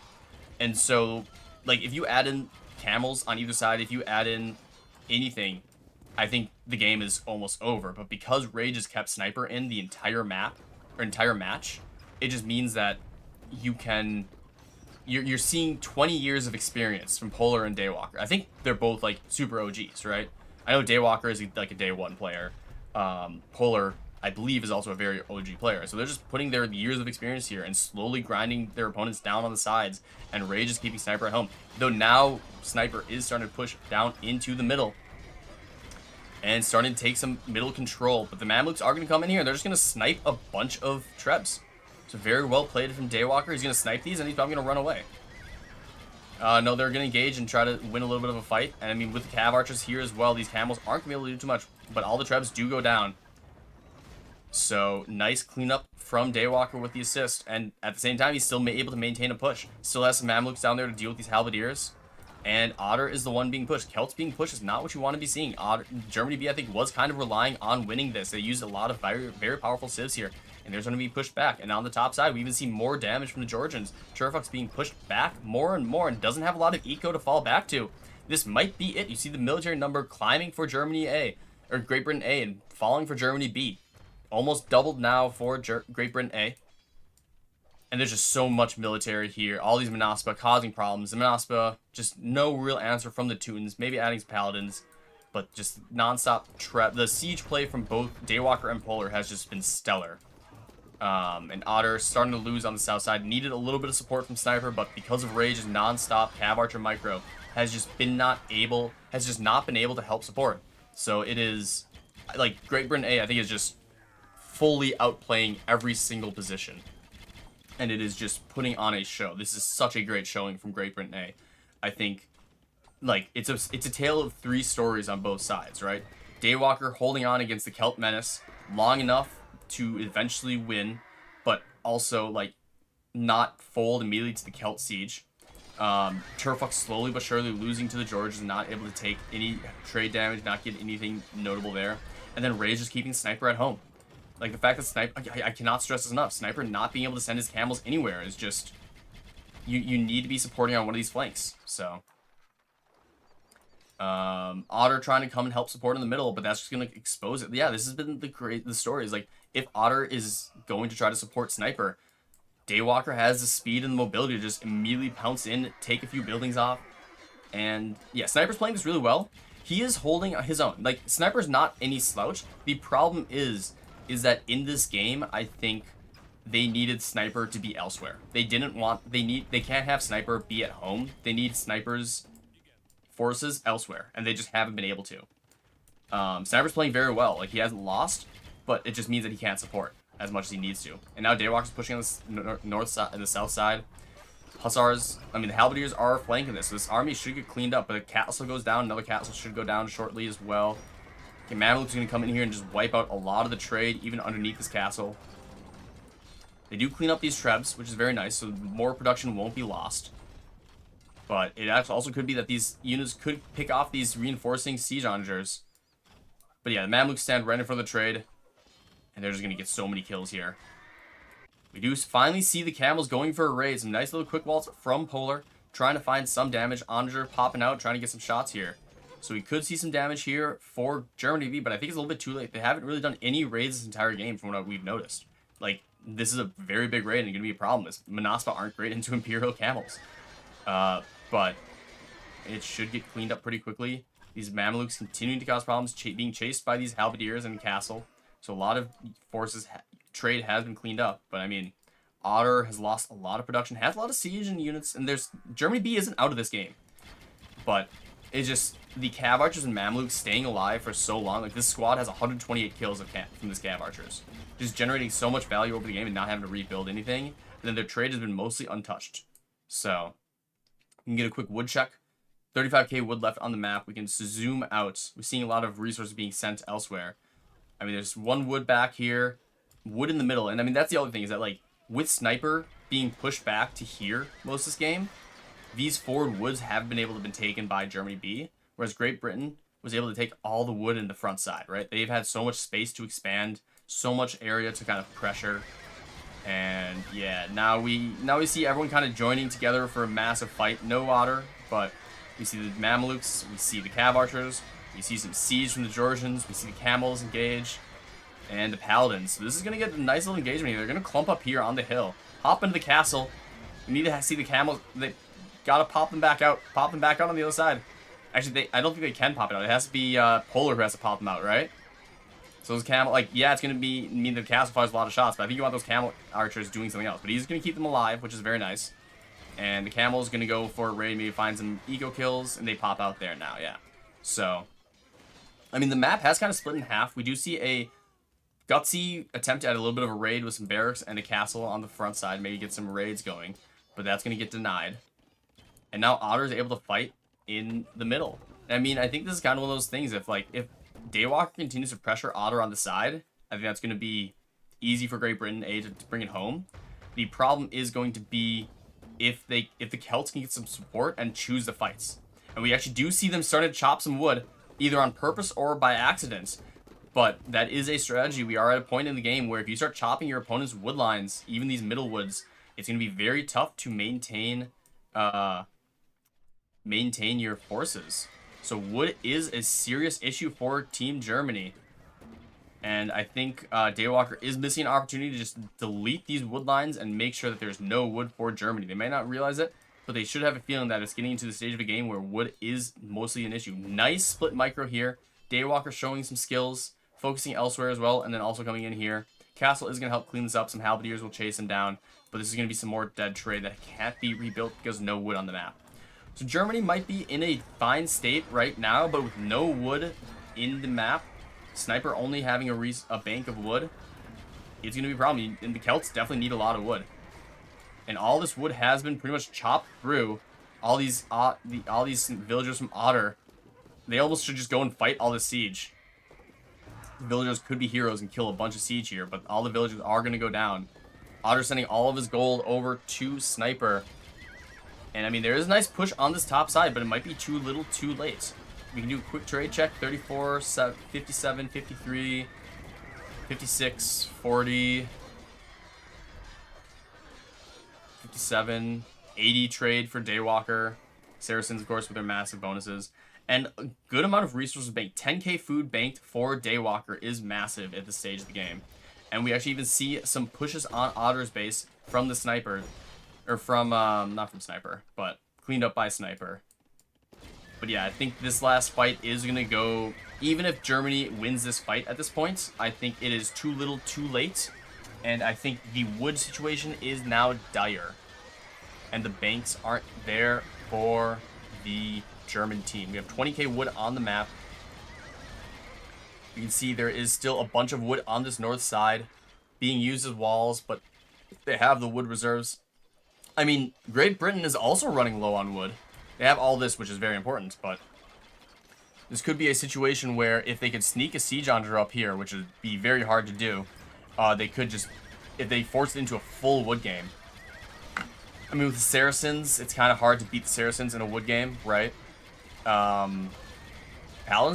And so, like, if you add in camels on either side, if you add in anything, I think the game is almost over. But because Rage has kept Sniper in the entire map, or entire match, it just means that you're seeing 20 years of experience from Polar and Daywalker. I think they're both, like, super OGs, right? I know Daywalker is, like, a day one player. Polar, I believe, is also a very OG player. So they're just putting their years of experience here and slowly grinding their opponents down on the sides. And Rage is keeping Sniper at home. Though now Sniper is starting to push down into the middle and starting to take some middle control. But the Mamluks are going to come in here and they're just going to snipe a bunch of Trebs. So very well played from Daywalker. He's going to snipe these and he's probably going to run away. No, they're going to engage and try to win a little bit of a fight. And I mean, with the cav archers here as well, these camels aren't going to be able to do too much. But all the Trebs do go down. So, nice cleanup from Daywalker with the assist. And at the same time, he's still able to maintain a push. Still has some Mamluks down there to deal with these Halberdiers. And Otter is the one being pushed. Celts being pushed is not what you want to be seeing. Germany B, I think, was kind of relying on winning this. They used a lot of very, very powerful civs here. And they're going to be pushed back. And on the top side, we even see more damage from the Georgians. Turfox being pushed back more and more and doesn't have a lot of eco to fall back to. This might be it. You see the military number climbing for Germany A, or Great Britain A, and falling for Germany B. Almost doubled now for Great Britain A. And there's just so much military here. All these Manaspa causing problems. The Manaspa, just no real answer from the Teutons. Maybe adding some Paladins. But just non-stop trap. The siege play from both Daywalker and Polar has just been stellar. And Otter starting to lose on the south side. Needed a little bit of support from Sniper. But because of Rage's non-stop Cav Archer Micro, has just not been able to help support. So it is, like, Great Britain A, I think, is just fully outplaying every single position. And it is just putting on a show. This is such a great showing from Great Britain A. I think, like, it's a tale of three stories on both sides, right? Daywalker holding on against the Celt menace long enough to eventually win, but also, like, not fold immediately to the Celt siege. Turfox slowly but surely losing to the Georges, not able to take any trade damage, not get anything notable there. And then Rage just keeping Sniper at home. Like, the fact that Sniper, I cannot stress this enough, Sniper not being able to send his camels anywhere is just, you need to be supporting on one of these flanks. So, Otter trying to come and help support in the middle, but that's just going to expose it. Yeah, this has been the story is, like, if Otter is going to try to support Sniper, Daywalker has the speed and the mobility to just immediately pounce in, take a few buildings off. And, yeah, Sniper's playing this really well. He is holding his own. Like, Sniper's not any slouch. The problem is that in this game, I think they needed Sniper to be elsewhere. They can't have Sniper be at home. They need Sniper's forces elsewhere, and they just haven't been able to. Sniper's playing very well. Like, he hasn't lost, but it just means that he can't support as much as he needs to. And now Daywalker's pushing on the north side and the south side. Hussars, I mean, the Halberdiers are flanking this, so this army should get cleaned up, but a castle goes down, another castle should go down shortly as well. Okay, Mamluk's going to come in here and just wipe out a lot of the trade, even underneath this castle. They do clean up these Trebs, which is very nice, so more production won't be lost. But it also could be that these units could pick off these reinforcing siege onagers. But yeah, the Mamluks stand right in front of the trade, and they're just going to get so many kills here. We do finally see the camels going for a raid. Some nice little quick walls from Polar, trying to find some damage. Onager popping out, trying to get some shots here. So we could see some damage here for Germany B, but I think it's a little bit too late. They haven't really done any raids this entire game from what we've noticed. Like, this is a very big raid and going to be a problem. This Manaspa aren't great into Imperial camels. But it should get cleaned up pretty quickly. These Mamelukes continuing to cause problems, being chased by these halberdiers in the castle. So a lot of forces trade has been cleaned up. But I mean, Otter has lost a lot of production, has a lot of siege and units, and there's Germany B isn't out of this game. But it's just the Cav Archers and Mamelukes staying alive for so long. Like, this squad has 128 kills from this Cav Archers. Just generating so much value over the game and not having to rebuild anything. And then their trade has been mostly untouched. So, we can get a quick wood check. 35k wood left on the map. We can zoom out. We're seeing a lot of resources being sent elsewhere. I mean, there's one wood back here. Wood in the middle. And I mean, that's the other thing is that, like, with Sniper being pushed back to here most of this game, these forward woods have been able to be taken by Germany B, whereas Great Britain was able to take all the wood in the front side, right? They've had so much space to expand, so much area to kind of pressure. And yeah, now we see everyone kind of joining together for a massive fight. No Otter, but we see the Mamelukes, we see the Cav Archers, we see some siege from the Georgians, we see the camels engage, and the Paladins. So this is going to get a nice little engagement here. They're going to clump up here on the hill, hop into the castle. We need to see the camels. They gotta pop them back out. Pop them back out on the other side. Actually, I don't think they can pop it out. It has to be Polar who has to pop them out, right? So those camel, like, yeah, it's gonna mean the castle fires a lot of shots, but I think you want those camel archers doing something else. But he's gonna keep them alive, which is very nice. And the camel's gonna go for a raid, maybe find some eco kills, and they pop out there now, yeah. So, I mean, the map has kind of split in half. We do see a gutsy attempt at a little bit of a raid with some barracks and a castle on the front side, maybe get some raids going, but that's gonna get denied. And now Otter is able to fight in the middle. I mean, I think this is kind of one of those things. If Daywalker continues to pressure Otter on the side, I think that's going to be easy for Great Britain to bring it home. The problem is going to be if the Celts can get some support and choose the fights. And we actually do see them starting to chop some wood, either on purpose or by accident. But that is a strategy. We are at a point in the game where if you start chopping your opponent's wood lines, even these middle woods, it's going to be very tough to maintain your forces. So wood is a serious issue for Team Germany. And I think Daywalker is missing an opportunity to just delete these wood lines and make sure that there's no wood for Germany. They may not realize it, but they should have a feeling that it's getting into the stage of a game where wood is mostly an issue. Nice split micro here. Daywalker showing some skills, focusing elsewhere as well, and then also coming in here. Castle is going to help clean this up. Some halberdiers will chase him down, but this is going to be some more dead trade that can't be rebuilt because no wood on the map. So Germany might be in a fine state right now, but with no wood in the map, Sniper only having a bank of wood, it's going to be a problem. And the Celts definitely need a lot of wood. And all this wood has been pretty much chopped through. All these villagers from Otter, they almost should just go and fight all this siege. The villagers could be heroes and kill a bunch of siege here, but all the villagers are going to go down. Otter sending all of his gold over to Sniper. And I mean, there is a nice push on this top side, but it might be too little too late. We can do a quick trade check. 34, 57, 53, 56, 40, 57, 80 trade for Daywalker. Saracens, of course, with their massive bonuses. And a good amount of resources banked. 10k food banked for Daywalker is massive at this stage of the game. And we actually even see some pushes on Otter's base from the Sniper. Or from, not from Sniper, but cleaned up by Sniper. But yeah, I think this last fight is going to go, even if Germany wins this fight at this point, I think it is too little too late. And I think the wood situation is now dire. And the banks aren't there for the German team. We have 20k wood on the map. You can see there is still a bunch of wood on this north side being used as walls, but they have the wood reserves. I mean, Great Britain is also running low on wood. They have all this, which is very important, but this could be a situation where if they could sneak a siege onager up here, which would be very hard to do, they could just, if they force it into a full wood game. I mean, with the Saracens, it's kind of hard to beat the Saracens in a wood game, right? Paladins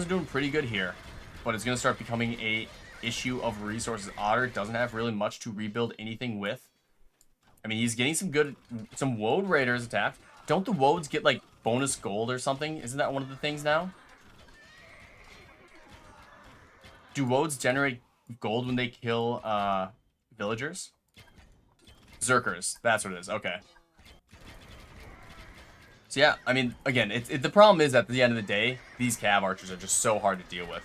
are doing pretty good here, but it's going to start becoming a issue of resources. Otter doesn't have really much to rebuild anything with. I mean, he's getting some Woad Raiders attacked. Don't the Woads get, like, bonus gold or something? Isn't that one of the things now? Do Woads generate gold when they kill, villagers? Zerkers. That's what it is. Okay. So yeah, I mean, again, the problem is at the end of the day, these Cav Archers are just so hard to deal with.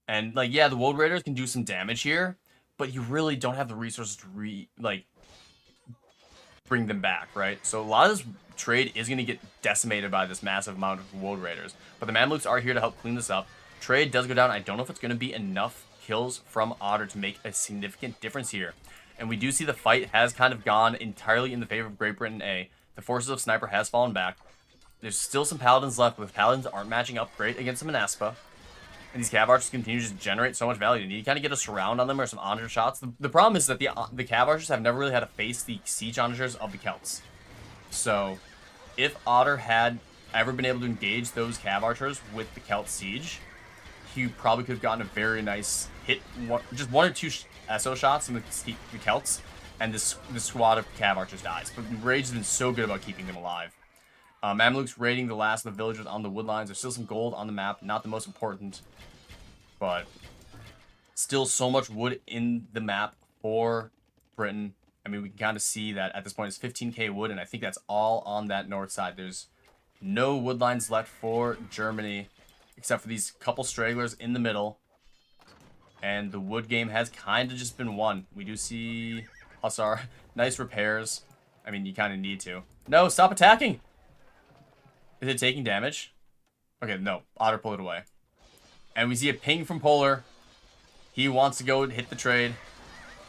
And, like, yeah, the Woad Raiders can do some damage here, but you really don't have the resources to, bring them back, right? So a lot of this trade is going to get decimated by this massive amount of Woad Raiders. But the Mamluks are here to help clean this up. Trade does go down. I don't know if it's going to be enough kills from Otter to make a significant difference here. And we do see the fight has kind of gone entirely in the favor of Great Britain A. The forces of Sniper has fallen back. There's still some Paladins left, but the Paladins aren't matching up great against some Manaspa. And these Cav Archers continue to just generate so much value. You need to kind of get a surround on them or some Onager shots. The problem is that the Cav Archers have never really had to face the Siege Onagers of the Celts. So, if Otter had ever been able to engage those Cav Archers with the Celt Siege, he probably could have gotten a very nice hit, just one or two SO shots in the Celts, and this squad of Cav Archers dies. But Rage has been so good about keeping them alive. Mamluks raiding the last of the villagers on the woodlines. There's still some gold on the map, not the most important, but still so much wood in the map for Britain. I mean, we can kind of see that at this point it's 15k wood, and I think that's all on that north side. There's no wood lines left for Germany, except for these couple stragglers in the middle. And the wood game has kind of just been won. We do see Hussar. Nice repairs. I mean, you kind of need to. No, stop attacking! Is it taking damage? Okay, no. Otter pulled it away. And we see a ping from Polar. He wants to go and hit the trade.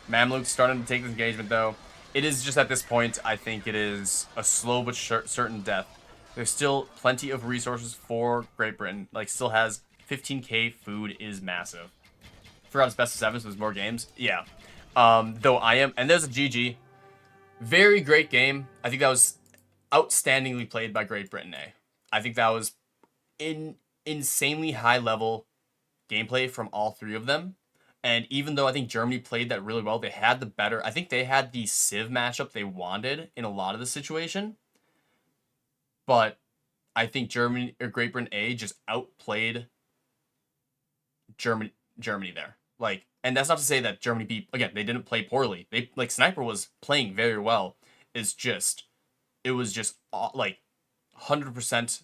Mamluke's starting to take this engagement, though. It is just at this point, I think it is a slow but certain death. There's still plenty of resources for Great Britain. Like, still has 15k food is massive. Forgot it's best of 7, so there's more games. Yeah. Though I am... And there's a GG. Very great game. I think that was outstandingly played by Great Britain A. I think that was insanely high level gameplay from all three of them. And even though I think Germany played that really well, they had the better... I think they had the Civ matchup they wanted in a lot of the situation. But I think Great Britain A just outplayed Germany there. Like, and that's not to say that Germany beat... Again, they didn't play poorly. Like, Sniper was playing very well. It was just, like, 100%...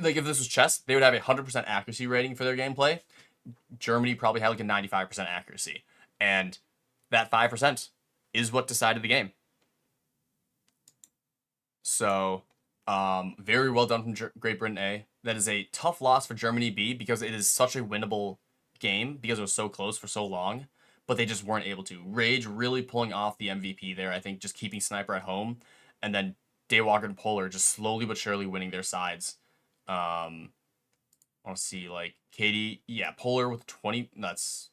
Like, if this was chess, they would have a 100% accuracy rating for their gameplay. Germany probably had, like, a 95% accuracy. And that 5% is what decided the game. So, very well done from Great Britain A. That is a tough loss for Germany B because it is such a winnable game because it was so close for so long. But they just weren't able to. Rage really pulling off the MVP there, I think, just keeping Sniper at home. And then Daywalker and Polar just slowly but surely winning their sides. Let's see, like, KD, yeah, Polar with 20, that's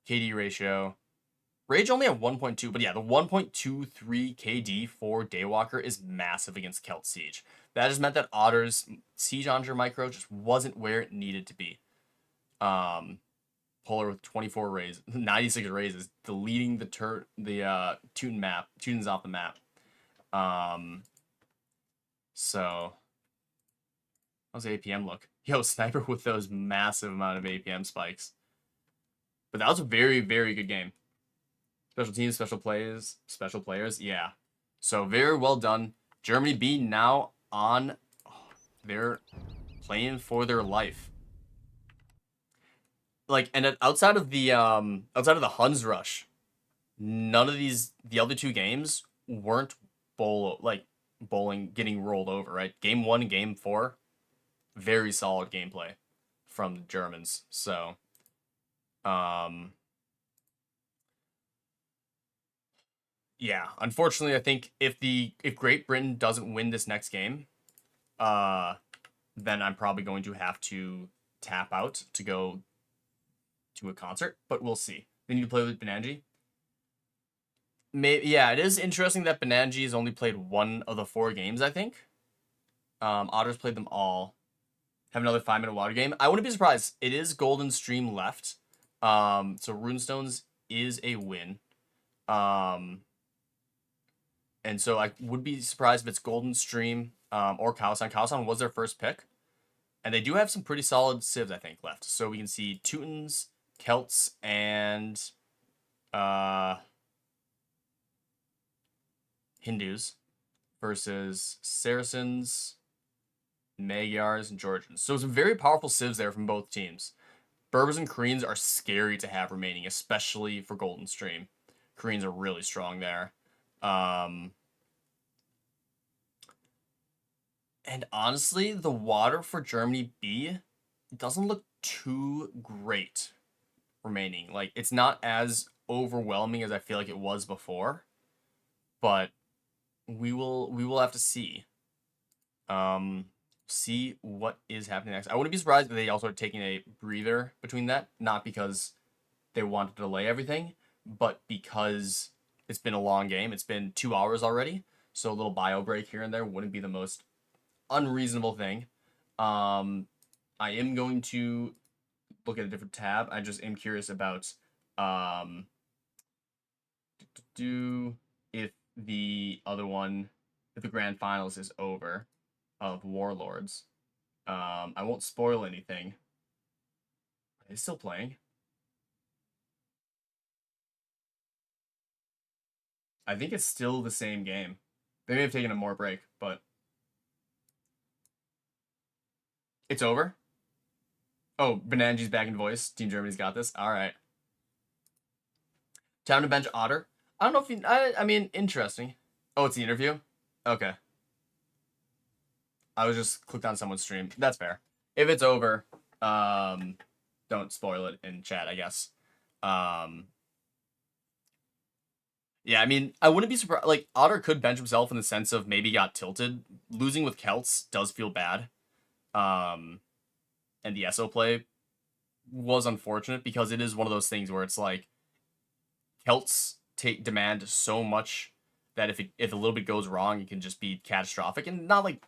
KD ratio. Rage only at 1.2, but yeah, the 1.23 KD for Daywalker is massive against Celt Siege. That just meant that Otter's Siege Onager micro just wasn't where it needed to be. Polar with 24 raises, 96 raises, deleting the Teutons off the map. So, how's the APM look? Yo, Sniper with those massive amount of APM spikes. But that was a very, very good game. Special teams, special players, yeah. So, very well done. Germany B now on... they're playing for their life. Like, and outside of the Huns rush, none of the other two games weren't bowling getting rolled over, right? Game 1 and Game 4, very solid gameplay from the Germans. So, yeah, unfortunately, I think if Great Britain doesn't win this next game, then I'm probably going to have to tap out to go to a concert, but we'll see. They need to play with Benanji. Yeah, it is interesting that Benanji has only played one of the 4 games, I think. Otter's played them all. Have another 5-minute water game. I wouldn't be surprised. It is Golden Stream left. So Runestones is a win. And so I would be surprised if it's Golden Stream or Kaosan. Kaosan was their first pick. And they do have some pretty solid civs, I think, left. So we can see Teutons, Celts, and Hindus versus Saracens, Magyars, and Georgians. So some very powerful civs there from both teams. Berbers and Koreans are scary to have remaining, especially for Golden Stream. Koreans are really strong there. And honestly, the water for Germany B doesn't look too great remaining. Like, it's not as overwhelming as I feel like it was before. But we will have to see. See what is happening next. I wouldn't be surprised if they also are taking a breather between that, not because they want to delay everything, but because it's been a long game. It's been 2 hours already, so a little bio break here and there wouldn't be the most unreasonable thing. I am going to look at a different tab. I just am curious about if the other one, if the grand finals is over of Warlords. I won't spoil anything. Are they still playing? I think it's still the same game. They may have taken a more break, but it's over. Oh, Benanji's back in voice. Team Germany's got this. All right. Time to bench Otter. I don't know if you. I mean, interesting. Oh, it's the interview. Okay. I was just clicked on someone's stream. That's fair. If it's over, don't spoil it in chat, I guess. Yeah, I mean, I wouldn't be surprised. Like, Otter could bench himself in the sense of maybe got tilted. Losing with Celts does feel bad. And the ESO play was unfortunate because it is one of those things where it's like Celts demand so much that if a little bit goes wrong, it can just be catastrophic. And not like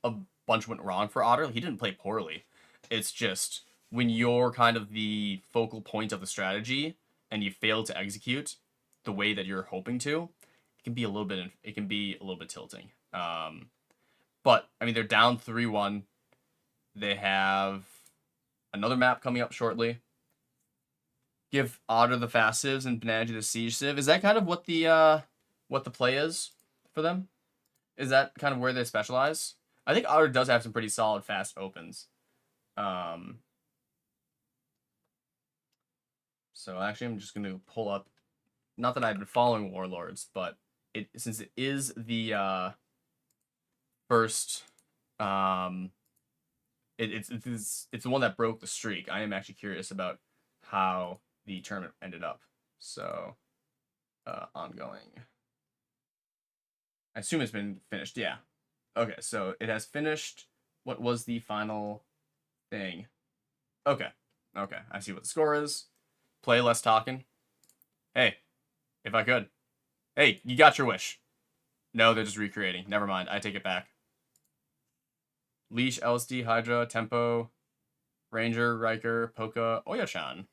a bunch went wrong for Otter. He didn't play poorly. It's just when you're kind of the focal point of the strategy and you fail to execute the way that you're hoping to, it can be a little bit tilting. But I mean, they're down 3-1. They have another map coming up shortly. Give Otter the fast civs and Benanji the siege civ. Is that kind of what the play is for them? Is that kind of where they specialize? I think Otter does have some pretty solid fast opens. So actually, I'm just going to pull up. Not that I've been following Warlords, but since it is the first, it's the one that broke the streak. I am actually curious about how the tournament ended up. So, ongoing. I assume it's been finished. Yeah. Okay, so it has finished. What was the final thing? Okay. Okay, I see what the score is. Play less talking. Hey, if I could. Hey, you got your wish. No, they're just recreating. Never mind. I take it back. Leash, LSD, Hydra, Tempo, Ranger, Riker, Poka, Oya-chan.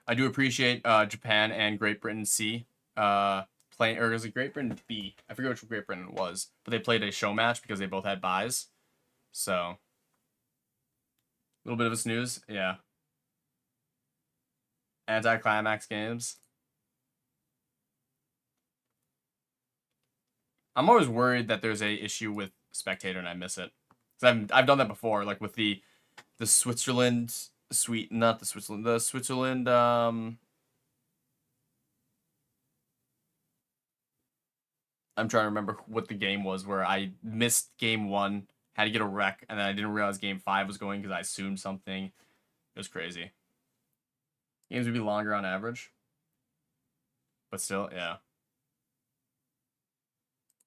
I do appreciate Japan and Great Britain C playing, or was it Great Britain B? I forget which Great Britain it was, but they played a show match because they both had buys. So, a little bit of a snooze, yeah. Anti-climax games. I'm always worried that there's a issue with Spectator and I miss it. Cause I've done that before, like with the Switzerland the Switzerland I'm trying to remember what the game was where I missed game 1, had to get a wreck, and then I didn't realize game 5 was going because I assumed something. It was crazy. Games would be longer on average. But still, yeah.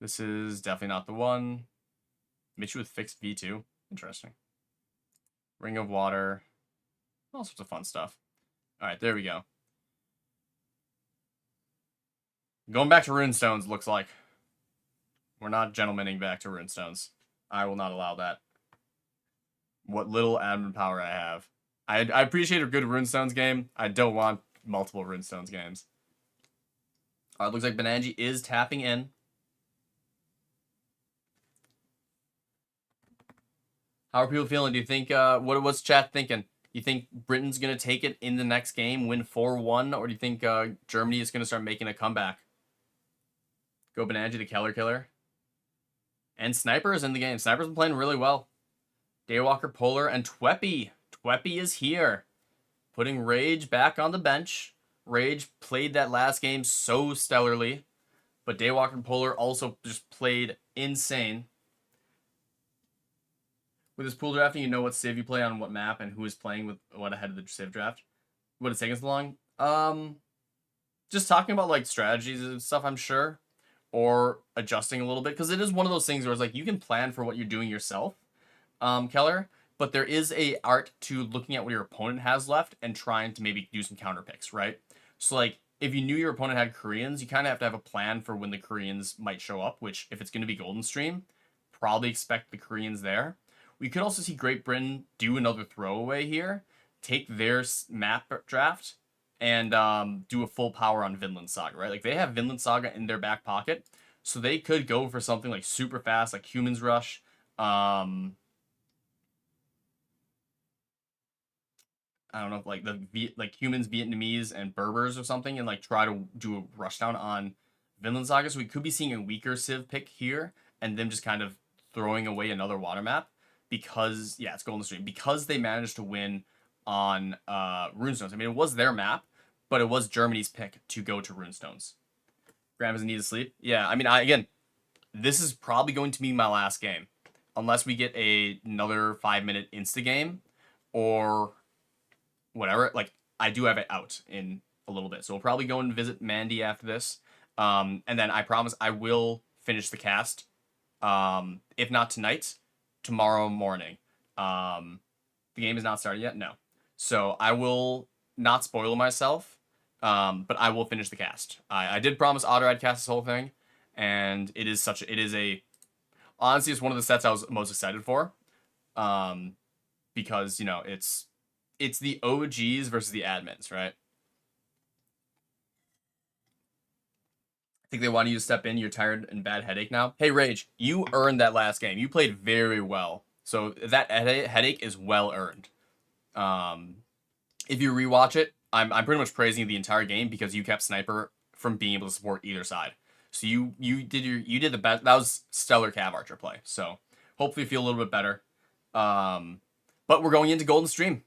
This is definitely not the one. Mitch with fixed V2. Interesting. Ring of Water. All sorts of fun stuff. Alright, there we go. Going back to Runestones, looks like. We're not gentlemaning back to Runestones. I will not allow that. What little admin power I have. I appreciate a good Runestones game. I don't want multiple Runestones games. It looks like Benanji is tapping in. How are people feeling? Do you think, what's chat thinking? You think Britain's going to take it in the next game, win 4-1, or do you think Germany is going to start making a comeback? Go Benanji, the killer. And Sniper is in the game. Sniper's been playing really well. Daywalker, Polar, and Twepy. Twepy is here. Putting Rage back on the bench. Rage played that last game so stellarly. But Daywalker and Polar also just played insane. With this pool drafting, you know what civ you play on what map and who is playing with what ahead of the civ draft. What it's taking so long? Just talking about like strategies and stuff, I'm sure. Or adjusting a little bit. Because it is one of those things where it's like you can plan for what you're doing yourself, Keller. But there is a art to looking at what your opponent has left and trying to maybe do some counter picks, right? So like if you knew your opponent had Koreans, you kind of have to have a plan for when the Koreans might show up, which if it's going to be Golden Stream, probably expect the Koreans there. We could also see Great Britain do another throwaway here, take their map draft, and do a full power on Vinland Saga, right? Like they have Vinland Saga in their back pocket, so they could go for something like super fast, like Humans Rush. I don't know, if like like humans, Vietnamese, and Berbers or something, and like try to do a rushdown on Vinland Saga. So we could be seeing a weaker Civ pick here, and them just kind of throwing away another water map because it's Golden Stream because they managed to win on Runestones. I mean, it was their map, but it was Germany's pick to go to Runestones. Graham doesn't need to sleep. Yeah, I mean, again, this is probably going to be my last game, unless we get another 5-minute insta game, or whatever. Like I do have it out in a little bit, so we'll probably go and visit Mandy after this. And then I promise I will finish the cast. If not tonight, tomorrow morning. The game is not started yet, no. So I will not spoil myself, but I will finish the cast. I did promise Otter I'd cast this whole thing, and it is honestly, it's one of the sets I was most excited for, because you know it's the OGs versus the admins, right? I think they want you to step in. You're tired and bad headache now. Hey, Rage, you earned that last game. You played very well. So that headache is well earned. If you rewatch it, I'm pretty much praising the entire game because you kept Sniper from being able to support either side. So you did the best. That was stellar Cav Archer play. So hopefully you feel a little bit better. But we're going into Golden Stream.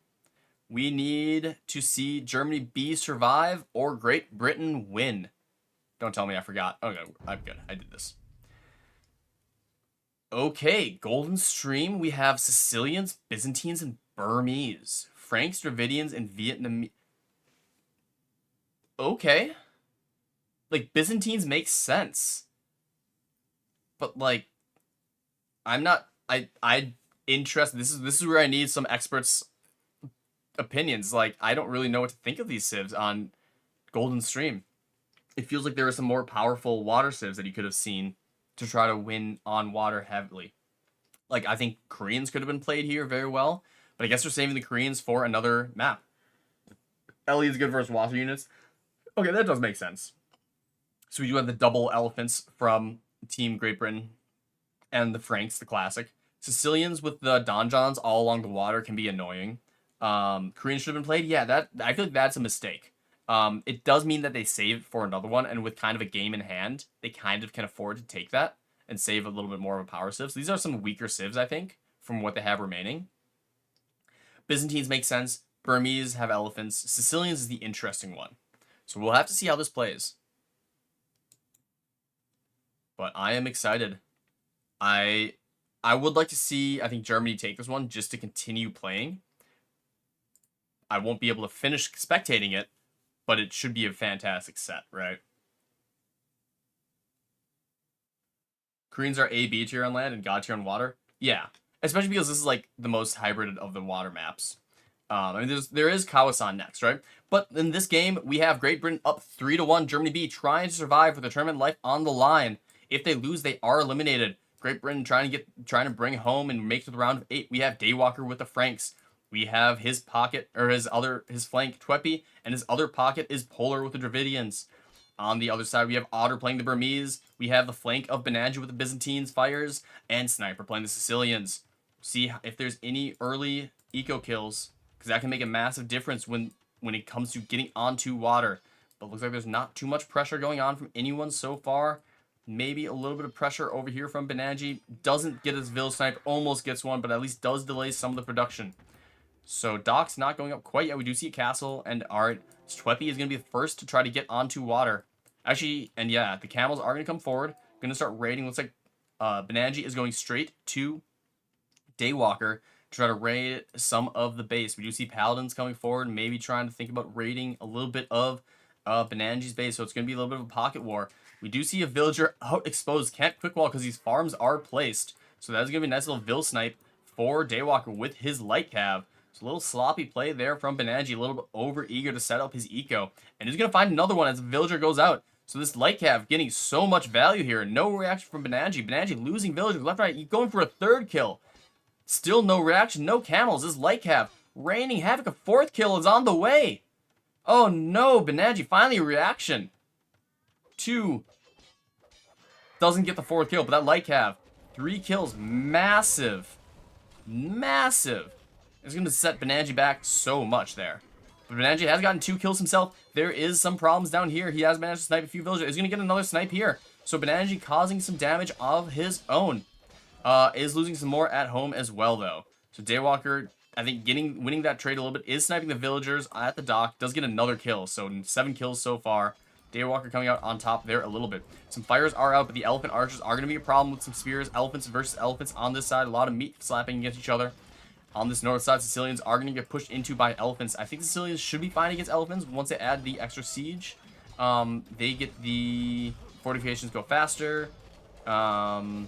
We need to see Germany B survive or Great Britain win. Don't tell me I forgot. Okay, I'm good. I did this. Okay, Golden Stream. We have Sicilians, Byzantines, and Burmese. Franks, Dravidians, and Vietnamese. Okay. Like, Byzantines makes sense. But, like, I'm not... I interested... This is where I need some experts' opinions. Like, I don't really know what to think of these civs on Golden Stream. It feels like there are some more powerful water civs that you could have seen to try to win on water heavily. Like, I think Koreans could have been played here very well, but I guess they're saving the Koreans for another map. Ellie is good versus water units. Okay, that does make sense. So we do have the double elephants from Team Great Britain and the Franks, the classic. Sicilians with the donjons all along the water can be annoying. Koreans should have been played. Yeah, that I feel like that's a mistake. It does mean that they save for another one, and with kind of a game in hand, they kind of can afford to take that and save a little bit more of a power civ. So these are some weaker civs, I think, from what they have remaining. Byzantines make sense. Burmese have elephants. Sicilians is the interesting one. So we'll have to see how this plays. But I am excited. I would like to see, I think, Germany take this one just to continue playing. I won't be able to finish spectating it, but it should be a fantastic set, right? Koreans are A, B tier on land and God tier on water. Yeah, especially because this is like the most hybrid of the water maps. I mean, there is Kawasan next, right? But in this game, we have Great Britain up 3-1. Germany B trying to survive with their tournament life on the line. If they lose, they are eliminated. Great Britain trying to bring home and make it to the round of 8. We have Daywalker with the Franks. We have his pocket, or his flank, Twepy, and his other pocket is Polar with the Dravidians. On the other side, we have Otter playing the Burmese. We have the flank of Benanji with the Byzantines fires, and Sniper playing the Sicilians. See if there's any early eco kills, because that can make a massive difference when it comes to getting onto water. But looks like there's not too much pressure going on from anyone so far. Maybe a little bit of pressure over here from Benanji. Doesn't get his Vil Snipe, almost gets one, but at least does delay some of the production. So Doc's not going up quite yet. We do see a castle, and alright, Twepy is going to be the first to try to get onto water. Actually, and yeah, the camels are going to come forward. Going to start raiding. Looks like Benanji is going straight to Daywalker to try to raid some of the base. We do see Paladins coming forward, maybe trying to think about raiding a little bit of Benanji's base, so it's going to be a little bit of a pocket war. We do see a villager out exposed, can't quick wall because these farms are placed. So that's going to be a nice little Vil Snipe for Daywalker with his light cav. It's a little sloppy play there from Benanji, a little bit over eager to set up his eco. And he's going to find another one as the villager goes out. So this light cav getting so much value here. No reaction from Benanji. Benanji losing villagers left, right. He's going for a third kill. Still no reaction, no camels. This light cav raining havoc. A fourth kill is on the way. Oh no, Benanji finally a reaction. 2. Doesn't get the fourth kill, but that light cav. 3 kills, massive. Massive. It's going to set Benanji back so much there. But Benanji has gotten 2 kills himself. There is some problems down here. He has managed to snipe a few villagers. He's going to get another snipe here. So Benanji causing some damage of his own. Is losing some more at home as well, though. So Daywalker, I think, winning that trade a little bit, is sniping the villagers at the dock. Does get another kill, so 7 kills so far. Daywalker coming out on top there a little bit. Some fires are out, but the elephant archers are going to be a problem with some spears. Elephants versus elephants on this side. A lot of meat slapping against each other. On this north side, Sicilians are going to get pushed into by elephants. I think the Sicilians should be fine against elephants once they add the extra siege. They get the fortifications go faster. Knights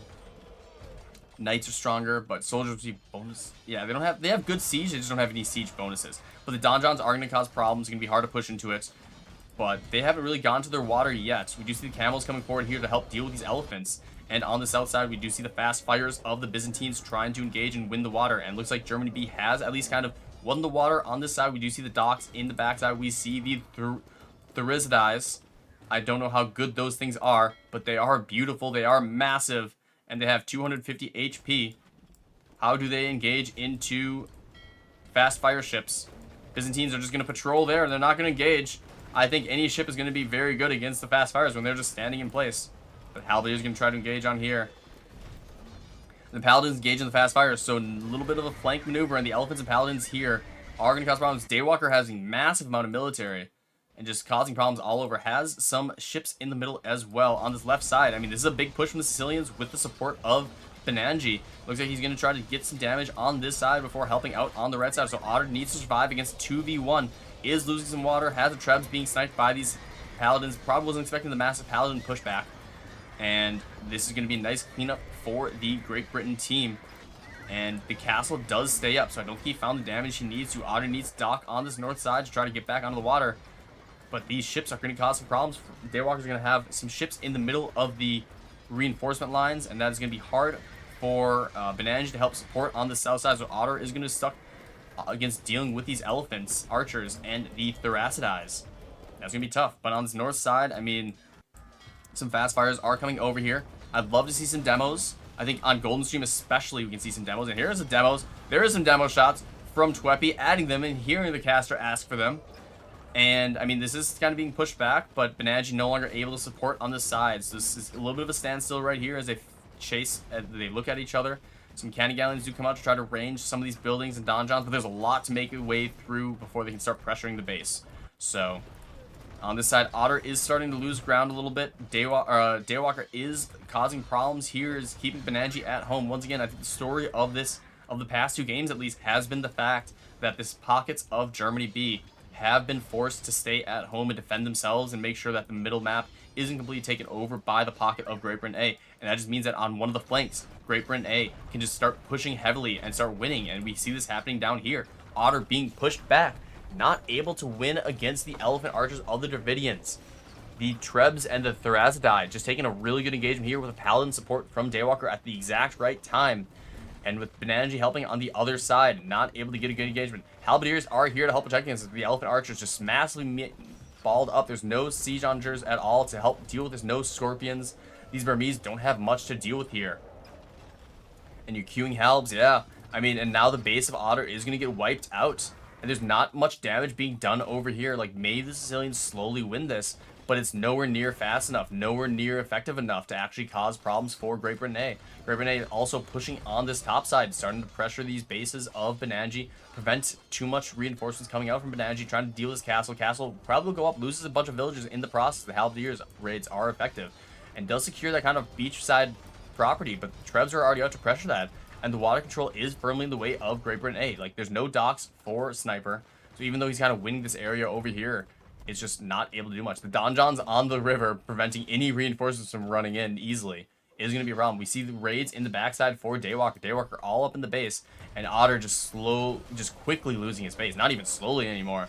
are stronger, but soldiers receive bonus. Yeah, they have good siege, they just don't have any siege bonuses. But the donjons are going to cause problems. It's going to be hard to push into it. But they haven't really gone to their water yet. We do see the camels coming forward here to help deal with these elephants. And on the south side, we do see the fast fires of the Byzantines trying to engage and win the water. And it looks like Germany B has at least kind of won the water. On this side, we do see the docks. In the backside, we see the Thurisdides. I don't know how good those things are, but they are beautiful. They are massive. And they have 250 HP. How do they engage into fast fire ships? Byzantines are just going to patrol there, and they're not going to engage. I think any ship is going to be very good against the fast fires when they're just standing in place. But Halberd is going to try to engage on here. The Paladins engage in the fast fires, so a little bit of a flank maneuver, and the Elephants and Paladins here are going to cause problems. Daywalker has a massive amount of military and just causing problems all over. Has some ships in the middle as well on this left side. I mean, this is a big push from the Sicilians with the support of Benanji. Looks like he's going to try to get some damage on this side before helping out on the right side. So Otter needs to survive against 2v1. Is losing some water. Has the Trebs being sniped by these Paladins. Probably wasn't expecting the massive Paladin pushback. And this is going to be a nice cleanup for the Great Britain team. And the castle does stay up, so I don't think he found the damage he needs to. Otter needs to dock on this north side to try to get back onto the water. But these ships are going to cause some problems. Daywalker's going to have some ships in the middle of the reinforcement lines, and that is going to be hard for Benanji to help support on the south side. So Otter is going to stuck against dealing with these elephants, archers, and the Thurisdides. That's going to be tough. But on this north side, I mean, some fast fires are coming over here. I'd love to see some demos. I think on Golden Stream especially we can see some demos. And here's the demos. There is some demo shots from Twepy, adding them and hearing the caster ask for them. And, I mean, this is kind of being pushed back, but Benanji no longer able to support on the sides. So this is a little bit of a standstill right here as they chase, they look at each other. Some cannon galleons do come out to try to range some of these buildings and donjons, but there's a lot to make a way through before they can start pressuring the base. So, on this side, Otter is starting to lose ground a little bit. Daywalker is causing problems here, is keeping Benanji at home. Once again, I think the story of the past 2 games at least, has been the fact that this pockets of Germany B have been forced to stay at home and defend themselves and make sure that the middle map isn't completely taken over by the pocket of Great Britain A. And that just means that on one of the flanks, Great Britain A can just start pushing heavily and start winning. And we see this happening down here. Otter being pushed back, not able to win against the Elephant Archers of the Dravidians. The Trebs and the Thurisdides just taking a really good engagement here with a Paladin support from Daywalker at the exact right time. And with Benanji helping on the other side, not able to get a good engagement. Halberdiers are here to help protect against the Elephant Archers, just massively balled up. There's no siege hunters at all to help deal with this. No scorpions. These Burmese don't have much to deal with here. And you're queuing halbs, yeah. I mean, and now the base of Otter is going to get wiped out. And there's not much damage being done over here. Like, maybe the Sicilians slowly win this, but it's nowhere near fast enough, nowhere near effective enough to actually cause problems for Great Britain A. Great Britain A also pushing on this top side, starting to pressure these bases of Benanji, prevent too much reinforcements coming out from Benanji, trying to deal with this castle. Castle probably will go up, loses a bunch of villagers in the process. The Halberdiers raids are effective, and does secure that kind of beachside property, but the Trebs are already out to pressure that, and the water control is firmly in the way of Great Britain A. Like, there's no docks for Sniper, so even though he's kind of winning this area over here, it's just not able to do much. The donjons on the river, preventing any reinforcements from running in easily, is going to be a problem. We see the raids in the backside for Daywalker. Daywalker all up in the base, and Otter just quickly losing his base. Not even slowly anymore.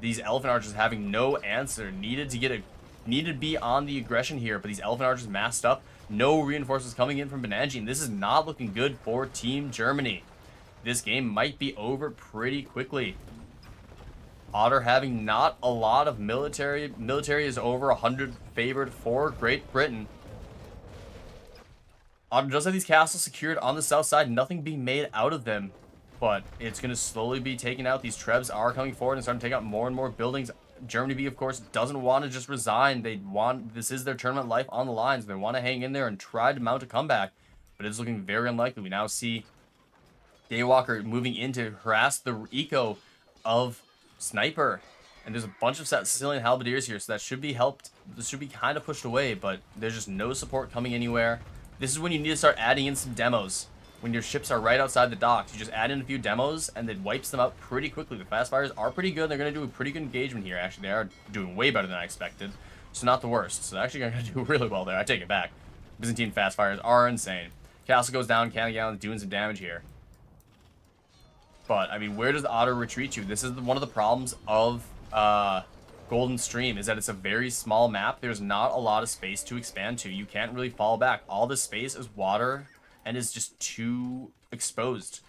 These Elephant Archers having no answer. Needed to be on the aggression here, but these Elephant Archers masked up. No reinforcements coming in from Benanji, and this is not looking good for Team Germany. This game might be over pretty quickly. Otter having not a lot of military. Military is over 100 favored for Great Britain. Otter does have these castles secured on the south side, nothing being made out of them, but it's going to slowly be taken out. These Trebs are coming forward and starting to take out more and more buildings. Germany B, of course, doesn't want to just resign. This is their tournament life on the lines. They want to hang in there and try to mount a comeback, but it's looking very unlikely. We now see Daywalker moving in to harass the eco of Sniper, and there's a bunch of Sicilian Halberdiers here, so that should be helped. This should be kind of pushed away, but there's just no support coming anywhere. This is when you need to start adding in some demos. When your ships are right outside the docks, you just add in a few demos, and it wipes them out pretty quickly. The fast fires are pretty good. They're going to do a pretty good engagement here. Actually, they are doing way better than I expected, so not the worst. So they're actually going to do really well there. I take it back. Byzantine fast fires are insane. Castle goes down. Cannon Gallon's doing some damage here. But, I mean, where does Otter retreat to? This is one of the problems of Golden Stream, is that it's a very small map. There's not a lot of space to expand to. You can't really fall back. All this space is water and is just too exposed.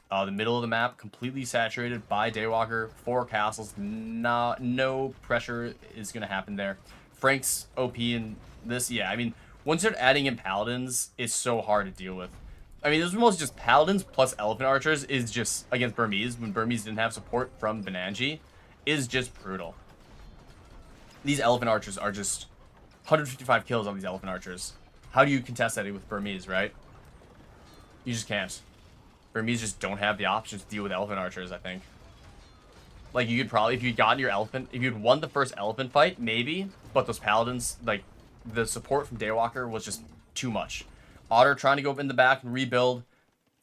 The middle of the map completely saturated by Daywalker. 4 castles. No pressure is going to happen there. Frank's OP in this. Yeah, I mean, once you're adding in Paladins, it's so hard to deal with. I mean, this was mostly just Paladins plus Elephant Archers is just against Burmese, when Burmese didn't have support from Benanji, is just brutal. These Elephant Archers are just 155 kills on these Elephant Archers. How do you contest that with Burmese, right? You just can't. Burmese just don't have the options to deal with Elephant Archers, I think. Like, you could probably, if you'd gotten your Elephant, if you'd won the first Elephant fight, maybe, but those Paladins, like, the support from Daywalker was just too much. Otter trying to go up in the back and rebuild.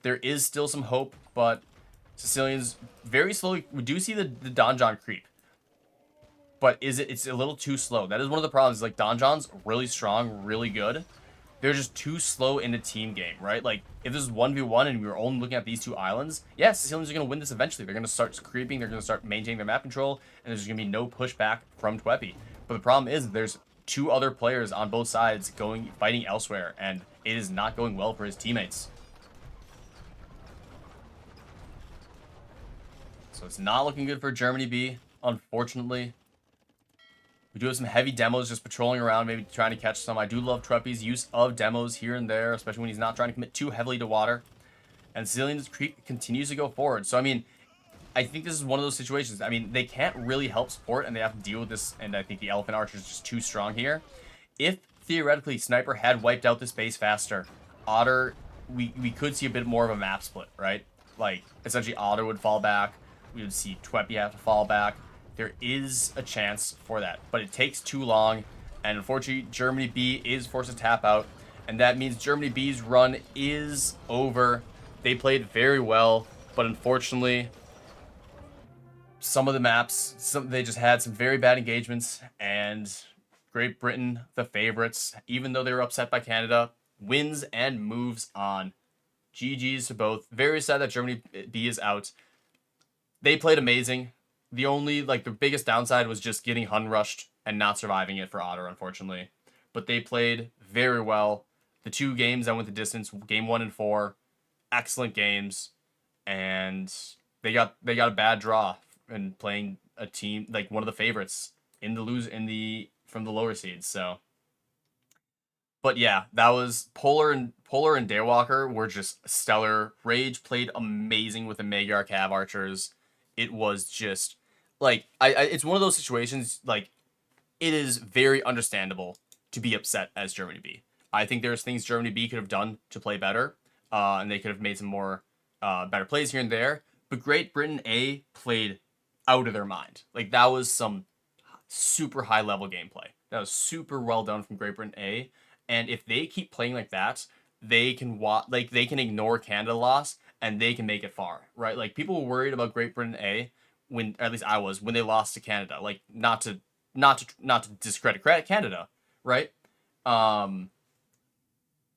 There is still some hope, but Sicilians very slowly. We do see the donjon creep, but it's a little too slow. That is one of the problems. Like, donjons really strong, really good. They're just too slow in a team game, right? Like, if this is 1v1 and we were only looking at these 2 islands, yeah, Sicilians are going to win this eventually. They're going to start creeping. They're going to start maintaining their map control, and there's going to be no pushback from Twepy. But the problem is there's 2 other players on both sides fighting elsewhere, and it is not going well for his teammates. So it's not looking good for Germany B, unfortunately. We do have some heavy demos just patrolling around, maybe trying to catch some. I do love Twepy's use of demos here and there, especially when he's not trying to commit too heavily to water. And Sicilian's creep continues to go forward. So, I mean, I think this is one of those situations. I mean, they can't really help support, and they have to deal with this, and I think the Elephant Archer is just too strong here. If, theoretically, Sniper had wiped out this base faster, Otter, we could see a bit more of a map split, right? Like, essentially, Otter would fall back. We would see Twepy have to fall back. There is a chance for that, but it takes too long, and unfortunately, Germany B is forced to tap out, and that means Germany B's run is over. They played very well, but unfortunately, some of the maps, they just had some very bad engagements, and Great Britain, the favorites, even though they were upset by Canada, wins and moves on. GG's to both. Very sad that Germany B is out. They played amazing. The only, the biggest downside was just getting Hun rushed and not surviving it for Otter, unfortunately. But they played very well. The 2 games that went the distance, game 1 and 4, excellent games, and they got a bad draw in playing a team like one of the favorites from the lower seeds. So, but yeah, that was Polar and Daywalker were just stellar. Rage played amazing with the Magyar Cav archers. It was just like it's one of those situations like it is very understandable to be upset as Germany B. I think there's things Germany B could have done to play better, and they could have made some more better plays here and there. But Great Britain A played out of their mind. Like that was some super high level gameplay. That was super well done from Great Britain A. And if they keep playing like that, they can they can ignore Canada loss and they can make it far, right? Like people were worried about Great Britain A when, at least I was, when they lost to Canada. Like not to discredit Canada, right? Um,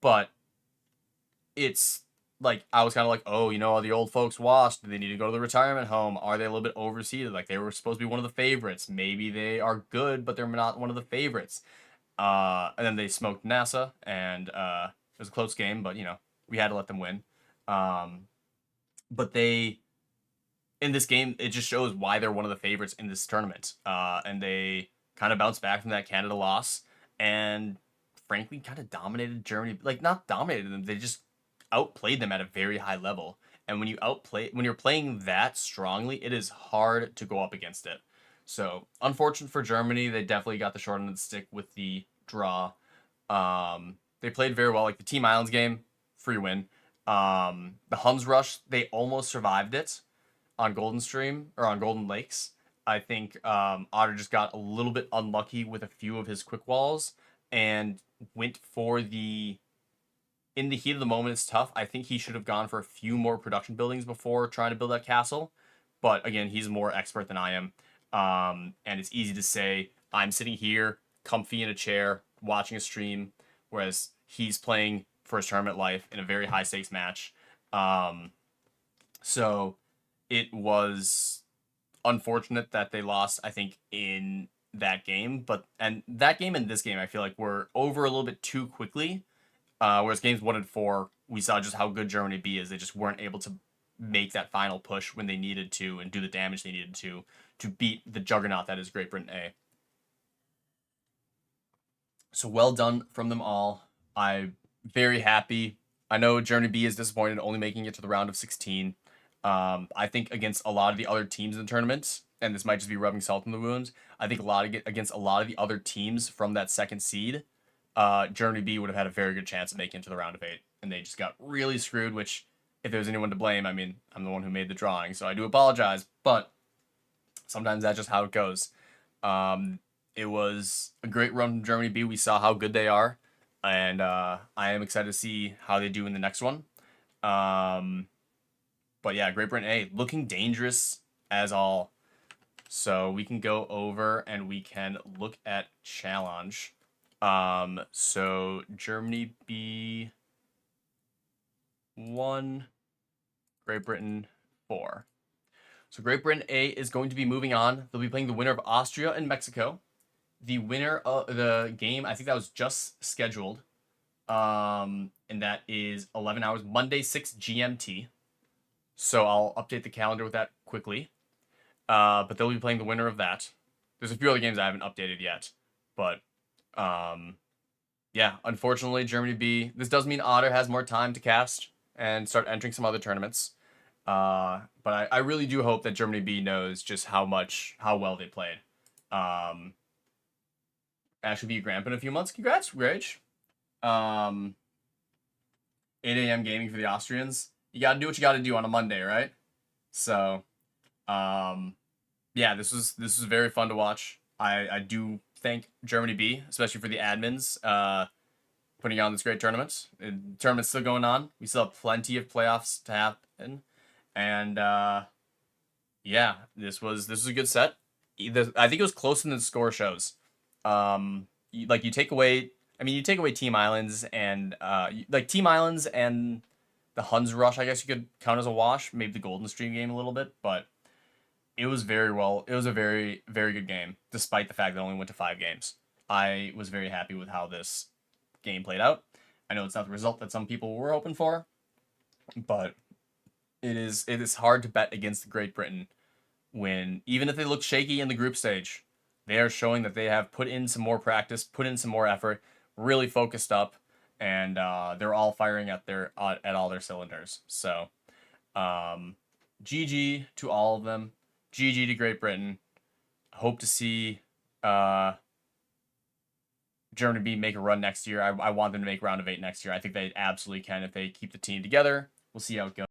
but it's like I was kind of like, oh, are the old folks washed? Do they need to go to the retirement home? Are they a little bit overseeded? Like they were supposed to be one of the favorites. Maybe they are good, but they're not one of the favorites. And then they smoked NASA, and it was a close game, but we had to let them win. But they in this game, it just shows why they're one of the favorites in this tournament. And they kind of bounced back from that Canada loss, and frankly, kind of dominated Germany. Like not dominated them, they just outplayed them at a very high level. And when you're playing that strongly, it is hard to go up against it. So unfortunate for Germany, they definitely got the short end of the stick with the draw. They played very well. Like the Team Islands game, free win. The Huns Rush, they almost survived it on Golden Stream or on Golden Lakes. I think Otter just got a little bit unlucky with a few of his quick walls and went for the. In the heat of the moment, it's tough. I think he should have gone for a few more production buildings before trying to build that castle. But again, he's more expert than I am. And it's easy to say, I'm sitting here, comfy in a chair, watching a stream, whereas he's playing for his tournament life in a very high stakes match. So it was unfortunate that they lost, I think, in that game. And that game and this game, I feel like were over a little bit too quickly. Whereas games 1 and 4, we saw just how good Germany B is. They just weren't able to make that final push when they needed to and do the damage they needed to beat the juggernaut that is Great Britain A. So well done from them all. I'm very happy. I know Germany B is disappointed only making it to the round of 16. I think against a lot of the other teams in the tournament, and this might just be rubbing salt in the wounds, I think against a lot of the other teams from that second seed, Germany B would have had a very good chance of making it to the round of 8, and they just got really screwed, which, if there's anyone to blame, I mean, I'm the one who made the drawing, so I do apologize, but sometimes that's just how it goes. It was a great run from Germany B. We saw how good they are, and I am excited to see how they do in the next one. But yeah, Great Britain A, looking dangerous as all. So we can go over and we can look at challenge. So Germany B 1, Great Britain 4. So Great Britain A is going to be moving on. They'll be playing the winner of Austria and Mexico. The winner of the game, I think that was just scheduled. And that is 11 hours, Monday 6 GMT. So I'll update the calendar with that quickly. But they'll be playing the winner of that. There's a few other games I haven't updated yet, but yeah, unfortunately, Germany B. This does mean Otter has more time to cast and start entering some other tournaments. But I really do hope that Germany B knows just how well they played. Ash will be a grandpa in a few months. Congrats, Rage. 8 a.m. gaming for the Austrians. You gotta do what you gotta do on a Monday, right? So, yeah, this was very fun to watch. I do thank Germany B, especially for the admins, putting on this great tournament. The tournament's still going on. We still have plenty of playoffs to happen, and yeah, this was a good set. I think it was closer than the score shows. You take away. I mean, you take away Team Islands and Team Islands and the Huns Rush. I guess you could count as a wash. Maybe the Golden Stream game a little bit, but it was very well. It was a very, very good game, despite the fact that it only went to 5 games. I was very happy with how this game played out. I know it's not the result that some people were hoping for, but it is hard to bet against Great Britain when, even if they look shaky in the group stage, they are showing that they have put in some more practice, put in some more effort, really focused up, and they're all firing at all their cylinders. So, GG to all of them. GG to Great Britain. Hope to see Germany make a run next year. I want them to make round of 8 next year. I think they absolutely can if they keep the team together. We'll see how it goes.